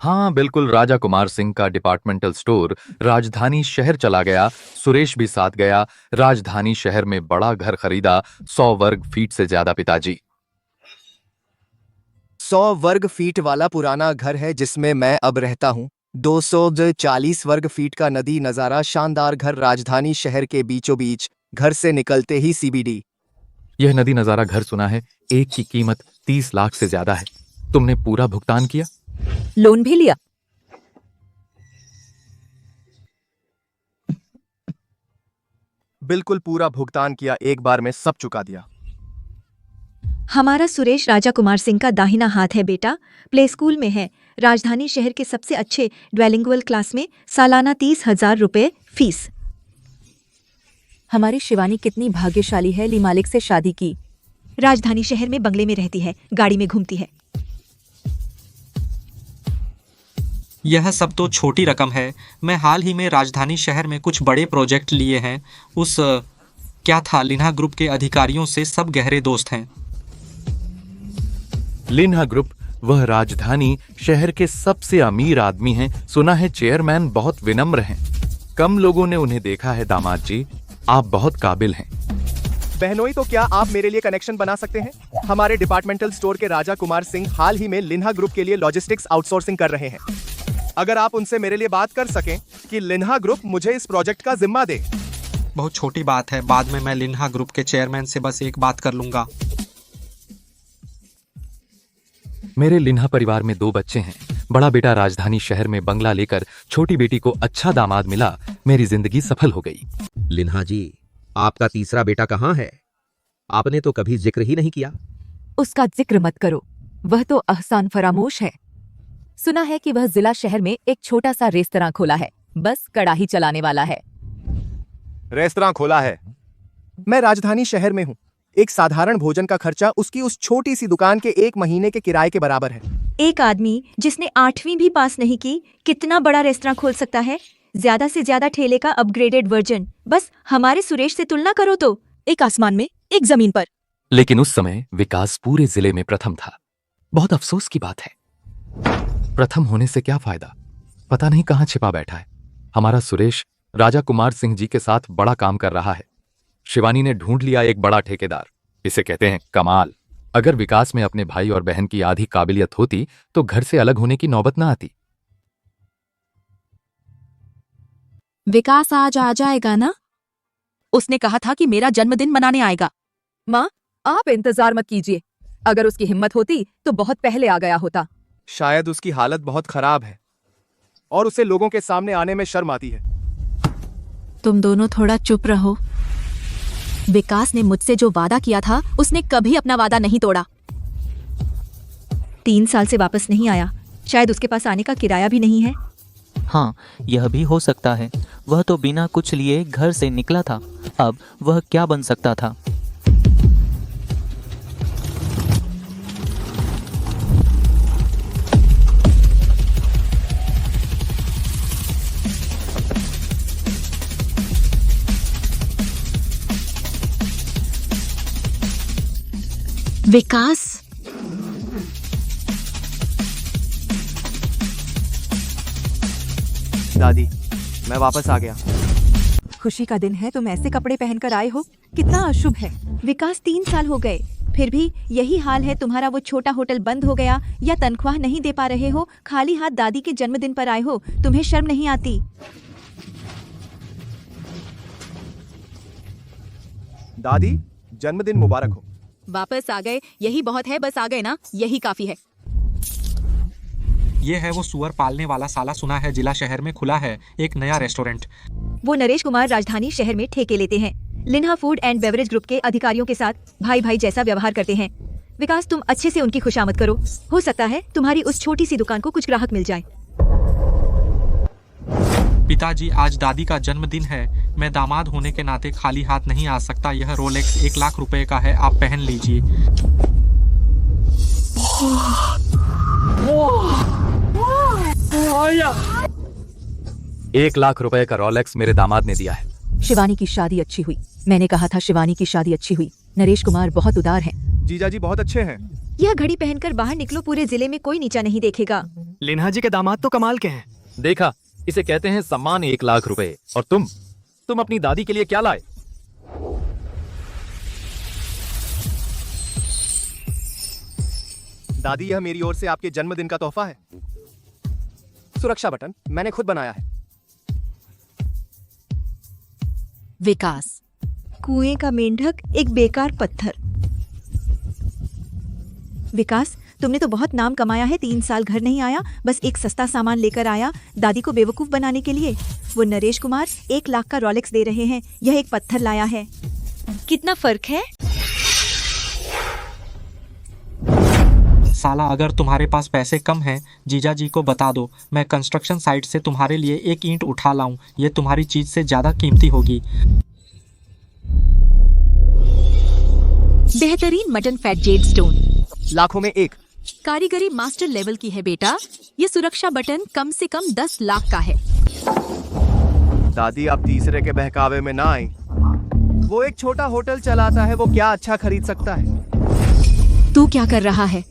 हाँ बिल्कुल, राजा कुमार सिंह का डिपार्टमेंटल स्टोर राजधानी शहर चला गया। सुरेश भी साथ गया। राजधानी शहर में बड़ा घर खरीदा, 100 वर्ग फीट से ज्यादा। पिताजी 100 वर्ग फीट वाला पुराना घर है जिसमें मैं अब रहता हूँ। 240 वर्ग फीट का नदी नजारा शानदार घर राजधानी शहर के बीचों बीच, घर से निकलते ही सीबीडी। यह नदी नजारा घर सुना है एक की कीमत 30 लाख से ज्यादा है। तुमने पूरा भुगतान किया? लोन भी लिया? बिल्कुल पूरा भुगतान किया, एक बार में सब चुका दिया। हमारा सुरेश राजा कुमार सिंह का दाहिना हाथ है बेटा। प्ले स्कूल में है, राजधानी शहर के सबसे अच्छे ड्वेलिंगुअल क्लास में, सालाना 30,000 रुपए फीस। हमारी शिवानी कितनी भाग्यशाली है, ली मालिक से शादी की। राजधानी शहर में बंगले में रहती है, गाड़ी में घूमती है। यह सब तो छोटी रकम है। मैं हाल ही में राजधानी शहर में कुछ बड़े प्रोजेक्ट लिए हैं। क्या था, लिन्हा ग्रुप के अधिकारियों से सब गहरे दोस्त हैं। लिन्हा ग्रुप वह राजधानी शहर के सबसे अमीर आदमी हैं। सुना है चेयरमैन बहुत विनम्र हैं। कम लोगों ने उन्हें देखा है। दामाद जी, आप बहुत काबिल हैं। बहनोई, तो क्या आप मेरे लिए कनेक्शन बना सकते हैं? हमारे डिपार्टमेंटल स्टोर के राजा कुमार सिंह हाल ही में लिन्हा ग्रुप के लिए लॉजिस्टिक्स आउटसोर्सिंग कर रहे हैं। अगर आप उनसे मेरे लिए बात कर सकें कि लिन्हा ग्रुप मुझे इस प्रोजेक्ट का जिम्मा दे। बहुत छोटी बात है, बाद में मैं लिन्हा ग्रुप के चेयरमैन से बस एक बात कर लूंगा। मेरे लिन्हा परिवार में 2 बच्चे हैं। बड़ा बेटा राजधानी शहर में बंगला लेकर, छोटी बेटी को अच्छा दामाद मिला। मेरी जिंदगी सफल हो गई। लिन्हा जी, आपका तीसरा बेटा कहाँ है? आपने तो कभी जिक्र ही नहीं किया। उसका जिक्र मत करो, वह तो अहसान फरामोश है। सुना है कि वह जिला शहर में एक छोटा सा रेस्तरां खोला है, बस कड़ाही चलाने वाला है। रेस्तरां खोला है? मैं राजधानी शहर में हूँ। एक साधारण भोजन का खर्चा उसकी उस छोटी सी दुकान के 1 महीने के किराए के बराबर है। एक आदमी जिसने 8वीं भी पास नहीं की कितना बड़ा रेस्तरां खोल सकता है? ज्यादा से ज्यादा ठेले का अपग्रेडेड वर्जन। बस हमारे सुरेश से तुलना करो तो। एक आसमान में, एक जमीन पर। लेकिन उस समय विकास पूरे जिले में प्रथम था। बहुत अफसोस की बात है। प्रथम होने से क्या फायदा, पता नहीं कहां छिपा बैठा है। हमारा सुरेश राजा कुमार सिंह जी के साथ बड़ा काम कर रहा है। शिवानी ने ढूंढ लिया एक बड़ा ठेकेदार। इसे कहते हैं कमाल। अगर विकास में अपने भाई और बहन की आधी काबिलियत होती तो घर से अलग होने की नौबत ना आती। विकास आज आ जाएगा ना? उसने कहा था कि मेरा जन्मदिन मनाने आएगा। माँ, आप इंतजार मत कीजिए। अगर उसकी हिम्मत होती तो बहुत पहले आ गया होता। शायद उसकी हालत बहुत खराब है और उसे लोगों के सामने आने में शर्म आती है। तुम दोनों थोड़ा चुप रहो। विकास ने मुझसे जो वादा किया था, उसने कभी अपना वादा नहीं तोड़ा। 3 साल से वापस नहीं आया। शायद उसके पास आने का किराया भी नहीं है। हाँ, यह भी हो सकता है। वह तो बिना कुछ लिए घर से निकला था। अब वह क्या बन सकता था? विकास, दादी, मैं वापस आ गया। खुशी का दिन है, तुम ऐसे कपड़े पहनकर आए हो, कितना अशुभ है। विकास 3 साल हो गए, फिर भी यही हाल है तुम्हारा। वो छोटा होटल बंद हो गया या तनख्वाह नहीं दे पा रहे हो, खाली हाथ दादी के जन्मदिन पर आए हो। तुम्हें शर्म नहीं आती? दादी, जन्मदिन मुबारक हो। वापस आ गए, यही बहुत है। बस आ गए ना, यही काफी है। ये है वो सुअर पालने वाला साला। सुना है जिला शहर में खुला है एक नया रेस्टोरेंट। वो नरेश कुमार राजधानी शहर में ठेके लेते हैं। लिन्हा फूड एंड बेवरेज ग्रुप के अधिकारियों के साथ भाई भाई जैसा व्यवहार करते हैं। विकास, तुम अच्छे से उनकी खुशामद करो। हो सकता है तुम्हारी उस छोटी सी दुकान को कुछ ग्राहक मिल जाए। पिताजी, आज दादी का जन्मदिन है। मैं दामाद होने के नाते खाली हाथ नहीं आ सकता। यह रोलेक्स 1 लाख रुपए का है, आप पहन लीजिए। 1 लाख रुपए का रोलेक्स मेरे दामाद ने दिया है। शिवानी की शादी अच्छी हुई। मैंने कहा था शिवानी की शादी अच्छी हुई। नरेश कुमार बहुत उदार हैं। जीजा जी बहुत अच्छे हैं। यह घड़ी पहनकर बाहर निकलो, पूरे जिले में कोई नीचा नहीं देखेगा। लिन्हा जी के दामाद तो कमाल के हैं। देखा, इसे कहते हैं सम्मान 1 लाख रुपए। और तुम अपनी दादी के लिए क्या लाए? दादी, यह मेरी ओर से आपके जन्मदिन का तोहफा है। सुरक्षा बटन मैंने खुद बनाया है। विकास, कुएं का मेंढक, एक बेकार पत्थर। विकास, तुमने तो बहुत नाम कमाया है। 3 साल घर नहीं आया, बस एक सस्ता सामान लेकर आया दादी को बेवकूफ बनाने के लिए। वो नरेश कुमार 1 लाख का रोलेक्स दे रहे हैं, यह एक पत्थर लाया है। कितना फर्क है? साला, अगर तुम्हारे पास पैसे कम हैं, जीजा जी को बता दो, मैं कंस्ट्रक्शन साइट से तुम्हारे लिए 1 ईंट उठा लाऊं। ये तुम्हारी चीज से ज्यादा कीमती होगी। बेहतरीन मटन फैट जेड स्टोन, लाखों में एक। कारीगरी मास्टर लेवल की है बेटा। ये सुरक्षा बटन कम से कम 10 लाख का है। दादी, आप तीसरे के बहकावे में ना आई। वो एक छोटा होटल चलाता है, वो क्या अच्छा खरीद सकता है? तू क्या कर रहा है?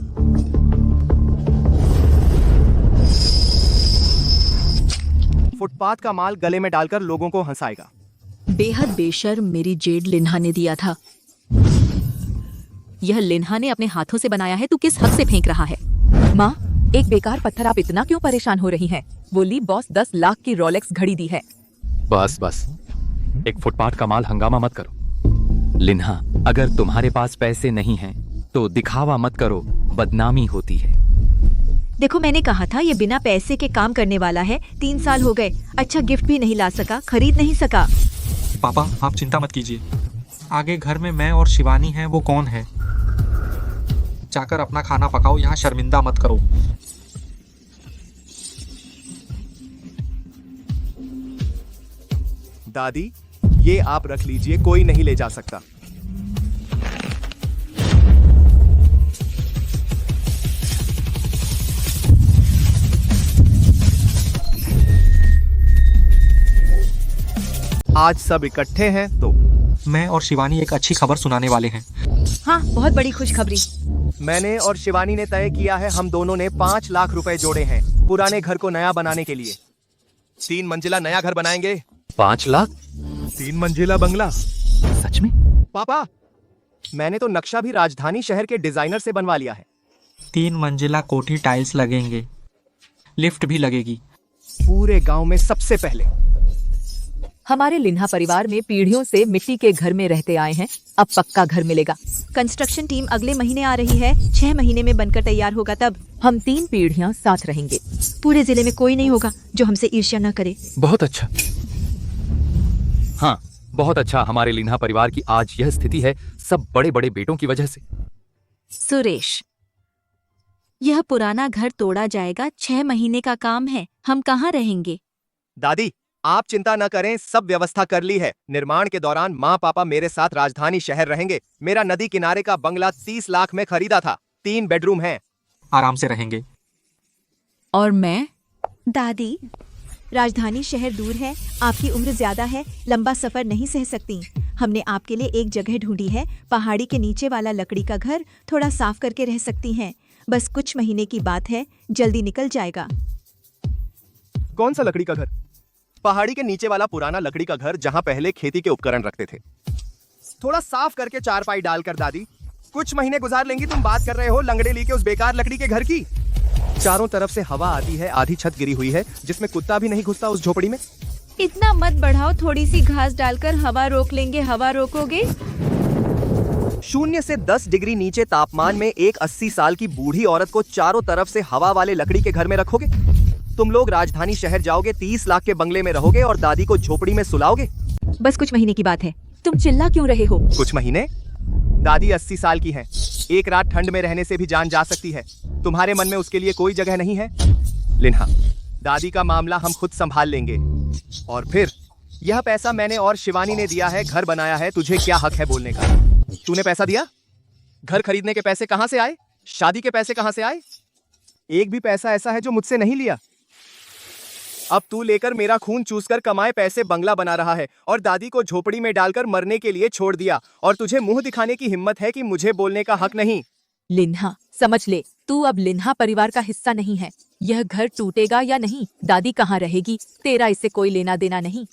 फुटपाथ का माल गले में डालकर लोगों को हंसाएगा। बेहद बेशर्म मेरी जेड लिन्हा ने दिया था। यह लिन्हा ने अपने हाथों से बनाया है, तू किस हक से फेंक रहा है? माँ, एक बेकार पत्थर, आप इतना क्यों परेशान हो रही हैं? वो ली बॉस 10 लाख की रोलेक्स घड़ी दी है। बस, एक फुटपाथ का माल हंगामा मत करो। लिन्हा, अगर तुम्हारे पास पैसे नहीं हैं, तो दिखावा मत करो, बदनामी होती है। देखो, मैंने कहा था ये बिना पैसे के काम करने वाला है। 3 साल हो गए, अच्छा गिफ्ट भी नहीं ला सका, खरीद नहीं सका। पापा, आप चिंता मत कीजिए। आगे घर में मैं और शिवानी हैं, वो कौन है? जाकर अपना खाना पकाओ, यहाँ शर्मिंदा मत करो। दादी, ये आप रख लीजिए, कोई नहीं ले जा सकता। आज सब इकट्ठे हैं तो मैं और शिवानी एक अच्छी खबर सुनाने वाले हैं। हाँ, बहुत बड़ी खुशखबरी। मैंने और शिवानी ने तय किया है, हम दोनों ने 5 लाख रुपए जोड़े हैं पुराने घर को नया बनाने के लिए। 3 मंजिला नया घर बनाएंगे। 5 लाख? 3 मंजिला बंगला? सच में? पापा, मैंने तो नक्शा भी राजधानी शहर के डिजाइनर से बनवा लिया है। 3 मंजिला कोठी, टाइल्स लगेंगे, लिफ्ट भी लगेगी। पूरे गांव में सबसे पहले। हमारे लिन्हा परिवार में पीढ़ियों से मिट्टी के घर में रहते आए हैं, अब पक्का घर मिलेगा। कंस्ट्रक्शन टीम अगले महीने आ रही है, 6 महीने में बनकर तैयार होगा। तब हम 3 पीढ़ियां साथ रहेंगे। पूरे जिले में कोई नहीं होगा जो हमसे ईर्ष्या न करे। बहुत अच्छा। हाँ, बहुत अच्छा। हमारे लिन्हा परिवार की आज यह स्थिति है, सब बड़े बड़े बेटों की वजह से। सुरेश, यह पुराना घर तोड़ा जाएगा, 6 महीने का काम है, हम कहाँ रहेंगे? दादी, आप चिंता न करें, सब व्यवस्था कर ली है। निर्माण के दौरान माँ पापा मेरे साथ राजधानी शहर रहेंगे। मेरा नदी किनारे का बंगला 30 लाख में खरीदा था, 3 बेडरूम हैं। आराम से रहेंगे। और मैं? दादी, राजधानी शहर दूर है, आपकी उम्र ज्यादा है, लंबा सफर नहीं सह सकती। हमने आपके लिए एक जगह ढूंढी है, पहाड़ी के नीचे वाला लकड़ी का घर, थोड़ा साफ करके रह सकती हैं। बस कुछ महीने की बात है, जल्दी निकल जाएगा। कौन सा लकड़ी का घर? पहाड़ी के नीचे वाला पुराना लकड़ी का घर, जहां पहले खेती के उपकरण रखते थे। थोड़ा साफ करके चारपाई डालकर। दादी, कुछ महीने गुजार लेंगी। तुम बात कर रहे हो लंगड़े के उस बेकार लकड़ी के घर की? चारों तरफ से हवा आती है, आधी छत गिरी हुई है, जिसमें कुत्ता भी नहीं घुसता उस झोपड़ी में। इतना मत बढ़ाओ, थोड़ी सी घास डालकर हवा रोक लेंगे। हवा रोकोगे? 0 से 10 डिग्री नीचे तापमान में एक 80 साल की बूढ़ी औरत को चारों तरफ से हवा वाले लकड़ी के घर में रखोगे? तुम लोग राजधानी शहर जाओगे, 30 लाख के बंगले में रहोगे और दादी को झोपड़ी में सुलाओगे। बस कुछ महीने की बात है। तुम चिल्ला क्यों रहे हो? कुछ महीने? दादी 80 साल की हैं। एक रात ठंड में रहने से भी जान जा सकती है। तुम्हारे मन में उसके लिए कोई जगह नहीं है? लिन्हा, दादी का मामला हम खुद संभाल लेंगे। और फिर यह पैसा मैंने और शिवानी ने दिया है, घर बनाया है, तुझे क्या हक है बोलने का? तूने पैसा दिया? घर खरीदने के पैसे कहाँ से आए? शादी के पैसे कहाँ से आए? एक भी पैसा ऐसा है जो मुझसे नहीं लिया। अब तू लेकर मेरा खून चूसकर कमाए पैसे बंगला बना रहा है और दादी को झोपड़ी में डालकर मरने के लिए छोड़ दिया, और तुझे मुंह दिखाने की हिम्मत है कि मुझे बोलने का हक नहीं। लिन्हा, समझ ले, तू अब लिन्हा परिवार का हिस्सा नहीं है। यह घर टूटेगा या नहीं, दादी कहाँ रहेगी, तेरा इससे कोई लेना देना नहीं।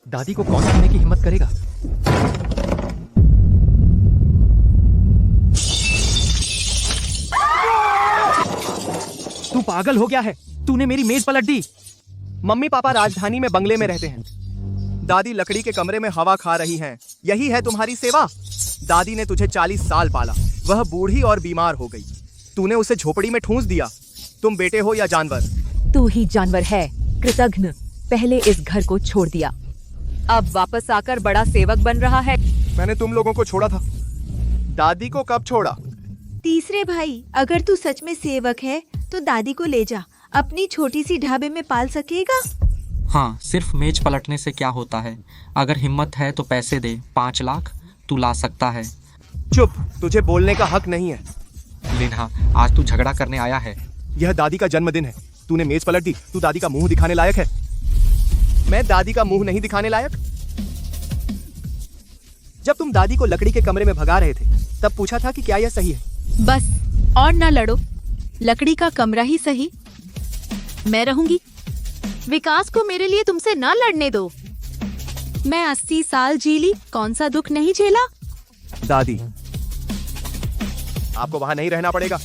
दादी को कौन छूने की हिम्मत करेगा? तू पागल हो गया है? तूने मेरी मेज पलट दी। मम्मी पापा राजधानी में बंगले में रहते हैं, दादी लकड़ी के कमरे में हवा खा रही हैं। यही है तुम्हारी सेवा? दादी ने तुझे 40 साल पाला, वह बूढ़ी और बीमार हो गई, तूने उसे झोपड़ी में ठूंस दिया। तुम बेटे हो या जानवर? तू ही जानवर है, कृतघ्न। पहले इस घर को छोड़ दिया, अब वापस आकर बड़ा सेवक बन रहा है। मैंने तुम लोगों को छोड़ा था, दादी को कब छोड़ा? तीसरे भाई, अगर तू सच में सेवक है तो दादी को ले जा, अपनी छोटी सी ढाबे में पाल सकेगा। हाँ, सिर्फ मेज पलटने से क्या होता है? अगर हिम्मत है तो पैसे दे, 5 लाख तू ला सकता है। चुप, तुझे बोलने का हक नहीं है। लिन्हा, आज तू झगड़ा करने आया है। यह दादी का जन्मदिन है, तूने मेज पलट दी। तू दादी का मुंह दिखाने लायक है? मैं दादी का मुंह नहीं दिखाने लायक? जब तुम दादी को लकड़ी के कमरे में भगा रहे थे तब पूछा था कि क्या यह सही है? बस, और ना लड़ो, लकड़ी का कमरा ही सही, मैं रहूंगी। विकास को मेरे लिए तुमसे ना लड़ने दो। मैं 80 साल जी ली, कौन सा दुख नहीं झेला। दादी, आपको वहां नहीं रहना पड़ेगा,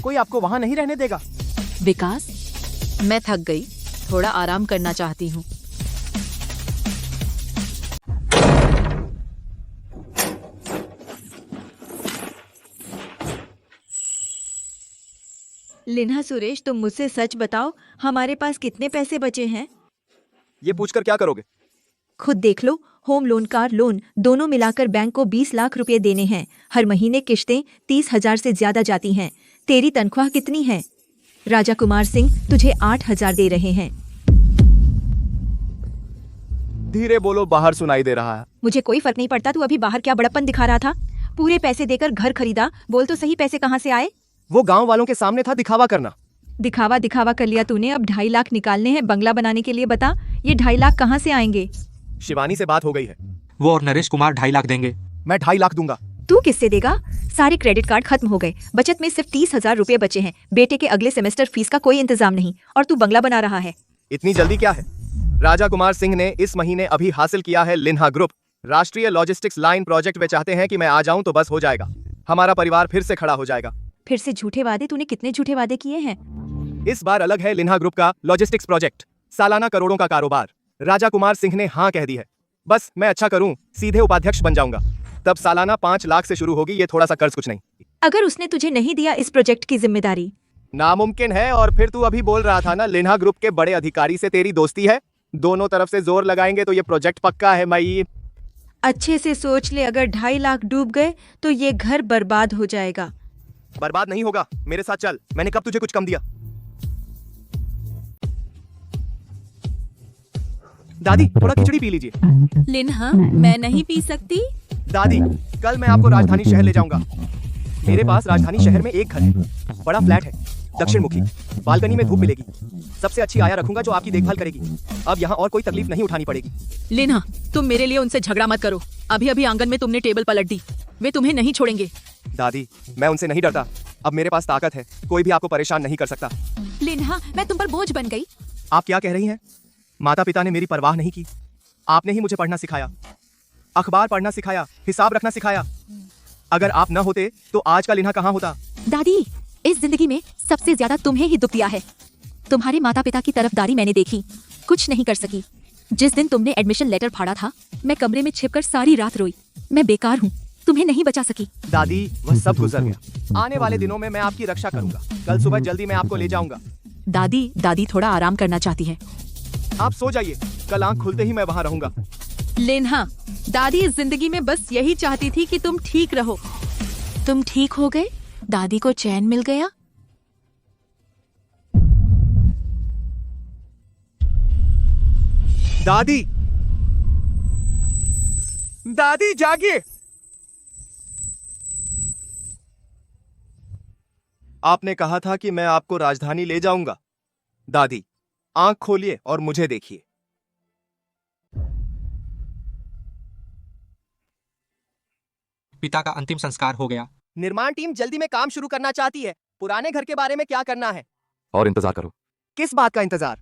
कोई आपको वहां नहीं रहने देगा। विकास, मैं थक गई, थोड़ा आराम करना चाहती हूँ। लिन्हा, सुरेश, तुम मुझसे सच बताओ, हमारे पास कितने पैसे बचे हैं? ये पूछकर क्या करोगे? खुद देख लो, होम लोन, कार लोन, दोनों मिलाकर बैंक को 20 लाख रुपए देने हैं। हर महीने किश्तें 30,000 से ज्यादा जाती हैं। तेरी तनख्वाह कितनी है? राजा कुमार सिंह तुझे 8,000 दे रहे हैं। धीरे बोलो, बाहर सुनाई दे रहा है। मुझे कोई फर्क नहीं पड़ता, तू अभी बाहर क्या बड़प्पन दिखा रहा था? पूरे पैसे देकर घर खरीदा, बोल तो सही, पैसे कहाँ से आए? वो गांव वालों के सामने था दिखावा करना। दिखावा दिखावा कर लिया तूने, अब 2.5 लाख निकालने हैं बंगला बनाने के लिए। बता, ये 2.5 लाख कहाँ से आएंगे? शिवानी से बात हो गई है, वो और नरेश कुमार 2.5 लाख देंगे। मैं 2.5 लाख दूंगा। तू किससे देगा? सारे क्रेडिट कार्ड खत्म हो गए, बचत में सिर्फ 30,000 रुपए बचे हैं। बेटे के अगले सेमेस्टर फीस का कोई इंतजाम नहीं, और तू बंगला बना रहा है। इतनी जल्दी क्या है? राजा कुमार सिंह ने इस महीने अभी हासिल किया है लिन्हा ग्रुप राष्ट्रीय लॉजिस्टिक्स लाइन प्रोजेक्ट। वे चाहते हैं कि मैं आ जाऊं तो बस हो जाएगा, हमारा परिवार फिर से खड़ा हो जाएगा। फिर से झूठे वादे? तूने कितने झूठे वादे किए हैं? इस बार अलग है लिन्हा ग्रुप का लॉजिस्टिक्स प्रोजेक्ट, सालाना करोड़ों का कारोबार। राजा कुमार सिंह ने हाँ कह दी है, बस मैं अच्छा करूं, सीधे उपाध्यक्ष बन जाऊंगा, तब सालाना 5 लाख से शुरू होगी। ये थोड़ा सा कर्ज कुछ नहीं। अगर उसने तुझे नहीं दिया इस प्रोजेक्ट की जिम्मेदारी? नामुमकिन है। और फिर तू अभी बोल रहा था ना लिन्हा ग्रुप के बड़े अधिकारी से तेरी दोस्ती है, दोनों तरफ से जोर लगाएंगे तो ये प्रोजेक्ट पक्का है। मई, अच्छे से सोच ले, अगर 2.5 लाख डूब गए तो ये घर बर्बाद हो जाएगा। बर्बाद नहीं होगा, मेरे साथ चल। मैंने कब तुझे कुछ कम दिया? दादी, थोड़ा खिचड़ी पी लीजिए। लिन्हा, मैं नहीं पी सकती। दादी, कल मैं आपको राजधानी शहर ले जाऊंगा। मेरे पास राजधानी शहर में एक घर है, बड़ा फ्लैट है, दक्षिण मुखी, बालकनी में धूप मिलेगी, सबसे अच्छी आया रखूंगा जो आपकी देखभाल करेगी। अब यहाँ और कोई तकलीफ नहीं उठानी पड़ेगी। लिन्हा, तुम मेरे लिए उनसे झगड़ा मत करो। अभी अभी आंगन में तुमने टेबल पलट दी, वे तुम्हें नहीं छोड़ेंगे। दादी, मैं उनसे नहीं डरता, अब मेरे पास ताकत है, कोई भी आपको परेशान नहीं कर सकता। लिन्हा, मैं तुम पर बोझ बन गई। आप क्या कह रही हैं? माता पिता ने मेरी परवाह नहीं की, आपने ही मुझे पढ़ना सिखाया, अखबार पढ़ना सिखाया, हिसाब रखना सिखाया। अगर आप न होते तो आज का लिन्हा कहाँ होता? दादी, इस जिंदगी में सबसे ज्यादा तुम्हें ही दुख दिया है। तुम्हारे माता पिता की तरफदारी मैंने देखी, कुछ नहीं कर सकी। जिस दिन तुमने एडमिशन लेटर फाड़ा था, मैं कमरे में छिपकर सारी रात रोई। मैं बेकार हूँ, तुम्हें नहीं बचा सकी। दादी, वह सब गुजर गया, आने वाले दिनों में मैं आपकी रक्षा करूंगा। कल सुबह जल्दी मैं आपको ले जाऊंगा। दादी थोड़ा आराम करना चाहती है। आप सो जाइए, कल आंख खुलते ही मैं वहाँ रहूंगा। लिन्हा, दादी इस जिंदगी में बस यही चाहती थी कि तुम ठीक रहो। तुम ठीक हो गए, दादी को चैन मिल गया। दादी, दादी जागिए। आपने कहा था कि मैं आपको राजधानी ले जाऊंगा। दादी, आंख खोलिए और मुझे देखिए। पिता का अंतिम संस्कार हो गया। निर्माण टीम जल्दी में काम शुरू करना चाहती है। पुराने घर के बारे में क्या करना है? और इंतजार करो। किस बात का इंतजार?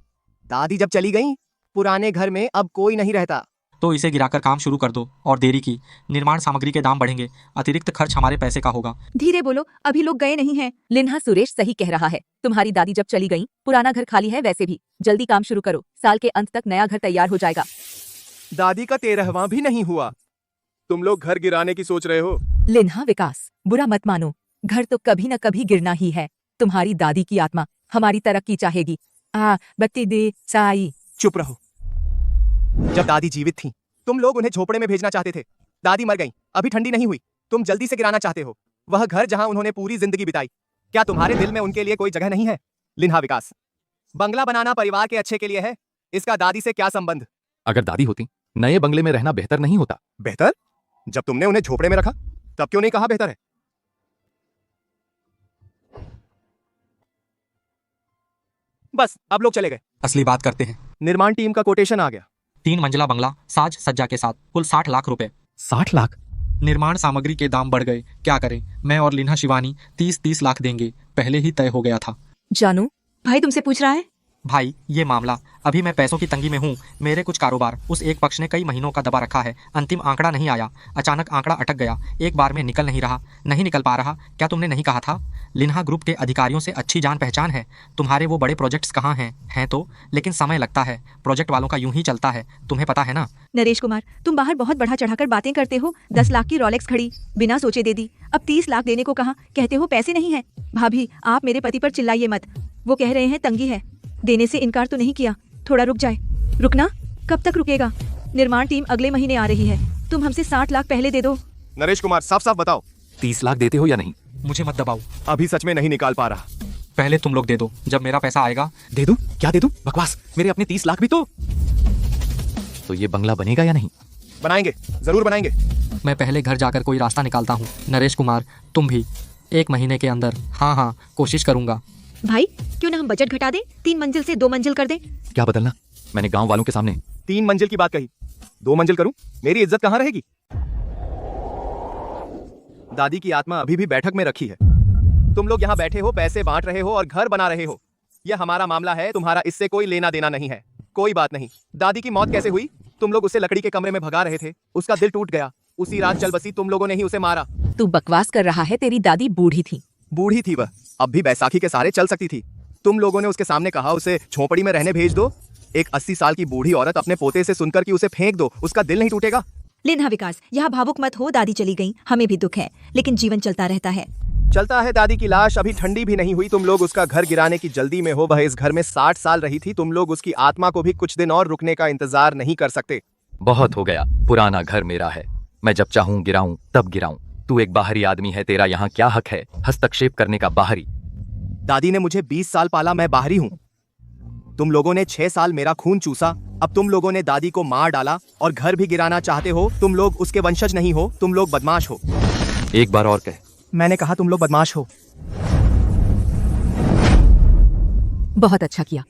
दादी जब चली गई, पुराने घर में अब कोई नहीं रहता। तो इसे गिराकर काम शुरू कर दो। और देरी की, निर्माण सामग्री के दाम बढ़ेंगे, अतिरिक्त खर्च हमारे पैसे का होगा। धीरे बोलो, अभी लोग गए नहीं हैं। लिन्हा सुरेश सही कह रहा है। तुम्हारी दादी जब चली गई, पुराना घर खाली है। वैसे भी जल्दी काम शुरू करो, साल के अंत तक नया घर तैयार हो जाएगा। दादी का 13वां भी नहीं हुआ, तुम लोग घर गिराने की सोच रहे हो? लिन्हा विकास, बुरा मत मानो, घर तो कभी न कभी गिरना ही है। तुम्हारी दादी की आत्मा हमारी तरक्की चाहेगी। बत्ती दे साई। चुप रहो। जब दादी जीवित थी, तुम लोग उन्हें झोपड़े में भेजना चाहते थे। दादी मर गई, अभी ठंडी नहीं हुई, तुम जल्दी से गिराना चाहते हो वह घर जहां उन्होंने पूरी जिंदगी बिताई। क्या तुम्हारे दिल में उनके लिए कोई जगह नहीं है? लिन्हा विकास, बंगला बनाना परिवार के अच्छे के लिए है, इसका दादी से क्या संबंध? अगर दादी होती, नए बंगले में रहना बेहतर नहीं होता? बेहतर? जब तुमने उन्हें झोपड़े में रखा तब क्यों नहीं कहा बेहतर है? बस अब लोग चले गए। असली बात करते हैं। निर्माण टीम का कोटेशन आ गया। 3 मंजिला बंगला, साज सज्जा के साथ, कुल 60 लाख रुपए। 60 लाख? निर्माण सामग्री के दाम बढ़ गए, क्या करें? मैं और लिन्हा शिवानी 30-30 लाख देंगे, पहले ही तय हो गया था। जानू, भाई तुमसे पूछ रहा है। भाई, ये मामला, अभी मैं पैसों की तंगी में हूँ। मेरे कुछ कारोबार उस एक पक्ष ने कई महीनों का दबा रखा है। अंतिम आंकड़ा नहीं आया, अचानक आंकड़ा अटक गया, एक बार में निकल नहीं रहा, नहीं निकल पा रहा। क्या तुमने नहीं कहा था लिन्हा ग्रुप के अधिकारियों से अच्छी जान पहचान है? तुम्हारे वो बड़े प्रोजेक्ट्स कहाँ हैं तो, लेकिन समय लगता है, प्रोजेक्ट वालों का यूं ही चलता है, तुम्हें पता है ना। नरेश कुमार, तुम बाहर बहुत बढ़ा चढ़ाकर बातें करते हो। 10 लाख की रोलेक्स खड़ी, बिना सोचे दे दी। अब 30 लाख देने को कहा, कहते हो पैसे नहीं है। भाभी, आप मेरे पति पर चिल्लाइए मत, वो कह रहे हैं तंगी है। देने से इनकार तो नहीं किया, थोड़ा रुक जाए। रुकना? कब तक रुकेगा? निर्माण टीम अगले महीने आ रही है, तुम हमसे 60 लाख पहले दे दो। नरेश कुमार, साफ साफ बताओ, 30 लाख देते हो या नहीं? मुझे मत दबाओ, अभी सच में नहीं निकाल पा रहा। पहले तुम लोग दे दो, जब मेरा पैसा आएगा। दे दूं? क्या दे दूं? बकवास, मेरे अपने 30 लाख भी तो ये बंगला बनेगा या नहीं? बनाएंगे, जरूर बनाएंगे। मैं पहले घर जाकर कोई रास्ता निकालता हूँ। नरेश कुमार, तुम भी 1 महीने के अंदर। हाँ, कोशिश करूंगा। भाई, क्यों ना हम बजट घटा दें, 3 मंजिल से 2 मंजिल कर दें। क्या बदलना? मैंने गांव वालों के सामने 3 मंजिल की बात कही, 2 मंजिल करूं? मेरी इज्जत कहाँ रहेगी? दादी की आत्मा अभी भी बैठक में रखी है। तुम लोग यहाँ बैठे हो, पैसे बांट रहे हो और घर बना रहे हो। यह हमारा मामला है, तुम्हारा इससे कोई लेना देना नहीं है। कोई बात नहीं। दादी की मौत कैसे हुई? तुम लोग उसे लकड़ी के कमरे में भगा रहे थे, उसका दिल टूट गया, उसी रात चल बसी, तुम लोगों ने ही उसे मारा। तू बकवास कर रहा है, तेरी दादी बूढ़ी थी। बूढ़ी थी वह, अब भी बैसाखी के सहारे चल सकती थी। तुम लोगों ने उसके सामने कहा उसे झोपड़ी में रहने भेज दो। एक 80 साल की बूढ़ी औरत अपने पोते से सुनकर कि उसे फेंक दो, उसका दिल नहीं टूटेगा? लिन्हा विकास, यहाँ भावुक मत हो। दादी चली गई, हमें भी दुख है, लेकिन जीवन चलता रहता है। चलता है। दादी की लाश अभी ठंडी भी नहीं हुई, तुम लोग उसका घर गिराने की जल्दी में हो। वह इस घर में 60 साल रही थी, तुम लोग उसकी आत्मा को भी कुछ दिन और रुकने का इंतजार नहीं कर सकते। बहुत हो गया, पुराना घर मेरा है, मैं जब चाहूं गिराऊं तब गिराऊं। तू एक बाहरी आदमी है, तेरा यहाँ क्या हक है हस्तक्षेप करने का? बाहरी? दादी ने मुझे 20 साल पाला, मैं बाहरी हूँ। तुम लोगों ने 6 साल मेरा खून चूसा, अब तुम लोगों ने दादी को मार डाला और घर भी गिराना चाहते हो। तुम लोग उसके वंशज नहीं हो, तुम लोग बदमाश हो। एक बार और कह। मैंने कहा तुम लोग बदमाश हो। बहुत अच्छा किया।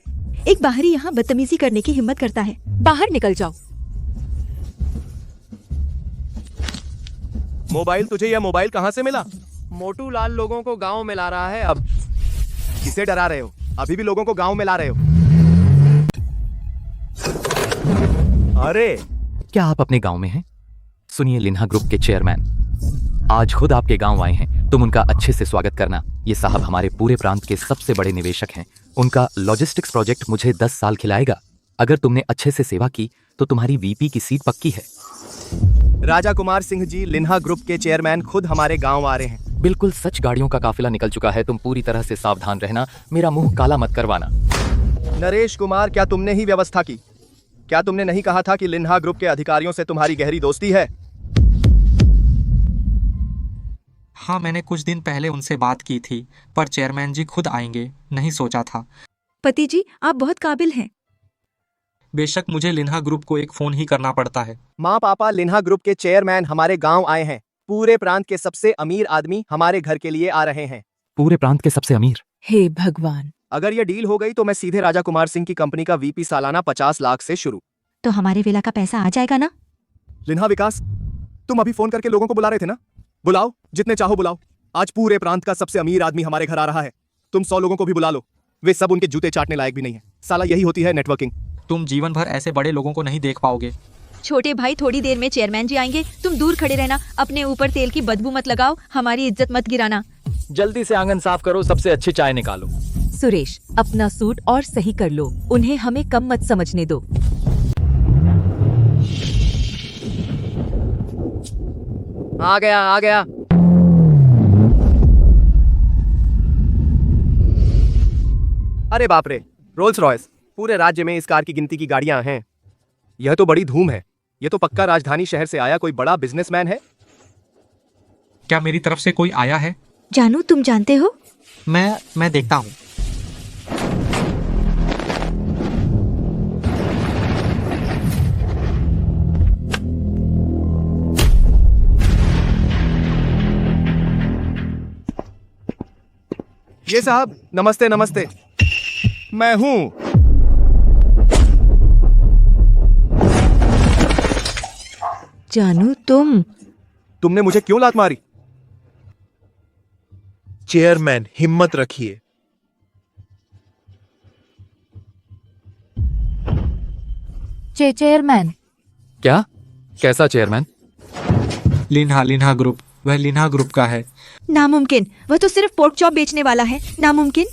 एक बाहरी यहाँ बदतमीजी करने की हिम्मत करता है। बाहर निकल जाओ। मोबाइल तुझे यह मोबाइल कहाँ से मिला? मोटू लाल लोगों को गांव में ला रहा है। अब किसे डरा रहे हो? अभी भी लोगों को गांव में ला रहे हो। अरे क्या आप अपने गांव में हैं? सुनिए लिन्हा ग्रुप के चेयरमैन, आज खुद आपके गांव आए हैं, तुम उनका अच्छे से स्वागत करना। ये साहब हमारे पूरे प्रांत के सबसे बड़े निवेशक हैं। उनका लॉजिस्टिक्स प्रोजेक्ट मुझे 10 साल खिलाएगा। अगर तुमने अच्छे से सेवा की तो तुम्हारी वीपी की सीट पक्की है। राजा कुमार सिंह जी, लिन्हा ग्रुप के चेयरमैन, खुद हमारे गांव आ रहे हैं। बिल्कुल सच, गाड़ियों का काफिला निकल चुका है, तुम पूरी तरह से सावधान रहना, मेरा मुंह काला मत करवाना। नरेश कुमार, क्या तुमने ही व्यवस्था की? क्या तुमने नहीं कहा था कि लिन्हा ग्रुप के अधिकारियों से तुम्हारी गहरी दोस्ती है? हाँ, मैंने कुछ दिन पहले उनसे बात की थी, पर चेयरमैन जी खुद आएंगे, नहीं सोचा था। पति जी, आप बहुत काबिल हैं। बेशक मुझे लिन्हा ग्रुप को एक फोन ही करना पड़ता है। माँ पापा, लिन्हा ग्रुप के चेयरमैन हमारे गांव आए हैं। पूरे प्रांत के सबसे अमीर आदमी हमारे घर के लिए आ रहे हैं। पूरे प्रांत के सबसे अमीर? हे भगवान। अगर ये डील हो गई तो मैं सीधे राजा कुमार सिंह की कंपनी का वीपी सालाना 50 लाख से शुरू। तो हमारे विला का पैसा आ जाएगा ना? लिन्हा विकास, तुम अभी फोन करके लोगों को बुला रहे थे ना? बुलाओ, जितने चाहो बुलाओ। आज पूरे प्रांत का सबसे अमीर आदमी हमारे घर आ रहा है। तुम 100 लोगों को भी बुला लो, वे सब उनके जूते चाटने लायक भी नहीं है। साला यही होती है नेटवर्किंग। तुम जीवन भर ऐसे बड़े लोगों को नहीं देख पाओगे। छोटे भाई, थोड़ी देर में चेयरमैन जी आएंगे, तुम दूर खड़े रहना। अपने ऊपर तेल की बदबू मत लगाओ, हमारी इज्जत मत गिराना। जल्दी से आंगन साफ करो, सबसे अच्छी चाय निकालो। सुरेश, अपना सूट और सही कर लो, उन्हें हमें कम मत समझने दो। आ गया। अरे बाप रे, रोल्स रॉयस। पूरे राज्य में इस कार की गिनती की गाड़ियां हैं। यह तो बड़ी धूम है। यह तो पक्का राजधानी शहर से आया कोई बड़ा बिजनेसमैन है। क्या मेरी तरफ से कोई आया है? जानू, तुम जानते हो? मैं देखता हूँ। ये साहब, नमस्ते नमस्ते। मैं हूं। जानू, तुमने मुझे क्यों लात मारी? चेयरमैन, हिम्मत रखिए। चेयरमैन? क्या? कैसा चेयरमैन? लिन्हा ग्रुप, वह लिन्हा ग्रुप का है। नामुमकिन, वह तो सिर्फ पोर्क चॉप बेचने वाला है। नामुमकिन।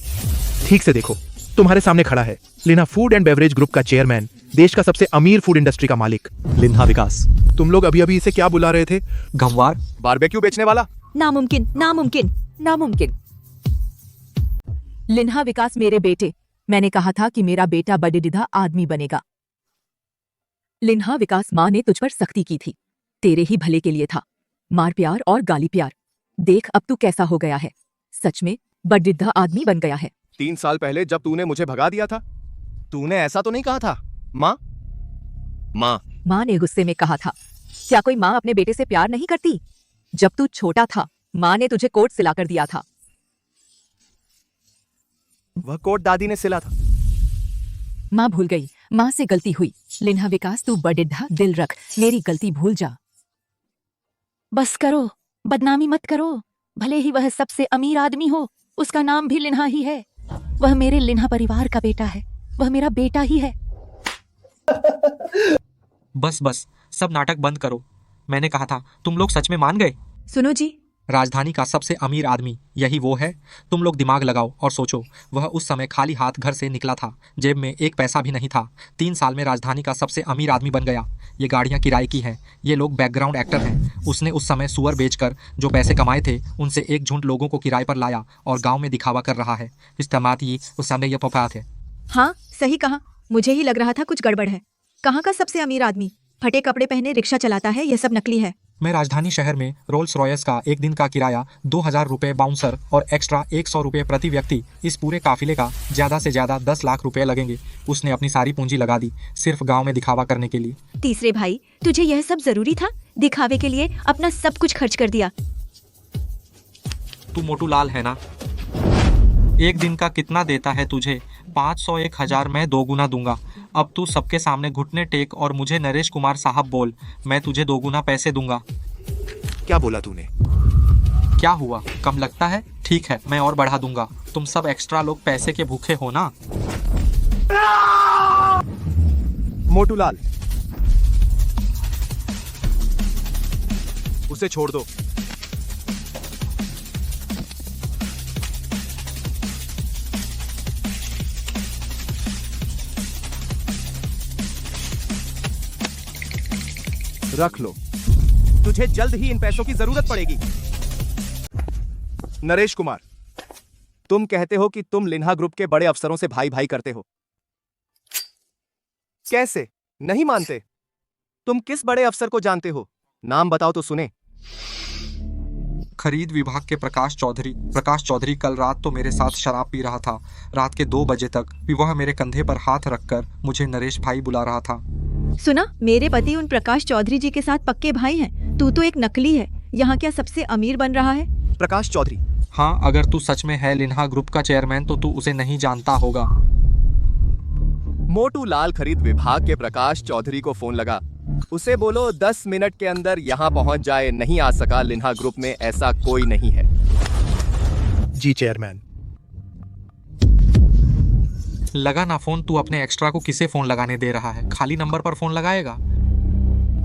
ठीक से देखो, तुम्हारे सामने खड़ा है लिन्हा फूड एंड बेवरेज ग्रुप का चेयरमैन, देश का सबसे अमीर फूड इंडस्ट्री का मालिक लिन्हा विकास। तुम लोग अभी इसे क्या बुला रहे थे? गंवार। बारबेक्यू बेचने वाला। नामुमकिन। लिन्हा विकास मेरे बेटे, मैंने कहा था कि मेरा बेटा बड़े आदमी बनेगा। लिन्हा विकास, माँ ने तुझ पर सख्ती की थी, तेरे ही भले के लिए था। मार प्यार और गाली प्यार, देख अब तू कैसा हो गया है। सच में बड़ा आदमी बन गया है। 3 साल पहले जब तूने मुझे भगा दिया था, तूने ऐसा तो नहीं कहा था माँ? माँ ने गुस्से में कहा था, क्या कोई माँ अपने बेटे से प्यार नहीं करती? जब तू छोटा था, माँ ने तुझे कोट सिलाकर दिया था। वह कोट दादी ने सिला था। माँ भूल गई, माँ से गलती हुई। लिन्हा विकास, तू बड़ा दिल रख, मेरी गलती भूल जा। बस करो, बदनामी मत करो। भले ही वह सबसे अमीर आदमी हो, उसका नाम भी लिन्हा ही है। वह मेरे लिन्हा परिवार का बेटा है, वह मेरा बेटा ही है। बस, सब नाटक बंद करो। मैंने कहा था, तुम लोग सच में मान गए। सुनो जी, राजधानी का सबसे अमीर आदमी यही वो है। तुम लोग दिमाग लगाओ और सोचो, वह उस समय खाली हाथ घर से निकला था, जेब में एक पैसा भी नहीं था। 3 साल में राजधानी का सबसे अमीर आदमी बन गया। ये गाड़ियाँ किराए की हैं, ये लोग बैकग्राउंड एक्टर हैं। उसने उस समय सुअर बेचकर जो पैसे कमाए थे, उनसे एक झुंड लोगों को किराए पर लाया और गाँव में दिखावा कर रहा है। उस समय यह पपात है। हाँ, सही कहा। मुझे ही लग रहा था कुछ गड़बड़ है। कहाँ का सबसे अमीर आदमी? फटे कपड़े पहने रिक्शा चलाता है, यह सब नकली है। मैं राजधानी शहर में रोल्स रॉयस का एक दिन का किराया 2000 रुपये बाउंसर और एक्स्ट्रा 100 रुपये प्रति व्यक्ति। इस पूरे काफिले का ज्यादा से ज्यादा 10 लाख रुपए लगेंगे। उसने अपनी सारी पूंजी लगा दी सिर्फ गांव में दिखावा करने के लिए। तीसरे भाई, तुझे यह सब जरूरी था? दिखावे के लिए अपना सब कुछ खर्च कर दिया। तू मोटू लाल है ना? एक दिन का कितना देता है तुझे? 500, 1000 मैं 2 गुना दूंगा। अब तू सबके सामने घुटने टेक और मुझे नरेश कुमार साहब बोल, मैं तुझे 2 गुना पैसे दूंगा। क्या बोला तूने? क्या हुआ, कम लगता है? ठीक है, मैं और बढ़ा दूंगा। तुम सब एक्स्ट्रा लोग पैसे के भूखे हो ना। मोटूलाल, उसे छोड़ दो। रख लो, तुझे जल्द ही इन पैसों की जरूरत पड़ेगी। नरेश कुमार, तुम कहते हो कि तुम लिन्हा ग्रुप के बड़े अफसरों से भाई भाई करते हो। कैसे? नहीं मानते? तुम किस बड़े अफसर को जानते हो? नाम बताओ तो सुने। खरीद विभाग के प्रकाश चौधरी कल रात तो मेरे साथ शराब पी रहा था। रात के 2 बजे तक भी वह मेरे कंधे पर हाथ रखकर मुझे नरेश भाई बुला रहा था। सुना, मेरे पति उन प्रकाश चौधरी जी के साथ पक्के भाई हैं। तू तो एक नकली है। यहाँ क्या सबसे अमीर बन रहा है? प्रकाश चौधरी, हाँ, अगर तू सच में है लिन्हा ग्रुप का चेयरमैन तो तू उसे नहीं जानता होगा। मोटू लाल खरीद विभाग के प्रकाश चौधरी को फोन लगा। उसे बोलो 10 मिनट के अंदर यहाँ पहुंच जाए। नहीं आ सका, लिन्हा ग्रुप में ऐसा कोई नहीं है। जी चेयरमैन। लगा ना फोन। तू अपने एक्स्ट्रा को किसे फोन लगाने दे रहा है? खाली नंबर पर फोन लगाएगा?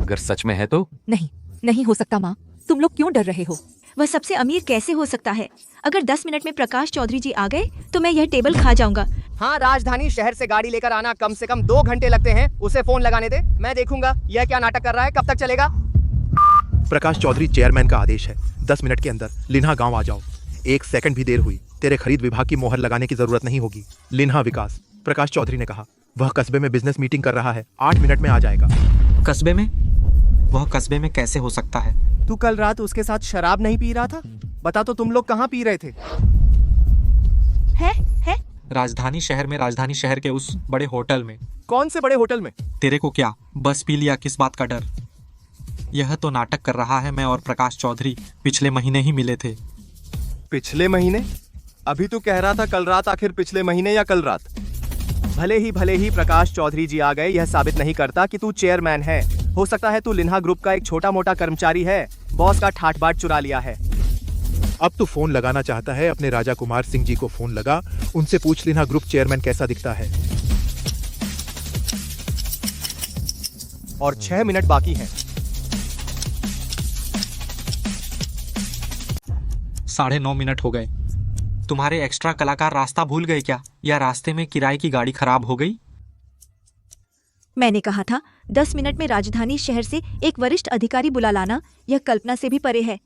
अगर सच में है तो? नहीं, नहीं हो सकता माँ। तुम लोग क्यों डर रहे हो? वह सबसे अमीर कैसे हो सकता है? अगर 10 मिनट में प्रकाश चौधरी जी आ गए तो मैं यह टेबल खा जाऊंगा। हाँ, राजधानी शहर से गाड़ी लेकर आना कम से कम 2 घंटे लगते हैं। उसे फोन लगाने दे, मैं देखूंगा यह क्या नाटक कर रहा है। कब तक चलेगा? प्रकाश चौधरी चेयरमैन का आदेश है। 10 मिनट के अंदर लिन्हा गांव आ जाओ। 1 सेकंड भी देर हुई तेरे खरीद विभाग की मोहर लगाने की जरूरत नहीं होगी। लिन्हा विकास, प्रकाश चौधरी ने कहा। वह कस्बे में बिजनेस मीटिंग कर रहा है। 8 मिनट में आ जाएगा। कस्बे में? वह कस्बे में कैसे हो सकता है? तू कल रात उसके साथ शराब नहीं पी रहा था? बता तो, तुम लोग कहाँ पी रहे थे? है? राजधानी शहर में, राजधानी शहर के उस बड़े होटल में। कौन से बड़े होटल में? तेरे को क्या बस पी लिया? किस बात का डर? यह तो नाटक कर रहा है। मैं और प्रकाश चौधरी पिछले महीने ही मिले थे। पिछले महीने? अभी तू कह रहा था कल रात। आखिर पिछले महीने या कल रात? भले ही प्रकाश चौधरी जी आ गए, यह साबित नहीं करता कि तू चेयरमैन है। हो सकता है तू लिन्हा ग्रुप का एक छोटा मोटा कर्मचारी है। बॉस का ठाट बाट चुरा लिया है। अब तू फोन लगाना चाहता है? अपने राजा कुमार सिंह जी को फोन लगा। उनसे पूछ लिन्हा ग्रुप चेयरमैन कैसा दिखता है। और 6 मिनट बाकी हैं। 9:30 मिनट हो गए। तुम्हारे एक्स्ट्रा कलाकार रास्ता भूल गए क्या? या रास्ते में किराए की गाड़ी खराब हो गई? मैंने कहा था 10 मिनट में राजधानी शहर से एक वरिष्ठ अधिकारी बुला लाना। यह कल्पना से भी परे है।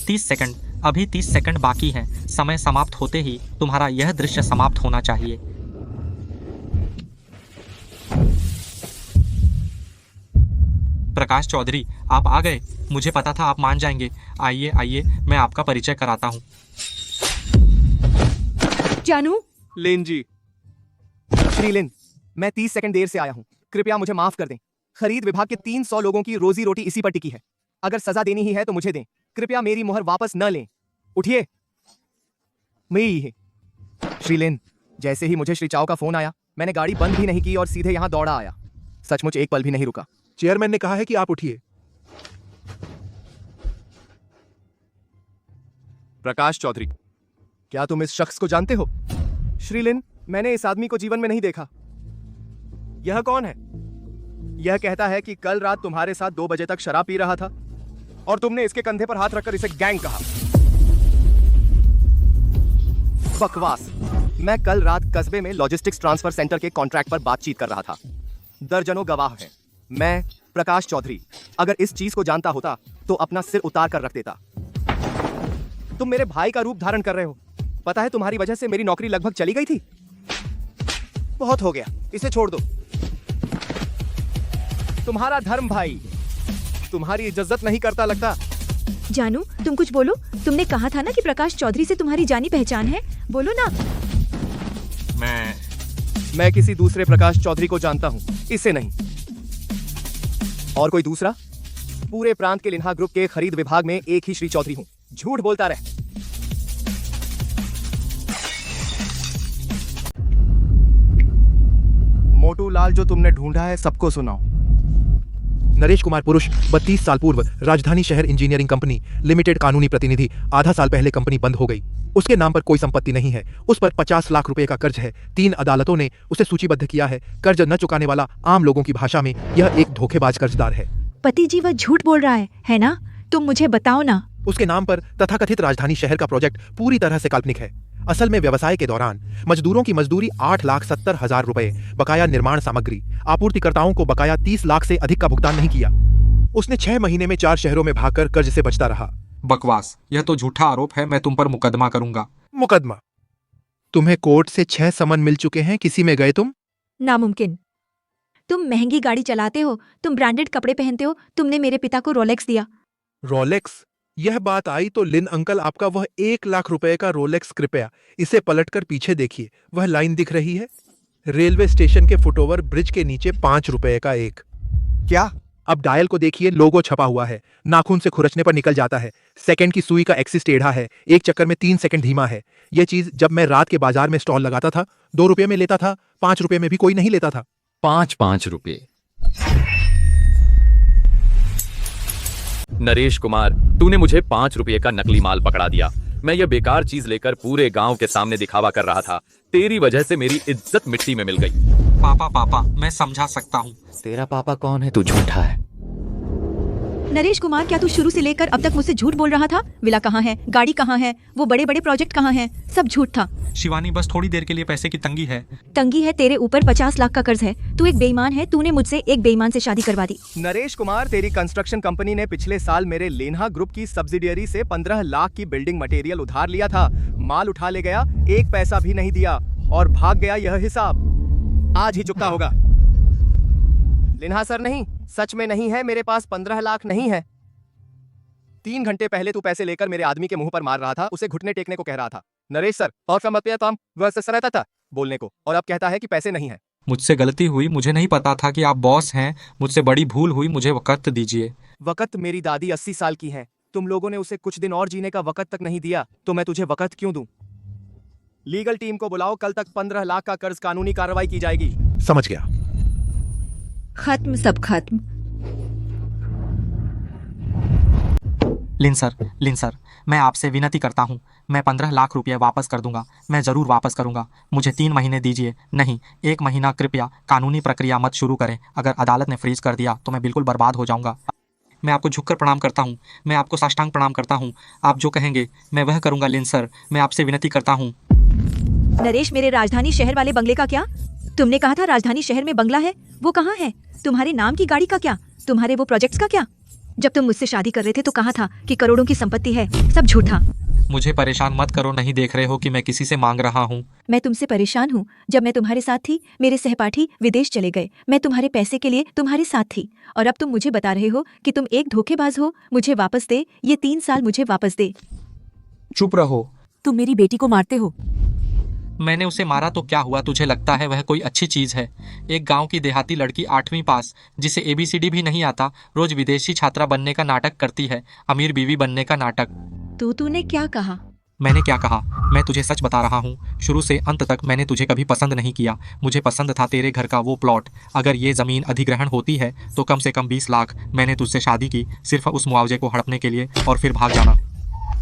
30 सेकंड। अभी 30 सेकंड बाकी हैं। समय समाप्त होते ही तुम्हारा यह दृश्य समाप्त होना चाहिए। प्रकाश चौधरी, आप आ गए। मुझे पता था आप मान जाएंगे। आइए आइए, मैं आपका परिचय कराता हूँ। जानू। लिन जी। श्रीलिन, मैं 30 सेकंड देर से आया हूँ। कृपया मुझे माफ कर दें। खरीद विभाग के 300 लोगों की रोजी रोटी इसी पर टिकी है। अगर सजा देनी ही है तो मुझे दें। कृपया मेरी मोहर वापस न लें। उठिए। मैं श्रीलिन, जैसे ही मुझे श्री चाव का फोन आया, मैंने गाड़ी बंद भी नहीं की और सीधे यहाँ दौड़ा आया। सचमुच एक पल भी नहीं रुका। चेयरमैन ने कहा है कि आप उठिए। प्रकाश चौधरी, क्या तुम इस शख्स को जानते हो? श्रीलिन, मैंने इस आदमी को जीवन में नहीं देखा। यह कौन है? यह कहता है कि कल रात तुम्हारे साथ 2 बजे तक शराब पी रहा था और तुमने इसके कंधे पर हाथ रखकर इसे गैंग कहा। बकवास। मैं कल रात कस्बे में लॉजिस्टिक्स ट्रांसफर सेंटर के कॉन्ट्रैक्ट पर बातचीत कर रहा था। दर्जनों गवाह हैं। मैं प्रकाश चौधरी अगर इस चीज को जानता होता तो अपना सिर उतार कर रख देता। तुम मेरे भाई का रूप धारण कर रहे हो। पता है तुम्हारी वजह से मेरी नौकरी लगभग चली गई थी। बहुत हो गया, इसे छोड़ दो। तुम्हारा धर्म भाई तुम्हारी इज्जत नहीं करता लगता। जानू, तुम कुछ बोलो। तुमने कहा था ना कि प्रकाश चौधरी से तुम्हारी जानी पहचान है। बोलो ना। मैं किसी दूसरे प्रकाश चौधरी को जानता हूँ, इसे नहीं। और कोई दूसरा? पूरे प्रांत के लिन्हा ग्रुप के खरीद विभाग में एक ही श्री चौधरी हूँ। झूठ बोलता रहे। मोटू लाल, जो तुमने ढूंढा है सबको सुनाओ। नरेश कुमार पुरुष, 32 साल पूर्व, राजधानी शहर इंजीनियरिंग कंपनी लिमिटेड कानूनी प्रतिनिधि। आधा साल पहले कंपनी बंद हो गई। उसके नाम पर कोई संपत्ति नहीं है। उस पर 50 लाख रुपए का कर्ज है। 3 अदालतों ने उसे सूचीबद्ध किया है। कर्ज न चुकाने वाला, आम लोगों की भाषा में यह एक धोखेबाज कर्जदार है। पति जी, वह झूठ बोल रहा है ना? तुम मुझे बताओ ना। उसके नाम पर तथाकथित राजधानी शहर का प्रोजेक्ट पूरी तरह से काल्पनिक है। असल में व्यवसाय के दौरान मजदूरों की मजदूरी 8,70,000 रुपए, बकाया निर्माण सामग्री, आपूर्तिकर्ताओं को बकाया 30 लाख से अधिक का भुगतान नहीं किया। उसने 6 महीने में 4 शहरों में भागकर कर्ज से बचता रहा। बकवास। यह तो झूठा आरोप है। मैं तुम पर मुकदमा करूंगा। मुकदमा? तुम्हें कोर्ट से 6 समन मिल चुके हैं। किसी में गए तुम? नामुमकिन। तुम महंगी गाड़ी चलाते हो, तुम ब्रांडेड कपड़े पहनते हो। तुमने मेरे पिता को रोलेक्स दिया। रोलेक्स? यह बात आई तो लिन अंकल, आपका वह 1 लाख रुपए का रोलेक्स, कृपया इसे पलटकर पीछे देखिए। वह लाइन दिख रही है? रेलवे स्टेशन के फुटओवर ब्रिज के नीचे 5 रुपए का एक। क्या? अब डायल को देखिए, लोगो छपा हुआ है, नाखून से खुरचने पर निकल जाता है। सेकंड की सुई का एक्सिस टेढ़ा है, एक चक्कर में 3 सेकंड धीमा है। यह चीज जब मैं रात के बाजार में स्टॉल लगाता था 2 रुपए में लेता था, 5 रुपए में भी कोई नहीं लेता था। 5 रुपए। नरेश कुमार, तूने मुझे 5 रुपए का नकली माल पकड़ा दिया। मैं ये बेकार चीज लेकर पूरे गांव के सामने दिखावा कर रहा था। तेरी वजह से मेरी इज्जत मिट्टी में मिल गई। पापा मैं समझा सकता हूँ। तेरा पापा कौन है? तू झूठा है। नरेश कुमार, क्या तू शुरू से लेकर अब तक मुझसे झूठ बोल रहा था? विला कहाँ है, गाड़ी कहाँ है, वो बड़े बड़े प्रोजेक्ट कहाँ हैं? सब झूठ था। शिवानी, बस थोड़ी देर के लिए पैसे की तंगी है। तंगी है? तेरे ऊपर 50 लाख का कर्ज है। तू एक बेईमान है। तूने मुझसे एक बेईमान से शादी करवा दी। नरेश कुमार, तेरी कंस्ट्रक्शन कंपनी ने पिछले साल मेरे लेन्हा ग्रुप की सब्सिडियरी से 15 लाख की बिल्डिंग मटेरियल उधार लिया था। माल उठा ले गया, एक पैसा भी नहीं दिया और भाग गया। यह हिसाब आज ही चुकता होगा। लिन्हा सर नहीं, सच में नहीं है, मेरे पास 15 लाख नहीं है। 3 घंटे पहले तू पैसे लेकर मेरे आदमी के मुंह पर मार रहा था, उसे घुटने टेकने को कह रहा था। नरेश सर, और का मतलब काम वह रहता था बोलने को, और अब कहता है कि पैसे नहीं है। मुझसे गलती हुई, मुझे नहीं पता था कि आप बॉस हैं। मुझसे बड़ी भूल हुई, मुझे वक्त दीजिए। वक्त? मेरी दादी 80 साल की है। तुम लोगों ने उसे कुछ दिन और जीने का वक्त तक नहीं दिया, तो मैं तुझे वक्त क्यों दूं? लीगल टीम को बुलाओ, कल तक 15 लाख का कर्ज कानूनी कार्रवाई की जाएगी। समझ गया। खत्म, सब खत्म। लिन सर, मैं आपसे विनती करता हूँ। मैं 15 लाख रुपए वापस कर दूंगा। मैं जरूर वापस करूंगा। मुझे 3 महीने दीजिए, नहीं 1 महीना। कृपया कानूनी प्रक्रिया मत शुरू करें। अगर अदालत ने फ्रीज कर दिया तो मैं बिल्कुल बर्बाद हो जाऊंगा। मैं आपको झुककर प्रणाम करता हूँ। मैं आपको साष्टांग प्रणाम करता हूँ। आप जो कहेंगे मैं वह करूंगा। लिन सर, मैं आपसे विनती करता हूँ। नरेश, मेरे राजधानी शहर वाले बंगले का क्या? तुमने कहा था राजधानी शहर में बंगला है, वो कहाँ है? तुम्हारे नाम की गाड़ी का क्या? तुम्हारे वो प्रोजेक्ट्स का क्या? जब तुम मुझसे शादी कर रहे थे तो कहा था कि करोड़ों की संपत्ति है। सब झूठा। मुझे परेशान मत करो। नहीं देख रहे हो कि मैं किसी से मांग रहा हूँ? मैं तुमसे परेशान हूँ। जब मैं तुम्हारे साथ थी, मेरे सहपाठी विदेश चले गए। मैं तुम्हारे पैसे के लिए तुम्हारे साथ थी, और अब तुम मुझे बता रहे हो कि तुम एक धोखेबाज हो। मुझे वापस दे, ये 3 साल मुझे वापस दे। चुप रहो। तुम मेरी बेटी को मारते हो। मैंने उसे मारा तो क्या हुआ? तुझे लगता है वह कोई अच्छी चीज है? एक गांव की देहाती लड़की 8वीं पास, जिसे ABCD भी नहीं आता, रोज विदेशी छात्रा बनने का नाटक करती है। अमीर बीवी बनने का नाटक। तूने क्या कहा? मैंने क्या कहा? मैं तुझे सच बता रहा हूँ। शुरू से अंत तक मैंने तुझे कभी पसंद नहीं किया। मुझे पसंद था तेरे घर का वो प्लॉट। अगर ये जमीन अधिग्रहण होती है तो कम से कम 20 लाख। मैंने तुझसे शादी की सिर्फ उस मुआवजे को हड़पने के लिए, और फिर भाग जाना।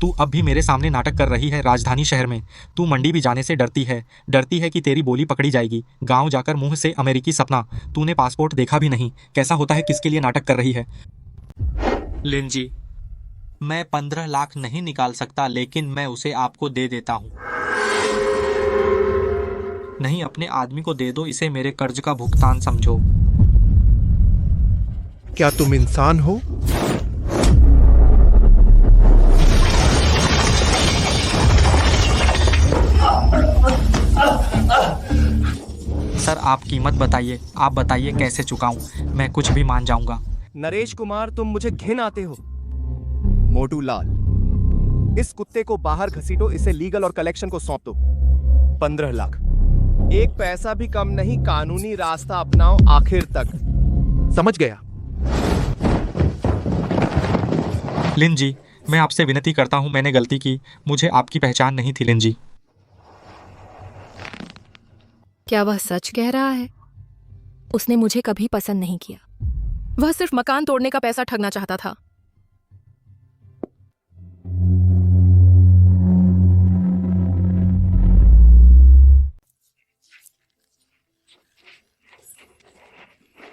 तू अब भी मेरे सामने नाटक कर रही है राजधानी शहर में। तू मंडी भी जाने से डरती है कि तेरी बोली पकड़ी जाएगी। गांव जाकर मुंह से अमेरिकी सपना। तूने पासपोर्ट देखा भी नहीं। कैसा होता है, किसके लिए नाटक कर रही है? लिन जी, मैं 15 लाख नहीं निकाल सकता, लेकिन मैं उसे आपको दे देता हूँ। नहीं, अपने आदमी को दे दो। इसे मेरे कर्ज का भुगतान समझो। क्या तुम इंसान हो? सर, आप कीमत बताइए। आप बताइए कैसे चुकाऊं? मैं कुछ भी मान जाऊंगा। नरेश कुमार, तुम मुझे घिन आते हो। मोटू लाल, इस कुत्ते को बाहर घसीटो। इसे लीगल और कलेक्शन को सौंप दो। 15 लाख, एक पैसा भी कम नहीं। कानूनी रास्ता अपनाओ आखिर तक। समझ गया। लिन जी, मैं आपसे विनती करता हूं, मैंने गलती की। मुझे आपकी पहचान नहीं थी। लिन जी, क्या वह सच कह रहा है? उसने मुझे कभी पसंद नहीं किया। वह सिर्फ मकान तोड़ने का पैसा ठगना चाहता था।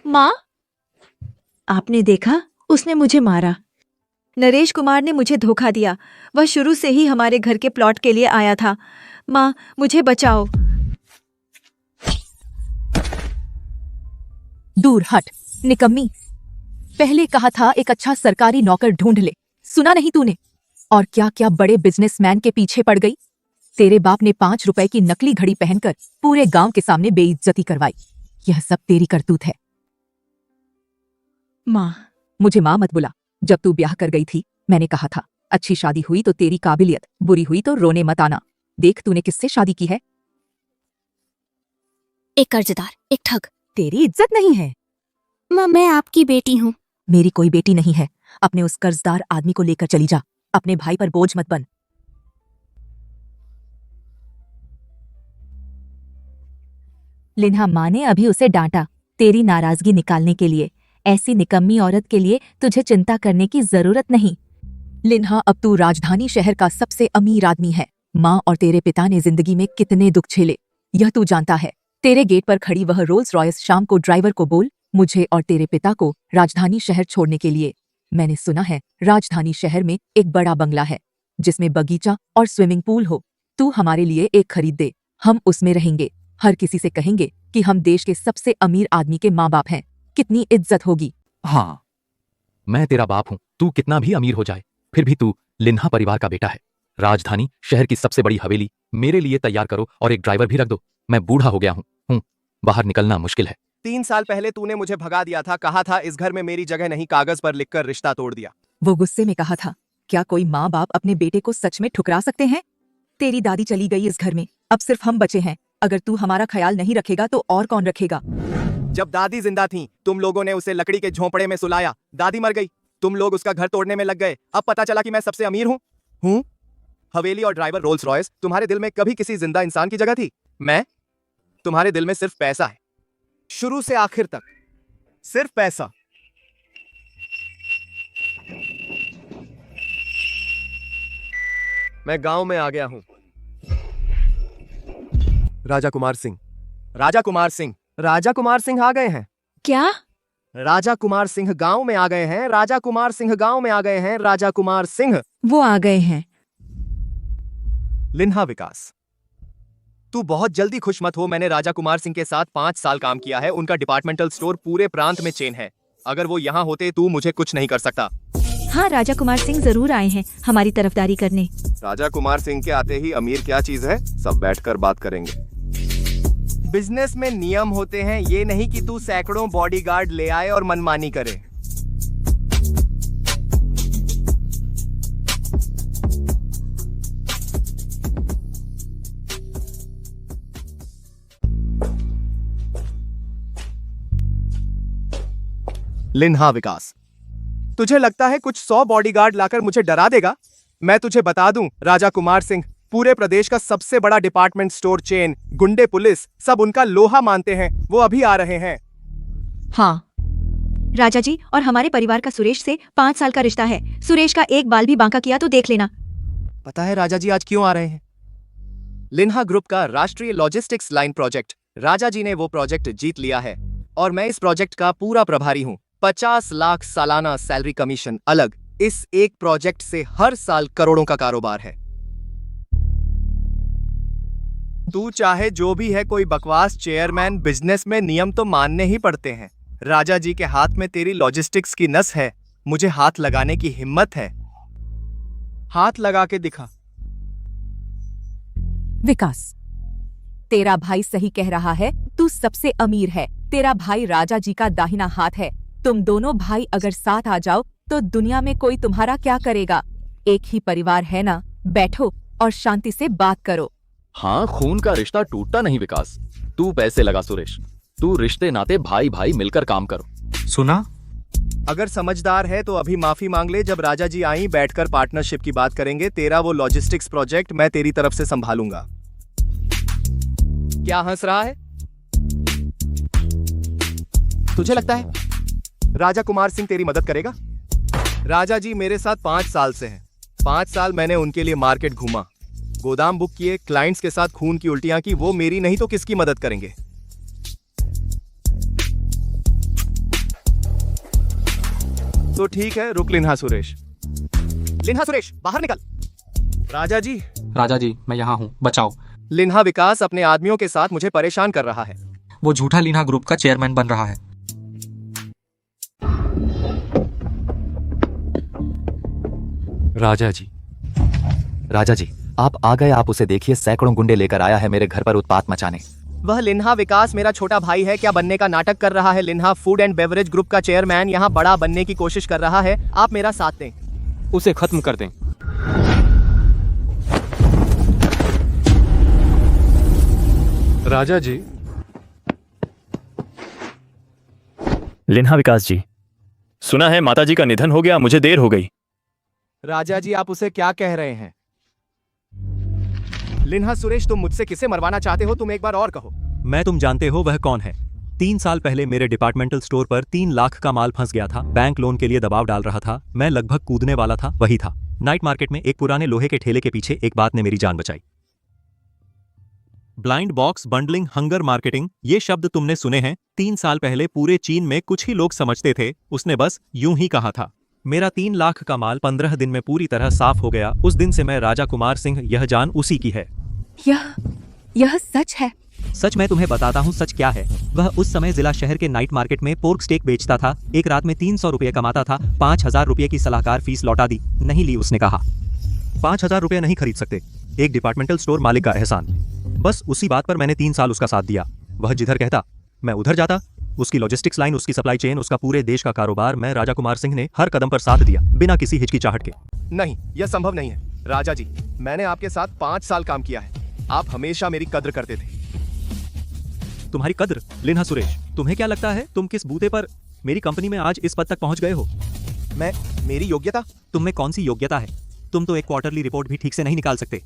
माँ, आपने देखा, उसने मुझे मारा। नरेश कुमार ने मुझे धोखा दिया। वह शुरू से ही हमारे घर के प्लॉट के लिए आया था। माँ, मुझे बचाओ। दूर हट, निकम्मी। पहले कहा था एक अच्छा सरकारी नौकर ढूंढ ले, सुना नहीं तूने? और क्या क्या बड़े बिजनेसमैन के पीछे पड़ गई। तेरे बाप ने 5 रुपए की नकली घड़ी पहनकर पूरे गांव के सामने बेइज्जती करवाई। यह सब तेरी करतूत है। माँ, मुझे माँ मत बुला। जब तू ब्याह कर गई थी, मैंने कहा था अच्छी शादी हुई तो तेरी काबिलियत, बुरी हुई तो रोने मत आना। देख तूने किससे शादी की है। एक कर्जदार, एक ठग। तेरी इज्जत नहीं है। माँ, मैं आपकी बेटी हूँ। मेरी कोई बेटी नहीं है। अपने उस कर्जदार आदमी को लेकर चली जा। अपने भाई पर बोझ मत बन। लिन्हा माँ ने अभी उसे डांटा, तेरी नाराजगी निकालने के लिए। ऐसी निकम्मी औरत के लिए तुझे चिंता करने की जरूरत नहीं। लिन्हा, अब तू राजधानी शहर का सबसे अमीर आदमी है। माँ और तेरे पिता ने जिंदगी में कितने दुख झेले, यह तू जानता है। तेरे गेट पर खड़ी वह रोल्स रॉयस शाम को ड्राइवर को बोल, मुझे और तेरे पिता को राजधानी शहर छोड़ने के लिए। मैंने सुना है राजधानी शहर में एक बड़ा बंगला है जिसमें बगीचा और स्विमिंग पूल हो। तू हमारे लिए एक खरीद दे, हम उसमें रहेंगे। हर किसी से कहेंगे कि हम देश के सबसे अमीर आदमी के माँ बाप हैं। कितनी इज्जत होगी। हाँ, मैं तेरा बाप हूं। तू कितना भी अमीर हो जाए, फिर भी तू लिन्हा परिवार का बेटा है। राजधानी शहर की सबसे बड़ी हवेली मेरे लिए तैयार करो और एक ड्राइवर भी रख दो। मैं बूढ़ा हो गया हूँ, बाहर निकलना मुश्किल है। 3 साल पहले तूने मुझे भगा दिया था, कहा था इस घर में मेरी जगह नहीं, कागज पर लिखकर रिश्ता तोड़ दिया। वो गुस्से में कहा था। क्या कोई माँ बाप अपने बेटे को सच में ठुकरा सकते हैं? तेरी दादी चली गई इस घर में, अब सिर्फ हम बचे हैं। अगर तू हमारा ख्याल नहीं रखेगा तो और कौन रखेगा? जब दादी जिंदा थी तुम लोगों ने उसे लकड़ी के झोंपड़े में सुलाया। दादी मर गई, तुम लोग उसका घर तोड़ने में लग गए। अब पता चला कि मैं सबसे अमीर हूँ। हवेली और ड्राइवर रोल्स रॉयस, तुम्हारे दिल में कभी किसी जिंदा इंसान की जगह थी? तुम्हारे दिल में सिर्फ पैसा है, शुरू से आखिर तक सिर्फ पैसा। मैं गांव में आ गया हूं। राजा कुमार सिंह आ गए हैं। क्या? राजा कुमार सिंह गांव में आ गए हैं। राजा कुमार सिंह गांव में आ गए हैं। राजा कुमार सिंह वो आ गए हैं। लिन्हा विकास, तू बहुत जल्दी खुश मत हो। मैंने राजा कुमार सिंह के साथ 5 साल काम किया है। उनका डिपार्टमेंटल स्टोर पूरे प्रांत में चेन है। अगर वो यहाँ होते तू मुझे कुछ नहीं कर सकता। हाँ, राजा कुमार सिंह जरूर आए हैं हमारी तरफदारी करने। राजा कुमार सिंह के आते ही अमीर क्या चीज है, सब बैठकर बात करेंगे। बिजनेस में नियम होते हैं, ये नहीं कि तू सैकड़ों बॉडीगार्ड ले आए और मनमानी करे। लिन्हा विकास, तुझे लगता है कुछ 100 बॉडीगार्ड लाकर मुझे डरा देगा? मैं तुझे बता दूं, राजा कुमार सिंह पूरे प्रदेश का सबसे बड़ा डिपार्टमेंट स्टोर चेन, गुंडे, पुलिस सब उनका लोहा मानते हैं। वो अभी आ रहे हैं। हाँ राजा जी, और हमारे परिवार का सुरेश से 5 साल का रिश्ता है। सुरेश का एक बाल भी बांका किया तो देख लेना। पता है राजा जी आज क्यों आ रहे हैं? लिन्हा ग्रुप का राष्ट्रीय लॉजिस्टिक्स लाइन प्रोजेक्ट, राजा जी ने वो प्रोजेक्ट जीत लिया है और मैं इस प्रोजेक्ट का पूरा प्रभारी हूँ। 50 लाख सालाना सैलरी कमीशन अलग। इस एक प्रोजेक्ट से हर साल करोड़ों का कारोबार है। तू चाहे जो भी है, कोई बकवास चेयरमैन, बिजनेस में नियम तो मानने ही पड़ते हैं। राजा जी के हाथ में तेरी लॉजिस्टिक्स की नस है। मुझे हाथ लगाने की हिम्मत है, हाथ लगा के दिखा। विकास, तेरा भाई सही कह रहा है, तू सबसे अमीर है। तेरा भाई राजा जी का दाहिना हाथ है। तुम दोनों भाई अगर साथ आ जाओ तो दुनिया में कोई तुम्हारा क्या करेगा? एक ही परिवार है ना, बैठो और शांति से बात करो। हाँ, खून का रिश्ता टूटता नहीं विकास। तू पैसे लगा सुरेश, तू रिश्ते नाते भाई भाई मिलकर काम करो। सुना? अगर समझदार है तो अभी माफी मांग ले। जब राजा जी आई बैठकर पार्टनरशिप की बात करेंगे। तेरा वो लॉजिस्टिक्स प्रोजेक्ट मैं तेरी तरफ से संभालूंगा। क्या हंस रहा है? तुझे लगता है राजा कुमार सिंह तेरी मदद करेगा? राजा जी मेरे साथ 5 साल से हैं। 5 साल मैंने उनके लिए मार्केट घूमा, गोदाम बुक किए, क्लाइंट्स के साथ खून की उल्टियां की। वो मेरी नहीं तो किसकी मदद करेंगे? तो ठीक है, रुक लिन्हा सुरेश। लिन्हा सुरेश बाहर निकल। राजा जी मैं यहाँ हूँ, बचाओ। लिन्हा विकास अपने आदमियों के साथ मुझे परेशान कर रहा है। वो झूठा लिन्हा ग्रुप का चेयरमैन बन रहा है। राजा जी आप आ गए। आप उसे देखिए, सैकड़ों गुंडे लेकर आया है मेरे घर पर उत्पात मचाने। वह लिन्हा विकास मेरा छोटा भाई है। क्या बनने का नाटक कर रहा है? लिन्हा फूड एंड बेवरेज ग्रुप का चेयरमैन यहाँ बड़ा बनने की कोशिश कर रहा है। आप मेरा साथ दें, उसे खत्म कर दें। राजा जी। लिन्हा विकास जी, सुना है माताजी का निधन हो गया, मुझे देर हो गई। राजा जी आप उसे क्या कह रहे हैं? लिन्हा सुरेश तुम मुझसे किसे मरवाना चाहते हो? तुम एक बार और कहो। मैं तुम जानते हो वह कौन है? 3 साल पहले मेरे डिपार्टमेंटल स्टोर पर 3 लाख का माल फंस गया था। बैंक लोन के लिए दबाव डाल रहा था, मैं लगभग कूदने वाला था, वही था। नाइट मार्केट में एक पुराने लोहे के ठेले के पीछे एक बात ने मेरी जान बचाई। Blind box bundling, hunger marketing, ये शब्द तुमने सुने हैं। 3 साल पहले पूरे चीन में कुछ ही लोग समझते थे। उसने बस यूं ही कहा था। मेरा 3 लाख का माल 15 दिन में पूरी तरह साफ हो गया। उस दिन से मैं राजा कुमार सिंह, यह जान उसी की है। यह सच है? सच मैं तुम्हें बताता हूँ सच क्या है। वह उस समय जिला शहर के नाइट मार्केट में पोर्क स्टेक बेचता था। एक रात में 300 रुपये कमाता था। 5000 रुपये की सलाहकार फीस लौटा दी। नहीं ली उसने कहा। 5000 रुपये नहीं खरीद सकते एक डिपार्टमेंटल स्टोर मालिक का एहसान। बस उसी बात पर मैंने 3 साल उसका साथ दिया। वह जिधर कहता मैं उधर जाता। उसकी लॉजिस्टिक्स लाइन, उसकी सप्लाई चेन, उसका पूरे देश का कारोबार, मैं राजा कुमार सिंह ने हर कदम पर साथ दिया, बिना किसी हिचकिचाहट के। नहीं, यह संभव नहीं है। राजा जी, मैंने आपके साथ 5 साल काम किया है। आप हमेशा मेरी कद्र करते थे। तुम्हारी कद्र? लिन्हा सुरेश, तुम्हें क्या लगता है तुम किस बूते पर मेरी कंपनी में आज इस पद तक पहुंच गए हो? मेरी योग्यता? तुम में कौन सी योग्यता है? तुम तो एक क्वार्टरली रिपोर्ट भी ठीक से नहीं निकाल सकते।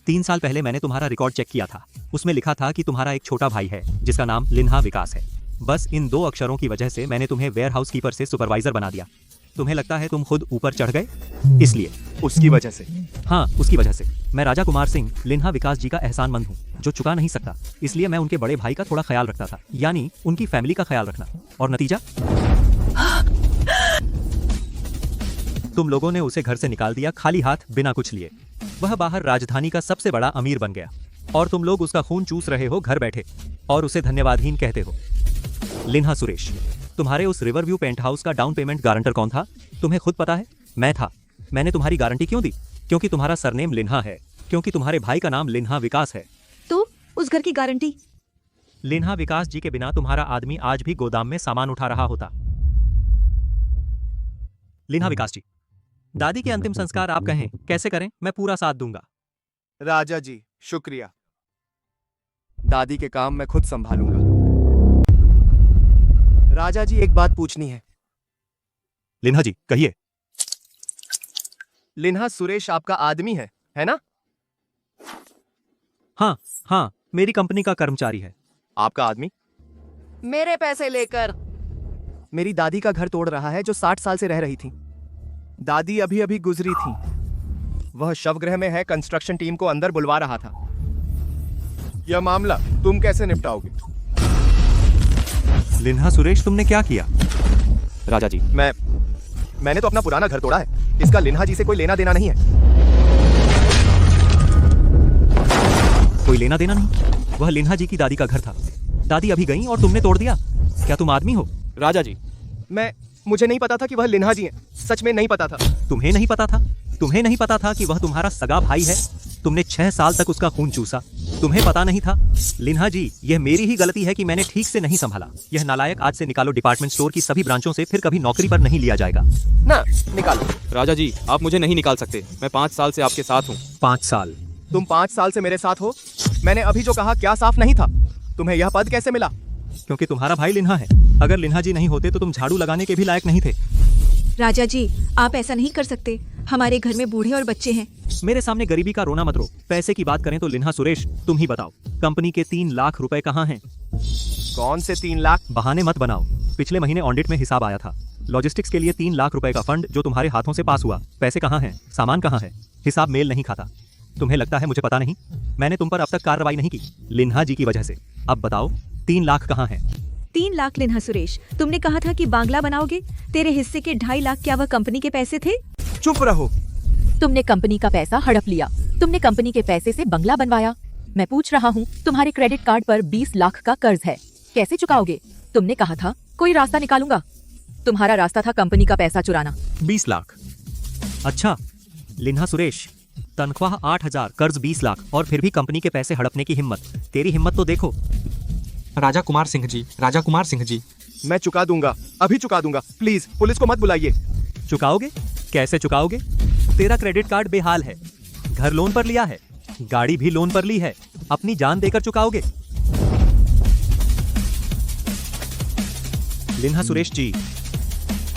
3 साल पहले मैंने तुम्हारा रिकॉर्ड चेक किया था। उसमें लिखा था कि तुम्हारा एक छोटा भाई है जिसका नाम लिन्हा विकास है। बस इन 2 अक्षरों की वजह से मैंने तुम्हें वेयर हाउस कीपर से सुपरवाइजर बना दिया। तुम्हें लगता है तुम खुद ऊपर चढ़ गए? इसलिए उसकी वजह से? हाँ, उसकी वजह से। मैं राजा कुमार सिंह लिन्हा विकास जी का एहसानमंद हूँ, जो चुका नहीं सकता। इसलिए मैं उनके बड़े भाई का थोड़ा ख्याल रखता था, यानी उनकी फैमिली का ख्याल रखना। और नतीजा? तुम लोगों ने उसे घर से निकाल दिया, खाली हाथ, बिना कुछ लिए। वह बाहर राजधानी का सबसे बड़ा अमीर बन गया और तुम लोग उसका खून चूस रहे हो घर बैठे और उसे धन्यवादहीन कहते हो। लिन्हा सुरेश, तुम्हारे उस रिवर व्यू पेंट हाउस का डाउन पेमेंट गारंटर कौन था? तुम्हें खुद पता है? मैं था। मैंने तुम्हारी गारंटी क्यों दी? क्योंकि तुम्हारा सरनेम लिन्हा है, क्योंकि तुम्हारे भाई का नाम लिन्हा विकास है। तो उस घर की गारंटी? लिन्हा विकास जी के बिना तुम्हारा आदमी आज भी गोदाम में सामान उठा रहा होता। लिन्हा विकास जी, दादी के अंतिम संस्कार आप कहें कैसे करें, मैं पूरा साथ दूंगा। राजा जी, शुक्रिया। दादी के काम मैं खुद संभालूंगा। राजा जी, एक बात पूछनी है। लिन्हा जी, कहिए। लिन्हा सुरेश आपका आदमी है ना? हाँ, मेरी कंपनी का कर्मचारी है। आपका आदमी? मेरे पैसे लेकर मेरी दादी का घर तोड़ रहा है, जो 60 साल से रह रही थी। दादी अभी अभी गुजरी थी। वह शवगृह में है, कंस्ट्रक्शन टीम को अंदर बुलवा रहा था। यह मामला तुम कैसे निपटाओगे? लिन्हा सुरेश, तुमने क्या किया? राजा जी, मैंने तो अपना पुराना घर तोड़ा है। इसका लिन्हा जी से कोई लेना देना नहीं है। कोई लेना देना नहीं? वह लिन्हा जी की दादी का घर था। दादी अभी गई और तुमने तोड़ दिया। क्या तुम आदमी हो? राजा जी, मुझे नहीं पता था कि वह लिन्हा जी हैं। सच में नहीं पता था। तुम्हें नहीं पता था? तुम्हें नहीं पता था कि वह तुम्हारा सगा भाई है? तुमने 6 साल तक उसका खून चूसा, तुम्हें पता नहीं था? लिन्हा जी, यह मेरी ही गलती है कि मैंने ठीक से नहीं संभाला। यह नालायक आज से निकालो डिपार्टमेंट स्टोर की सभी ब्रांचों से, फिर कभी नौकरी पर नहीं लिया जाएगा। ना, निकालो। राजा जी, आप मुझे नहीं निकाल सकते। मैं 5 साल से आपके साथ हूँ। 5 साल? तुम 5 साल से मेरे साथ हो? मैंने अभी जो कहा क्या साफ नहीं था? तुम्हें यह पद कैसे मिला? क्योंकि तुम्हारा भाई लिन्हा है। अगर लिन्हा जी नहीं होते तो तुम झाड़ू लगाने के भी लायक नहीं थे। राजा जी, आप ऐसा नहीं कर सकते। हमारे घर में बूढ़े और बच्चे हैं। मेरे सामने गरीबी का रोना मत रो। पैसे की बात करें तो लिन्हा सुरेश, तुम ही बताओ, कंपनी के 3 लाख रुपए कहाँ हैं? कौन से 3 लाख? बहाने मत बनाओ। पिछले महीने ऑडिट में हिसाब आया था। लॉजिस्टिक्स के लिए 3 लाख रुपए का फंड जो तुम्हारे हाथों से पास हुआ, पैसे कहाँ हैं? सामान कहाँ है? हिसाब मेल नहीं खाता। तुम्हें लगता है मुझे पता नहीं? मैंने तुम पर अब तक कार्रवाई नहीं की, लिन्हा जी की वजह से। अब बताओ 3 लाख कहाँ हैं? 3 लाख लिन्हा सुरेश, तुमने कहा था कि बांग्ला बनाओगे। तेरे हिस्से के 2.5 लाख क्या वह कंपनी के पैसे थे? चुप रहो। तुमने कंपनी का पैसा हड़प लिया। तुमने कंपनी के पैसे से बंगला बनवाया। मैं पूछ रहा हूँ, तुम्हारे क्रेडिट कार्ड पर 20 लाख का कर्ज है, कैसे चुकाओगे? तुमने कहा था कोई रास्ता निकालूंगा। तुम्हारा रास्ता था कंपनी का पैसा चुराना। 20 लाख? अच्छा लिन्हा सुरेश, तनख्वाह 8,000, कर्ज 20 लाख और फिर भी कंपनी के पैसे हड़पने की हिम्मत। तेरी हिम्मत तो देखो। राजा कुमार सिंह जी, राजा कुमार सिंह जी, मैं चुका दूंगा, अभी चुका दूंगा। प्लीज पुलिस को मत बुलाइए। चुकाओगे? कैसे चुकाओगे? तेरा क्रेडिट कार्ड बेहाल है, घर लोन पर लिया है, गाड़ी भी लोन पर ली है, अपनी जान देकर चुकाओगे? लिन्हा सुरेश जी,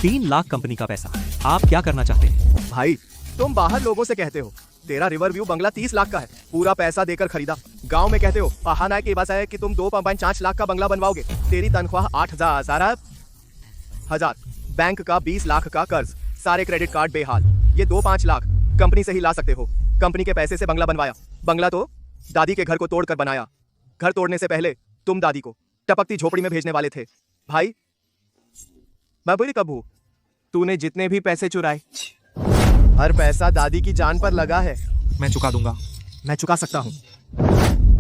3 लाख कंपनी का पैसा। आप क्या करना चाहते हैं? भाई तुम बाहर लोगों से कहते हो तेरा रिवर व्यू बंगला 30 लाख का है, पूरा पैसा देकर खरीदा। गांव में कहते हो बहाना है कि बस है कि तुम 2.5 लाख का बंगला बनवाओगे। तेरी तनख्वाह 8,000 बैंक का 20 लाख का कर्ज, सारे क्रेडिट कार्ड बेहाल। ये 2-5 लाख कंपनी से ही ला सकते हो। कंपनी के पैसे से बंगला बनवाया। बंगला तो दादी के घर को तोड़कर बनाया। घर तोड़ने से पहले तुम दादी को टपकती झोपड़ी में भेजने वाले थे। भाई मैं बुरी कब हूं? तूने जितने भी पैसे चुराए, हर पैसा दादी की जान पर लगा है। मैं चुका दूंगा। मैं चुका सकता हूँ।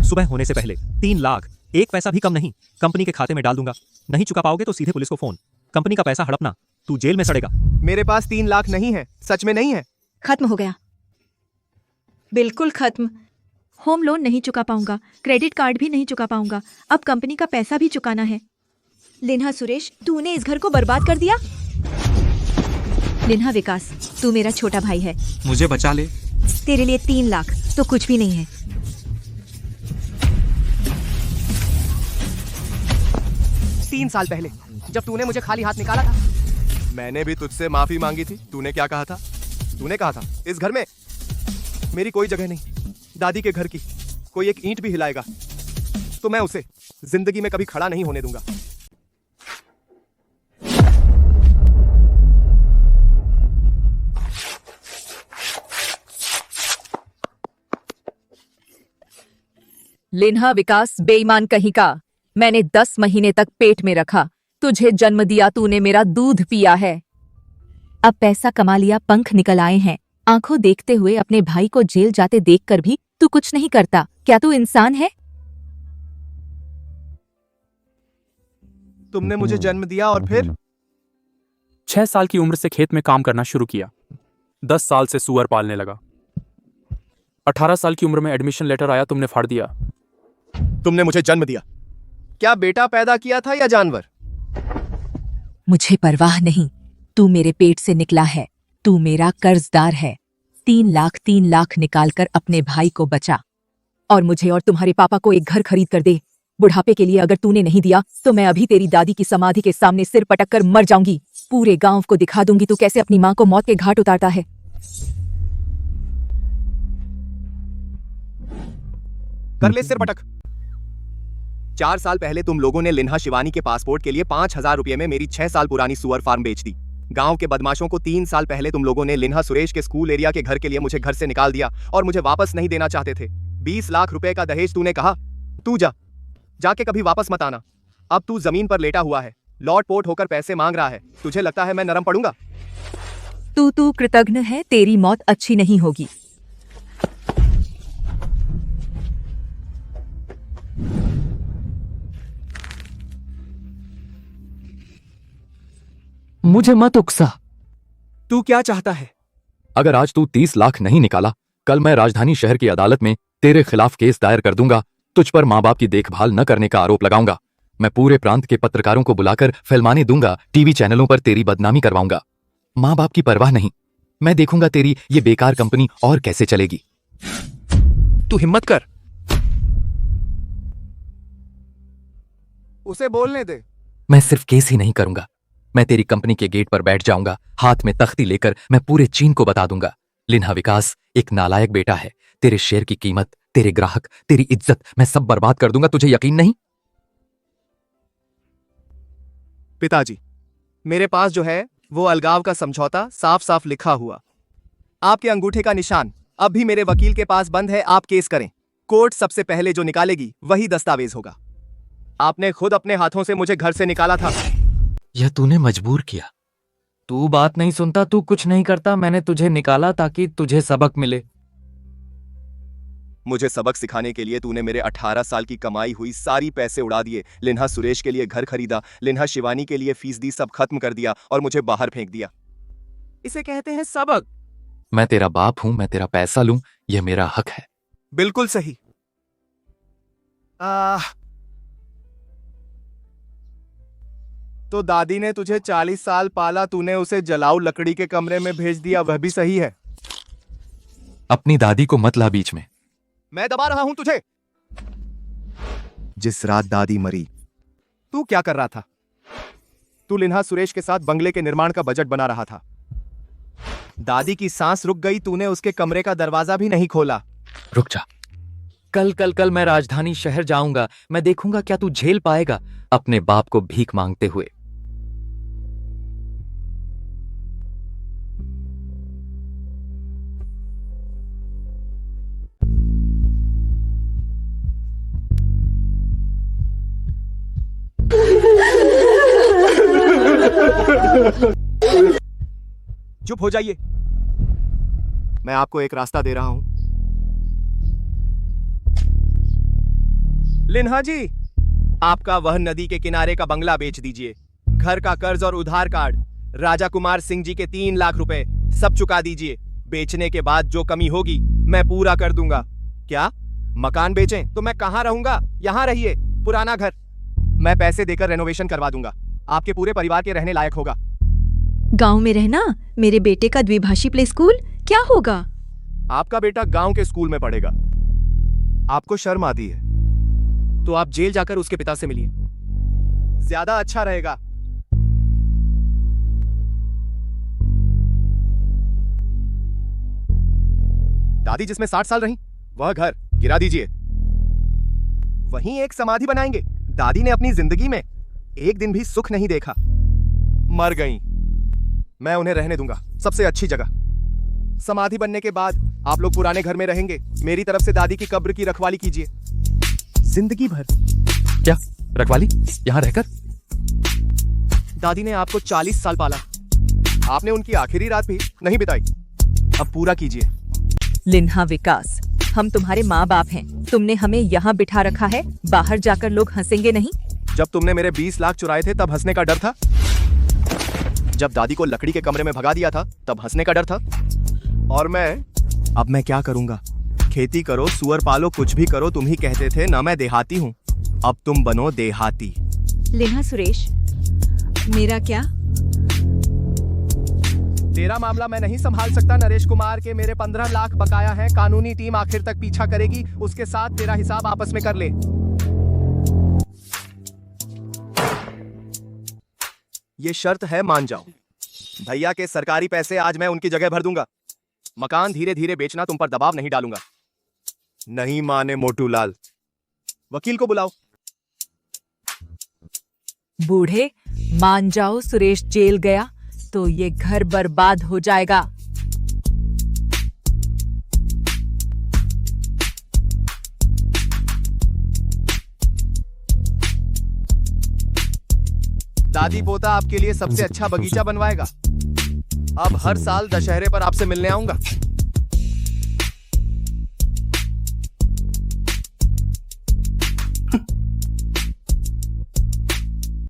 सुबह होने से पहले 3 लाख, एक पैसा भी कम नहीं, कंपनी के खाते में डाल दूंगा। नहीं चुका पाओगे तो सीधे पुलिस को फोन। कंपनी का पैसा हड़पना, तू जेल में सड़ेगा। मेरे पास 3 लाख नहीं है, सच में नहीं है। खत्म हो गया, बिल्कुल खत्म। होम लोन नहीं चुका पाऊंगा, क्रेडिट कार्ड भी नहीं चुका पाऊंगा, अब कंपनी का पैसा भी चुकाना है। लिन्हा सुरेश, तूने इस घर को बर्बाद कर दिया। लिन्हा विकास, तू मेरा छोटा भाई है, मुझे बचा ले। तेरे लिए 3 लाख तो कुछ भी नहीं है। तीन साल पहले जब तूने मुझे खाली हाथ निकाला था, मैंने भी तुझसे माफी मांगी थी। तूने क्या कहा था? तूने कहा था इस घर में मेरी कोई जगह नहीं। दादी के घर की कोई एक ईंट भी हिलाएगा तो मैं उसे जिंदगी में कभी खड़ा नहीं होने दूंगा। लिन्हा विकास बेईमान कहीं का, मैंने 10 महीने तक पेट में रखा, तुझे जन्म दिया, तूने मेरा दूध पिया है। अब पैसा कमा लिया, पंख निकल आए हैं। आंखों देखते हुए अपने भाई को जेल जाते देखकर भी तू कुछ नहीं करता। क्या तू इंसान है? तुमने मुझे जन्म दिया और फिर 6 साल की उम्र से खेत में काम करना शुरू किया। 10 साल से सुअर पालने लगा। 18 साल की उम्र में एडमिशन लेटर आया, तुमने फाड़ दिया। तुमने मुझे जन्म दिया, क्या बेटा पैदा किया था या जानवर? मुझे परवाह नहीं, तू मेरे पेट से निकला है, तू मेरा कर्जदार है। 3 लाख निकालकर अपने भाई को बचा और मुझे और तुम्हारे पापा को एक घर खरीद कर दे। बुढ़ापे के लिए अगर तूने नहीं दिया तो मैं अभी तेरी दादी की समाधि के सामने सिर पटक कर मर जाऊंगी। पूरे गांव को दिखा दूंगी तू कैसे अपनी मां को मौत के घाट उतारता है। कर ले सिर पटक। 4 साल पहले तुम लोगों ने लिन्हा शिवानी के पासपोर्ट के लिए 5,000 रुपए में मेरी 6 साल पुरानी सुअर फार्म बेच दी। गांव के बदमाशों को 3 साल पहले तुम लोगों ने लिन्हा सुरेश के स्कूल एरिया के घर के लिए मुझे घर से निकाल दिया और मुझे वापस नहीं देना चाहते थे। 20 लाख रुपए का दहेज तूने कहा, तू जाके कभी वापस मत आना। अब तू जमीन पर लेटा हुआ है, लौट पोट होकर पैसे मांग रहा है। तुझे लगता है मैं नरम पड़ूंगा? तू कृतज्ञ है, तेरी मौत अच्छी नहीं होगी। मुझे मत उकसा। तू क्या चाहता है? अगर आज तू 30 लाख नहीं निकाला, कल मैं राजधानी शहर की अदालत में तेरे खिलाफ केस दायर कर दूंगा। तुझ पर माँ बाप की देखभाल न करने का आरोप लगाऊंगा। मैं पूरे प्रांत के पत्रकारों को बुलाकर फिल्माने दूंगा, टीवी चैनलों पर तेरी बदनामी करवाऊंगा। माँ बाप की परवाह नहीं, मैं देखूंगा तेरी ये बेकार कंपनी और कैसे चलेगी। तू हिम्मत कर, उसे बोलने दे। मैं सिर्फ केस ही नहीं करूंगा, मैं तेरी कंपनी के गेट पर बैठ जाऊंगा, हाथ में तख्ती लेकर मैं पूरे चीन को बता दूंगा, लिन्हा विकास एक नालायक बेटा है। तेरे शेयर की कीमत, तेरे ग्राहक, तेरी इज्जत मैं सब बर्बाद कर दूंगा। तुझे यकीन नहीं? पिताजी, मेरे पास जो है वो अलगाव का समझौता, साफ साफ लिखा हुआ। आपके अंगूठे का निशान अब भी मेरे वकील के पास बंद है। आप केस करें, कोर्ट सबसे पहले जो निकालेगी वही दस्तावेज होगा। आपने खुद अपने हाथों से मुझे घर से निकाला था। यह तूने मजबूर किया। तू बात नहीं सुनता, तू कुछ नहीं करता। मैंने तुझे निकाला ताकि तुझे सबक मिले। मुझे सबक सिखाने के लिए तूने मेरे 18 साल की कमाई हुई सारी पैसे उड़ा दिए। लिन्हा सुरेश के लिए घर खरीदा, लिन्हा शिवानी के लिए फीस दी, सब खत्म कर दिया और मुझे बाहर फेंक दिया। इसे कहते हैं सबक। मैं तेरा बाप हूं, मैं तेरा पैसा लूं, यह मेरा हक है। बिल्कुल सही। तो दादी ने तुझे 40 साल पाला, तूने उसे जलाऊ लकड़ी के कमरे में भेज दिया, वह भी सही है। अपनी दादी को मत ला बीच में। मैं दबा रहा हूं तुझे। जिस रात दादी मरी, तू क्या कर रहा था? तू लिन्हा सुरेश के साथ बंगले के निर्माण का बजट बना रहा था। दादी की सांस रुक गई, तूने उसके कमरे का दरवाजा भी नहीं खोला। रुक जा। कल मैं राजधानी शहर जाऊंगा। मैं देखूंगा क्या तू झेल पाएगा अपने बाप को भीख मांगते हुए। चुप हो जाइए, मैं आपको एक रास्ता दे रहा हूं। लिन्हा जी, आपका वह नदी के किनारे का बंगला बेच दीजिए। घर का कर्ज और उधार कार्ड, राजा कुमार सिंह जी के 3 लाख रुपए सब चुका दीजिए। बेचने के बाद जो कमी होगी मैं पूरा कर दूंगा। क्या मकान बेचें तो मैं कहां रहूंगा? यहां रहिए, पुराना घर। मैं पैसे देकर रेनोवेशन करवा दूंगा, आपके पूरे परिवार के रहने लायक होगा। गांव में रहना, मेरे बेटे का द्विभाषी प्ले स्कूल, क्या होगा? आपका बेटा गांव के स्कूल में पढ़ेगा। आपको शर्म आती है तो आप जेल जाकर उसके पिता से मिलिए, ज्यादा अच्छा रहेगा। दादी जिसमें 60 साल रही, वह घर गिरा दीजिए। वहीं एक समाधि बनाएंगे। दादी ने अपनी जिंदगी में एक दिन भी सुख नहीं देखा, मर गईं। मैं उन्हें रहने दूंगा सबसे अच्छी जगह। समाधि बनने के बाद आप लोग पुराने घर में रहेंगे। मेरी तरफ से दादी की कब्र की रखवाली कीजिए जिंदगी भर। क्या रखवाली? यहां रहकर? दादी ने आपको 40 साल पाला, आपने उनकी आखिरी रात भी नहीं बिताई। अब पूरा कीजिए। लिन्हा विकास, हम तुम्हारे माँ बाप हैं। तुमने हमें यहाँ बिठा रखा है, बाहर जाकर लोग हंसेंगे नहीं? जब तुमने मेरे 20 लाख चुराए थे तब हंसने का डर था। जब दादी को लकड़ी के कमरे में भगा दिया था तब हंसने का डर था। और अब मैं क्या करूंगा? खेती करो, सुअर पालो, कुछ भी करो, तुम ही कहते थे ना मैं देहाती हूँ। अब तुम बनो देहाती। लिन्हा सुरेश, मेरा क्या? तेरा मामला मैं नहीं संभाल सकता। नरेश कुमार के मेरे 15 लाख बकाया हैं। कानूनी टीम आखिर तक पीछा करेगी, उसके साथ तेरा हिसाब आपस में कर ले। ये शर्त है, मान जाओ। भैया के सरकारी पैसे आज मैं उनकी जगह भर दूंगा। मकान धीरे धीरे बेचना, तुम पर दबाव नहीं डालूंगा। नहीं माने मोटू लाल, वकील को बुलाओ। बूढ़े, मान जाओ, सुरेश जेल गया तो ये घर बर्बाद हो जाएगा। दादी पोता आपके लिए सबसे अच्छा बगीचा बनवाएगा। अब हर साल दशहरे पर आपसे मिलने आऊंगा।